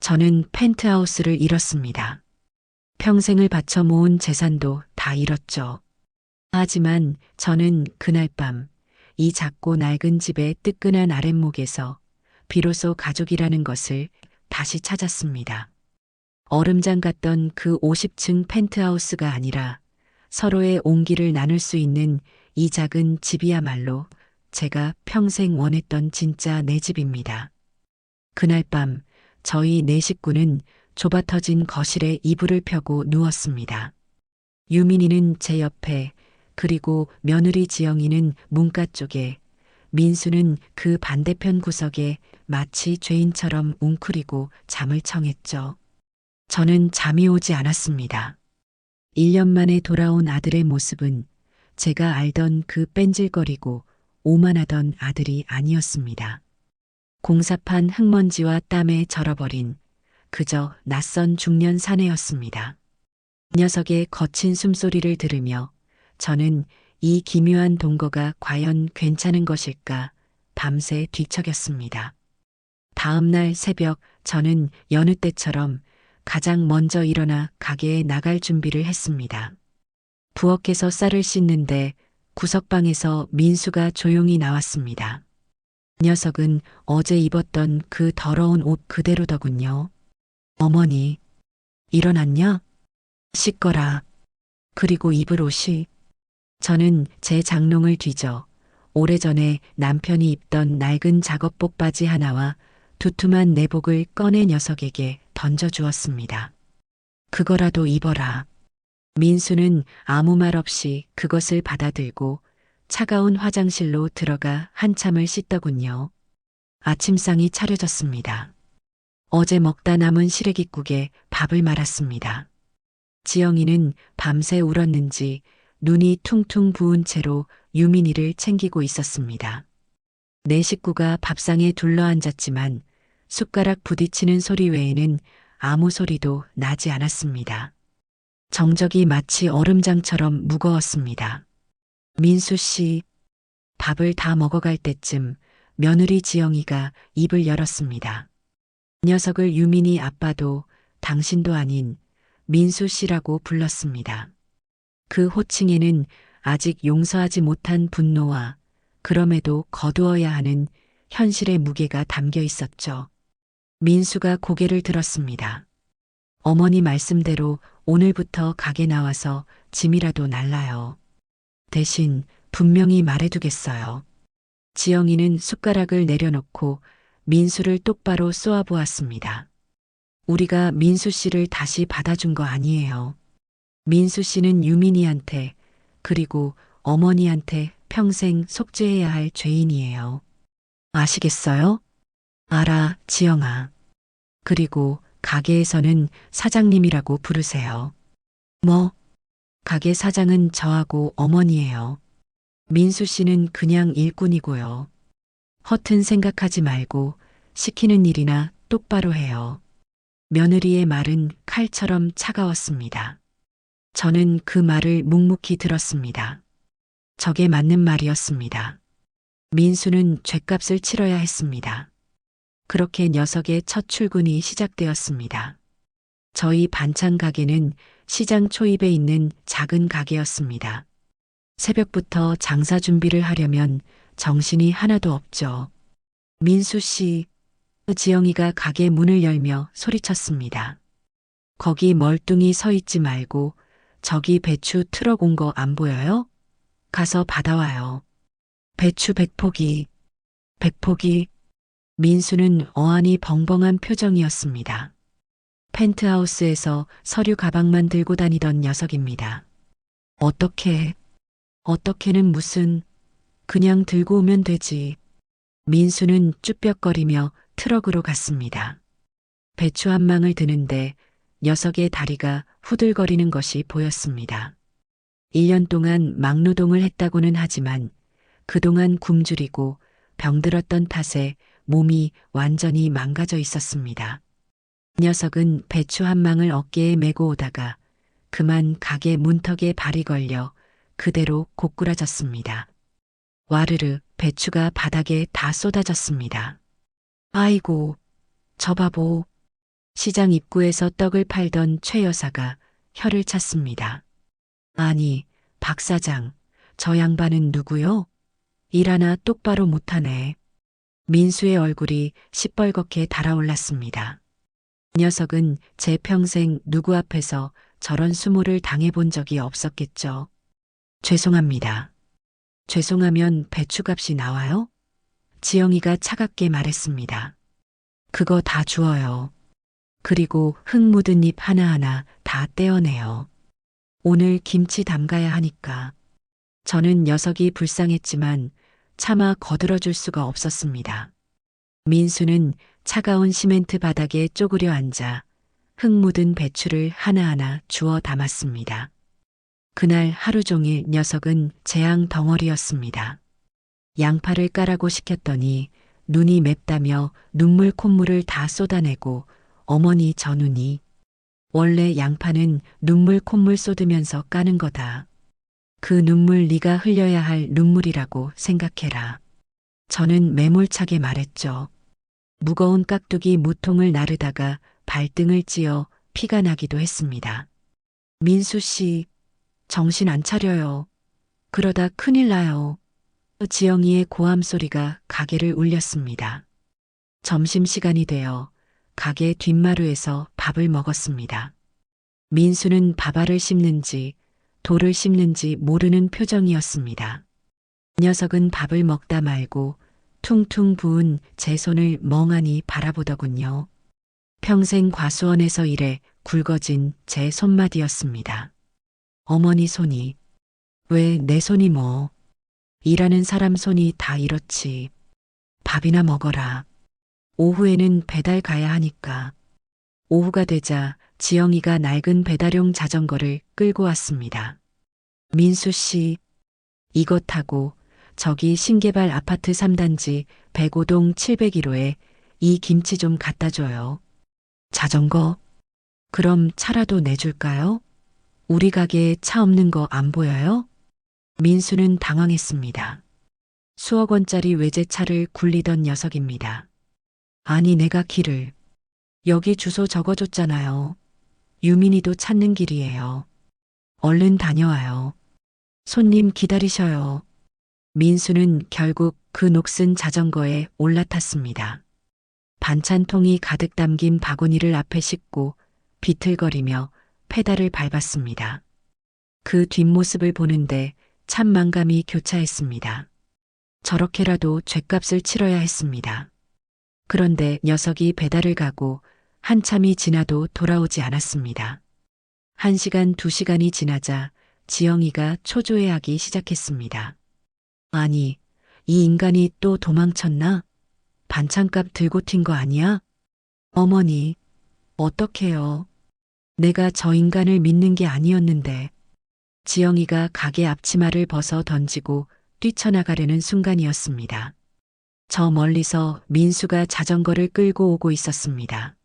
저는 펜트하우스를 잃었습니다. 평생을 바쳐 모은 재산도 다 잃었죠. 하지만 저는 그날 밤 이 작고 낡은 집의 뜨끈한 아랫목에서 비로소 가족이라는 것을 다시 찾았습니다. 얼음장 같던 그 50층 펜트하우스가 아니라 서로의 온기를 나눌 수 있는 이 작은 집이야말로 제가 평생 원했던 진짜 내 집입니다. 그날 밤 저희 네 식구는 좁아터진 거실에 이불을 펴고 누웠습니다. 유민이는 제 옆에, 그리고 며느리 지영이는 문가 쪽에, 민수는 그 반대편 구석에 마치 죄인처럼 웅크리고 잠을 청했죠. 저는 잠이 오지 않았습니다. 1년 만에 돌아온 아들의 모습은 제가 알던 그 뺀질거리고 오만하던 아들이 아니었습니다. 공사판 흙먼지와 땀에 절어버린 그저 낯선 중년 사내였습니다. 녀석의 거친 숨소리를 들으며 저는 이 기묘한 동거가 과연 괜찮은 것일까 밤새 뒤척였습니다. 다음 날 새벽 저는 여느 때처럼 가장 먼저 일어나 가게에 나갈 준비를 했습니다. 부엌에서 쌀을 씻는데 구석방에서 민수가 조용히 나왔습니다. 녀석은 어제 입었던 그 더러운 옷 그대로더군요. 어머니, 일어났냐? 씻거라. 그리고 입을 옷이. 저는 제 장롱을 뒤져 오래전에 남편이 입던 낡은 작업복 바지 하나와 두툼한 내복을 꺼내 녀석에게 던져주었습니다. 그거라도 입어라. 민수는 아무 말 없이 그것을 받아들고 차가운 화장실로 들어가 한참을 씻더군요. 아침상이 차려졌습니다. 어제 먹다 남은 시래기국에 밥을 말았습니다. 지영이는 밤새 울었는지 눈이 퉁퉁 부은 채로 유민이를 챙기고 있었습니다. 네 식구가 밥상에 둘러앉았지만 숟가락 부딪히는 소리 외에는 아무 소리도 나지 않았습니다. 정적이 마치 얼음장처럼 무거웠습니다. 민수 씨, 밥을 다 먹어갈 때쯤 며느리 지영이가 입을 열었습니다. 녀석을 유민이 아빠도 당신도 아닌 민수 씨라고 불렀습니다. 그 호칭에는 아직 용서하지 못한 분노와 그럼에도 거두어야 하는 현실의 무게가 담겨 있었죠. 민수가 고개를 들었습니다. 어머니 말씀대로 오늘부터 가게 나와서 짐이라도 날라요. 대신 분명히 말해두겠어요. 지영이는 숟가락을 내려놓고 민수를 똑바로 쏘아보았습니다. 우리가 민수 씨를 다시 받아준 거 아니에요. 민수 씨는 유민이한테 그리고 어머니한테 평생 속죄해야 할 죄인이에요. 아시겠어요? 알아, 지영아. 그리고 가게에서는 사장님이라고 부르세요. 뭐? 가게 사장은 저하고 어머니예요. 민수 씨는 그냥 일꾼이고요. 허튼 생각하지 말고 시키는 일이나 똑바로 해요. 며느리의 말은 칼처럼 차가웠습니다. 저는 그 말을 묵묵히 들었습니다. 저게 맞는 말이었습니다. 민수는 죗값을 치러야 했습니다. 그렇게 녀석의 첫 출근이 시작되었습니다. 저희 반찬 가게는 시장 초입에 있는 작은 가게였습니다. 새벽부터 장사 준비를 하려면 정신이 하나도 없죠. 민수 씨, 지영이가 가게 문을 열며 소리쳤습니다. 거기 멀뚱히 서 있지 말고 저기 배추 트럭 온 거 안 보여요? 가서 받아와요. 배추 100포기. 100포기. 민수는 어안이 벙벙한 표정이었습니다. 펜트하우스에서 서류 가방만 들고 다니던 녀석입니다. 어떻게는 무슨, 그냥 들고 오면 되지. 민수는 쭈뼛거리며 트럭으로 갔습니다. 배추 한 망을 드는데 녀석의 다리가 후들거리는 것이 보였습니다. 1년 동안 막노동을 했다고는 하지만 그동안 굶주리고 병들었던 탓에 몸이 완전히 망가져 있었습니다. 녀석은 배추 한 망을 어깨에 메고 오다가 그만 가게 문턱에 발이 걸려 그대로 고꾸라졌습니다. 와르르 배추가 바닥에 다 쏟아졌습니다. 아이고, 저 바보. 시장 입구에서 떡을 팔던 최 여사가 혀를 찼습니다. 아니, 박 사장, 저 양반은 누구요? 일 하나 똑바로 못하네. 민수의 얼굴이 시뻘겋게 달아올랐습니다. 녀석은 제 평생 누구 앞에서 저런 수모를 당해본 적이 없었겠죠. 죄송합니다. 죄송하면 배추값이 나와요? 지영이가 차갑게 말했습니다. 그거 다 주어요. 그리고 흙 묻은 잎 하나하나 다 떼어내요. 오늘 김치 담가야 하니까. 저는 녀석이 불쌍했지만 차마 거들어줄 수가 없었습니다. 민수는 차가운 시멘트 바닥에 쪼그려 앉아 흙 묻은 배추를 하나하나 주워 담았습니다. 그날 하루 종일 녀석은 재앙 덩어리였습니다. 양파를 까라고 시켰더니 눈이 맵다며 눈물 콧물을 다 쏟아내고 어머니 저 눈이 원래 양파는 눈물 콧물 쏟으면서 까는 거다. 그 눈물 네가 흘려야 할 눈물이라고 생각해라. 저는 매몰차게 말했죠. 무거운 깍두기 무통을 나르다가 발등을 찧어 피가 나기도 했습니다. 민수 씨, 정신 안 차려요. 그러다 큰일 나요. 지영이의 고함 소리가 가게를 울렸습니다. 점심시간이 되어 가게 뒷마루에서 밥을 먹었습니다. 민수는 밥알을 씹는지 돌을 씹는지 모르는 표정이었습니다. 녀석은 밥을 먹다 말고 퉁퉁 부은 제 손을 멍하니 바라보더군요. 평생 과수원에서 일해 굵어진 제 손마디였습니다. 어머니 손이, 왜 내 손이 뭐, 일하는 사람 손이 다 이렇지. 밥이나 먹어라. 오후에는 배달 가야 하니까. 오후가 되자 지영이가 낡은 배달용 자전거를 끌고 왔습니다. 민수 씨, 이거 타고 저기 신개발 아파트 3단지 105동 701호에 이 김치 좀 갖다 줘요. 자전거? 그럼 차라도 내줄까요? 우리 가게에 차 없는 거 안 보여요? 민수는 당황했습니다. 수억 원짜리 외제차를 굴리던 녀석입니다. 아니 내가 길을 여기 주소 적어줬잖아요. 유민이도 찾는 길이에요. 얼른 다녀와요. 손님 기다리셔요. 민수는 결국 그 녹슨 자전거에 올라탔습니다. 반찬통이 가득 담긴 바구니를 앞에 싣고 비틀거리며 페달을 밟았습니다. 그 뒷모습을 보는데 참 만감이 교차했습니다. 저렇게라도 죗값을 치러야 했습니다. 그런데 녀석이 배달을 가고 한참이 지나도 돌아오지 않았습니다. 1시간, 2시간이 지나자 지영이가 초조해하기 시작했습니다. 아니, 이 인간이 또 도망쳤나? 반찬값 들고 튄 거 아니야? 어머니, 어떡해요. 내가 저 인간을 믿는 게 아니었는데. 지영이가 가게 앞치마를 벗어 던지고 뛰쳐나가려는 순간이었습니다. 저 멀리서 민수가 자전거를 끌고 오고 있었습니다.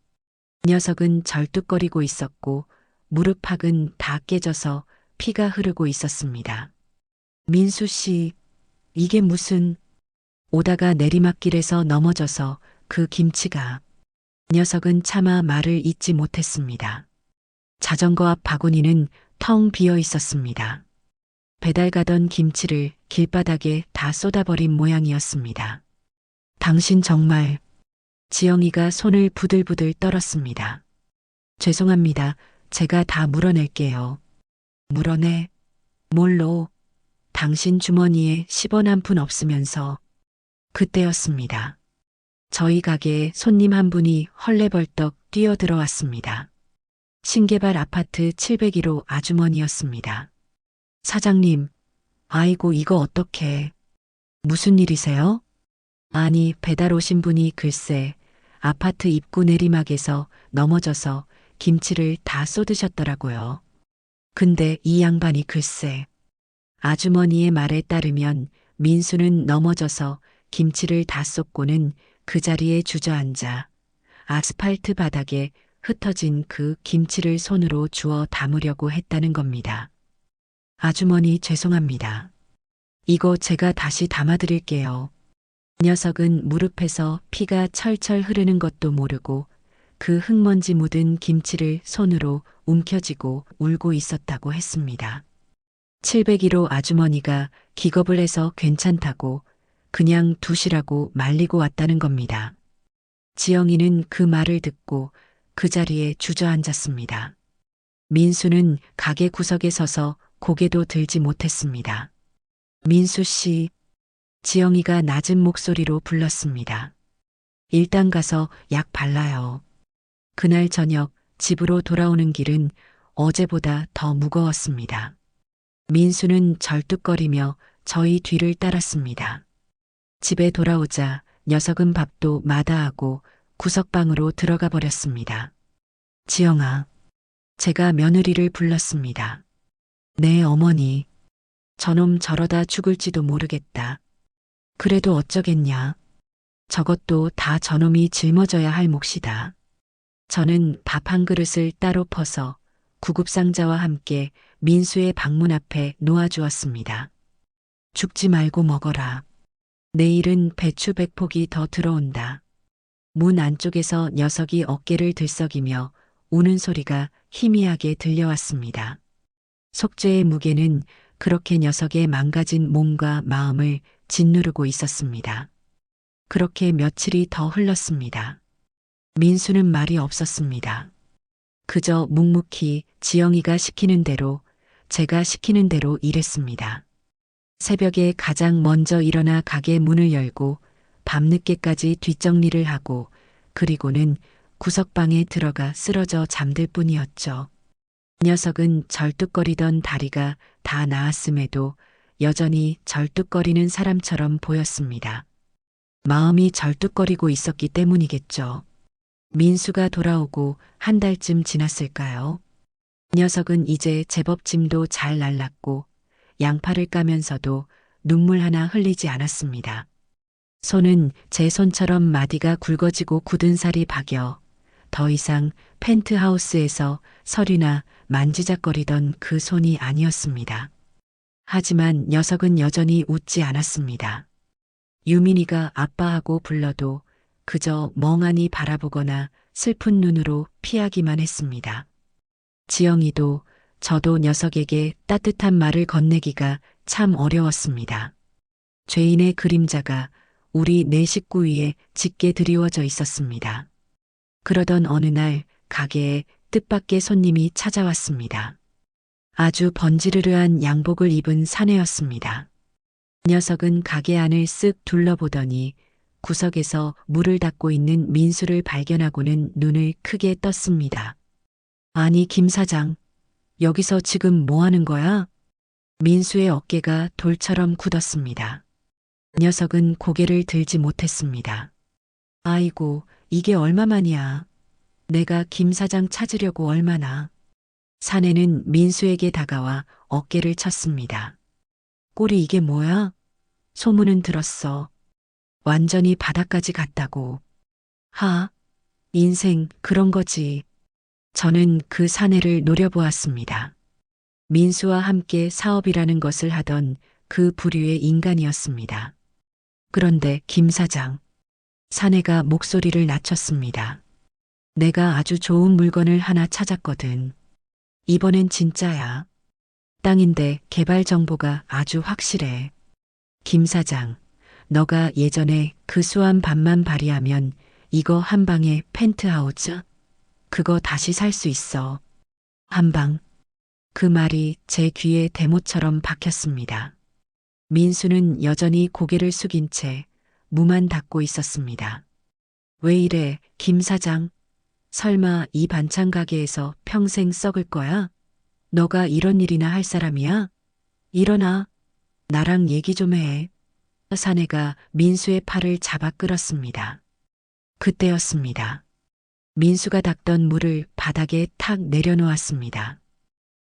녀석은 절뚝거리고 있었고 무릎팍은 다 깨져서 피가 흐르고 있었습니다. 민수 씨, 이게 무슨... 오다가 내리막길에서 넘어져서 그 김치가... 녀석은 차마 말을 잇지 못했습니다. 자전거 앞 바구니는 텅 비어 있었습니다. 배달 가던 김치를 길바닥에 다 쏟아버린 모양이었습니다. 당신 정말... 지영이가 손을 부들부들 떨었습니다. 죄송합니다. 제가 다 물어낼게요. 물어내? 뭘로? 당신 주머니에 10원 한 푼 없으면서. 그때였습니다. 저희 가게에 손님 한 분이 헐레벌떡 뛰어들어왔습니다. 신개발 아파트 701호 아주머니였습니다. 사장님, 아이고 이거 어떡해. 무슨 일이세요? 아니, 배달 오신 분이 글쎄 아파트 입구 내리막에서 넘어져서 김치를 다 쏟으셨더라고요. 근데 이 양반이 글쎄... 아주머니의 말에 따르면 민수는 넘어져서 김치를 다 쏟고는 그 자리에 주저앉아 아스팔트 바닥에 흩어진 그 김치를 손으로 주워 담으려고 했다는 겁니다. 아주머니 죄송합니다. 이거 제가 다시 담아드릴게요. 녀석은 무릎에서 피가 철철 흐르는 것도 모르고 그 흙먼지 묻은 김치를 손으로 움켜쥐고 울고 있었다고 했습니다. 701호 아주머니가 기겁을 해서 괜찮다고 그냥 두시라고 말리고 왔다는 겁니다. 지영이는 그 말을 듣고 그 자리에 주저앉았습니다. 민수는 가게 구석에 서서 고개도 들지 못했습니다. 민수 씨, 지영이가 낮은 목소리로 불렀습니다. 일단 가서 약 발라요. 그날 저녁 집으로 돌아오는 길은 어제보다 더 무거웠습니다. 민수는 절뚝거리며 저희 뒤를 따랐습니다. 집에 돌아오자 녀석은 밥도 마다하고 구석방으로 들어가 버렸습니다. 지영아, 제가 며느리를 불렀습니다. 네, 어머니. 저놈 저러다 죽을지도 모르겠다. 그래도 어쩌겠냐. 저것도 다 저놈이 짊어져야 할 몫이다. 저는 밥 한 그릇을 따로 퍼서 구급상자와 함께 민수의 방문 앞에 놓아주었습니다. 죽지 말고 먹어라. 내일은 배추 100폭이 더 들어온다. 문 안쪽에서 녀석이 어깨를 들썩이며 우는 소리가 희미하게 들려왔습니다. 속죄의 무게는 그렇게 녀석의 망가진 몸과 마음을 짓누르고 있었습니다. 그렇게 며칠이 더 흘렀습니다. 민수는 말이 없었습니다. 그저 묵묵히 지영이가 시키는 대로, 제가 시키는 대로 일했습니다. 새벽에 가장 먼저 일어나 가게 문을 열고 밤늦게까지 뒷정리를 하고 그리고는 구석방에 들어가 쓰러져 잠들 뿐이었죠. 녀석은 절뚝거리던 다리가 다 나았음에도 여전히 절뚝거리는 사람처럼 보였습니다. 마음이 절뚝거리고 있었기 때문이겠죠. 민수가 돌아오고 한 달쯤 지났을까요? 녀석은 이제 제법 짐도 잘 날랐고 양팔을 까면서도 눈물 하나 흘리지 않았습니다. 손은 제 손처럼 마디가 굵어지고 굳은 살이 박여 더 이상 펜트하우스에서 서류나 만지작거리던 그 손이 아니었습니다. 하지만 녀석은 여전히 웃지 않았습니다. 유민이가 아빠하고 불러도 그저 멍하니 바라보거나 슬픈 눈으로 피하기만 했습니다. 지영이도 저도 녀석에게 따뜻한 말을 건네기가 참 어려웠습니다. 죄인의 그림자가 우리 네 식구 위에 짙게 드리워져 있었습니다. 그러던 어느 날 가게에 뜻밖의 손님이 찾아왔습니다. 아주 번지르르한 양복을 입은 사내였습니다. 녀석은 가게 안을 쓱 둘러보더니 구석에서 물을 닦고 있는 민수를 발견하고는 눈을 크게 떴습니다. 아니, 김 사장, 여기서 지금 뭐 하는 거야? 민수의 어깨가 돌처럼 굳었습니다. 녀석은 고개를 들지 못했습니다. 아이고, 이게 얼마만이야. 내가 김 사장 찾으려고 얼마나. 사내는 민수에게 다가와 어깨를 쳤습니다. 꼴이 이게 뭐야? 소문은 들었어. 완전히 바닥까지 갔다고. 하, 인생 그런 거지. 저는 그 사내를 노려보았습니다. 민수와 함께 사업이라는 것을 하던 그 부류의 인간이었습니다. 그런데 김 사장, 사내가 목소리를 낮췄습니다. 내가 아주 좋은 물건을 하나 찾았거든. 이번엔 진짜야. 땅인데 개발 정보가 아주 확실해. 김 사장, 너가 예전에 그 수완 반만 발휘하면 이거 한 방에 펜트하우스? 그거 다시 살 수 있어. 한 방. 그 말이 제 귀에 대모처럼 박혔습니다. 민수는 여전히 고개를 숙인 채 무만 닫고 있었습니다. 왜 이래, 김 사장? 설마 이 반찬 가게에서 평생 썩을 거야? 너가 이런 일이나 할 사람이야? 일어나. 나랑 얘기 좀 해. 사내가 민수의 팔을 잡아 끌었습니다. 그때였습니다. 민수가 닦던 물을 바닥에 탁 내려놓았습니다.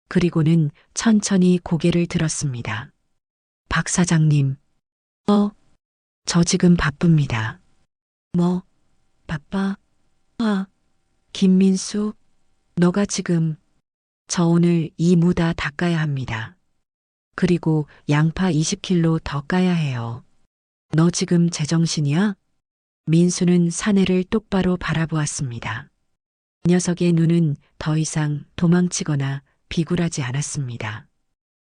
그리고는 천천히 고개를 들었습니다. 박 사장님. 저 지금 바쁩니다. 뭐, 바빠? 아, 김민수, 너가 지금, 저 오늘 이 무 다 닦아야 합니다. 그리고 양파 20kg 더 까야 해요. 너 지금 제정신이야? 민수는 사내를 똑바로 바라보았습니다. 녀석의 눈은 더 이상 도망치거나 비굴하지 않았습니다.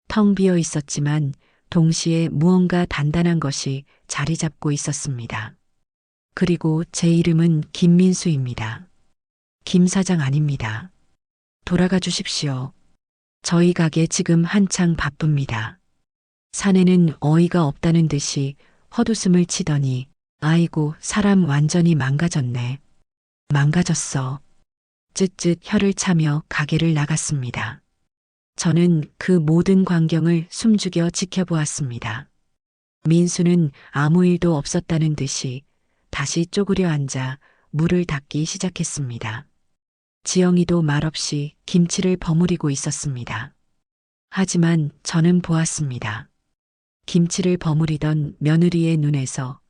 텅 비어 있었지만 동시에 무언가 단단한 것이 자리 잡고 있었습니다. 그리고 제 이름은 김민수입니다. 김 사장 아닙니다. 돌아가 주십시오. 저희 가게 지금 한창 바쁩니다. 사내는 어이가 없다는 듯이 헛웃음을 치더니 아이고, 사람 완전히 망가졌네. 망가졌어. 쯧쯧 혀를 차며 가게를 나갔습니다. 저는 그 모든 광경을 숨죽여 지켜보았습니다. 민수는 아무 일도 없었다는 듯이 다시 쪼그려 앉아 물을 닦기 시작했습니다. 지영이도 말없이 김치를 버무리고 있었습니다. 하지만 저는 보았습니다. 김치를 버무리던 며느리의 눈에서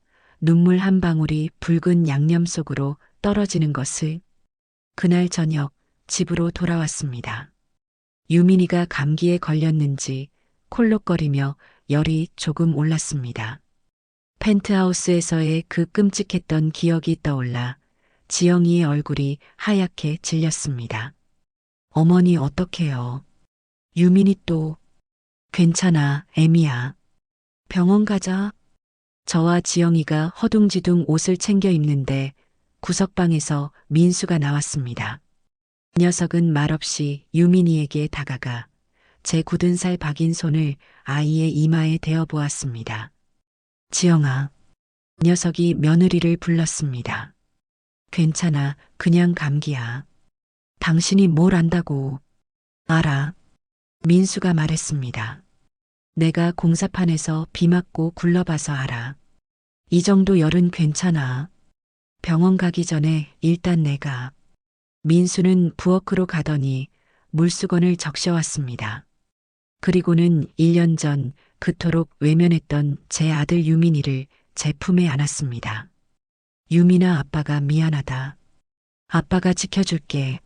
눈물 한 방울이 붉은 양념 속으로 떨어지는 것을. 그날 저녁 집으로 돌아왔습니다. 유민이가 감기에 걸렸는지 콜록거리며 열이 조금 올랐습니다. 펜트하우스에서의 그 끔찍했던 기억이 떠올라 지영이의 얼굴이 하얗게 질렸습니다. 어머니 어떡해요? 유민이 또. 괜찮아, 애미야. 병원 가자. 저와 지영이가 허둥지둥 옷을 챙겨 입는데 구석방에서 민수가 나왔습니다. 녀석은 말없이 유민이에게 다가가 제 굳은 살 박인 손을 아이의 이마에 대어 보았습니다. 지영아. 녀석이 며느리를 불렀습니다. 괜찮아, 그냥 감기야. 당신이 뭘 안다고. 알아. 민수가 말했습니다. 내가 공사판에서 비 맞고 굴러봐서 알아. 이 정도 열은 괜찮아. 병원 가기 전에 일단 내가. 민수는 부엌으로 가더니 물수건을 적셔왔습니다. 그리고는 1년 전 그토록 외면했던 제 아들 유민이를 제 품에 안았습니다. 유민아, 아빠가 미안하다. 아빠가 지켜줄게.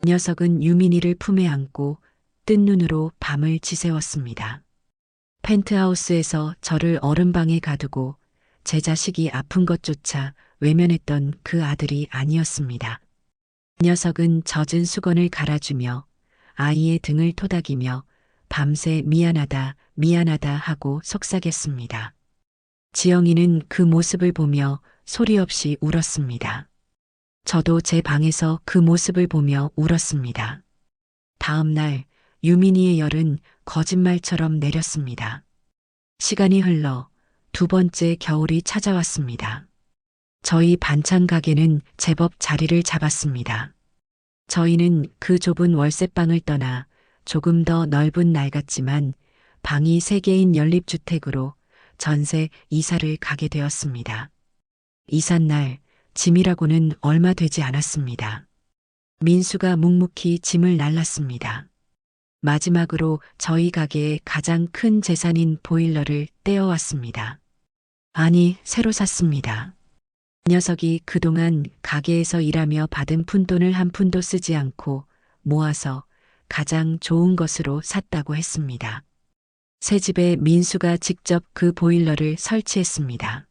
녀석은 유민이를 품에 안고 뜬 눈으로 밤을 지새웠습니다. 펜트하우스에서 저를 어른방에 가두고 제 자식이 아픈 것조차 외면했던 그 아들이 아니었습니다. 녀석은 젖은 수건을 갈아주며 아이의 등을 토닥이며 밤새 미안하다, 미안하다 하고 속삭였습니다. 지영이는 그 모습을 보며 소리 없이 울었습니다. 저도 제 방에서 그 모습을 보며 울었습니다. 다음 날 유민이의 열은 거짓말처럼 내렸습니다. 시간이 흘러 두 번째 겨울이 찾아왔습니다. 저희 반찬 가게는 제법 자리를 잡았습니다. 저희는 그 좁은 월세방을 떠나 조금 더 넓은 낡았지만 방이 3개인 연립주택으로 전세 이사를 가게 되었습니다. 이삿날 짐이라고는 얼마 되지 않았습니다. 민수가 묵묵히 짐을 날랐습니다. 마지막으로 저희 가게의 가장 큰 재산인 보일러를 떼어왔습니다. 아니, 새로 샀습니다. 녀석이 그동안 가게에서 일하며 받은 푼돈을 한 푼도 쓰지 않고 모아서 가장 좋은 것으로 샀다고 했습니다. 새 집에 민수가 직접 그 보일러를 설치했습니다.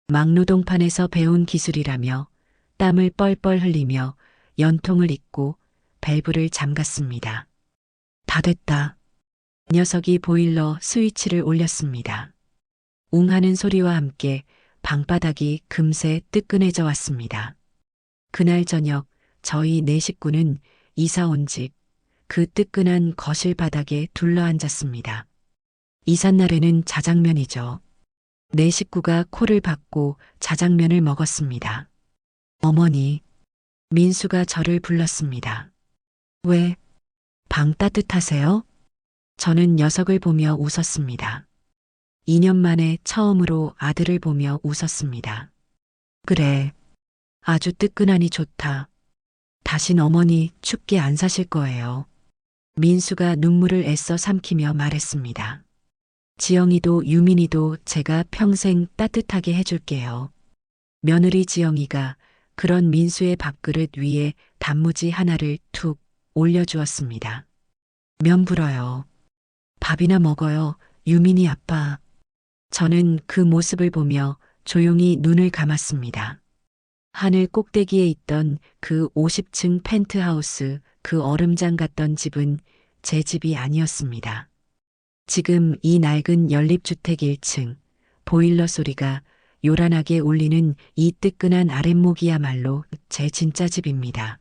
막노동판에서 배운 기술이라며 땀을 뻘뻘 흘리며 연통을 잇고 밸브를 잠갔습니다. 다 됐다. 녀석이 보일러 스위치를 올렸습니다. 웅 하는 소리와 함께 방바닥이 금세 뜨끈해져 왔습니다. 그날 저녁 저희 4식구는 이사 온 집, 그 뜨끈한 거실 바닥에 둘러앉았습니다. 이삿날에는 자장면이죠. 4식구가 코를 박고 자장면을 먹었습니다. 어머니, 민수가 저를 불렀습니다. 왜? 방 따뜻하세요? 저는 녀석을 보며 웃었습니다. 2년 만에 처음으로 아들을 보며 웃었습니다. 그래, 아주 뜨끈하니 좋다. 다신 어머니 춥게 안 사실 거예요. 민수가 눈물을 애써 삼키며 말했습니다. 지영이도 유민이도 제가 평생 따뜻하게 해줄게요. 며느리 지영이가 그런 민수의 밥그릇 위에 단무지 하나를 툭 올려주었습니다. 면 불어요. 밥이나 먹어요, 유민이 아빠. 저는 그 모습을 보며 조용히 눈을 감았습니다. 하늘 꼭대기에 있던 그 50층 펜트하우스, 그 얼음장 같던 집은 제 집이 아니었습니다. 지금 이 낡은 연립주택 1층, 보일러 소리가 요란하게 울리는 이 뜨끈한 아랫목이야말로 제 진짜 집입니다.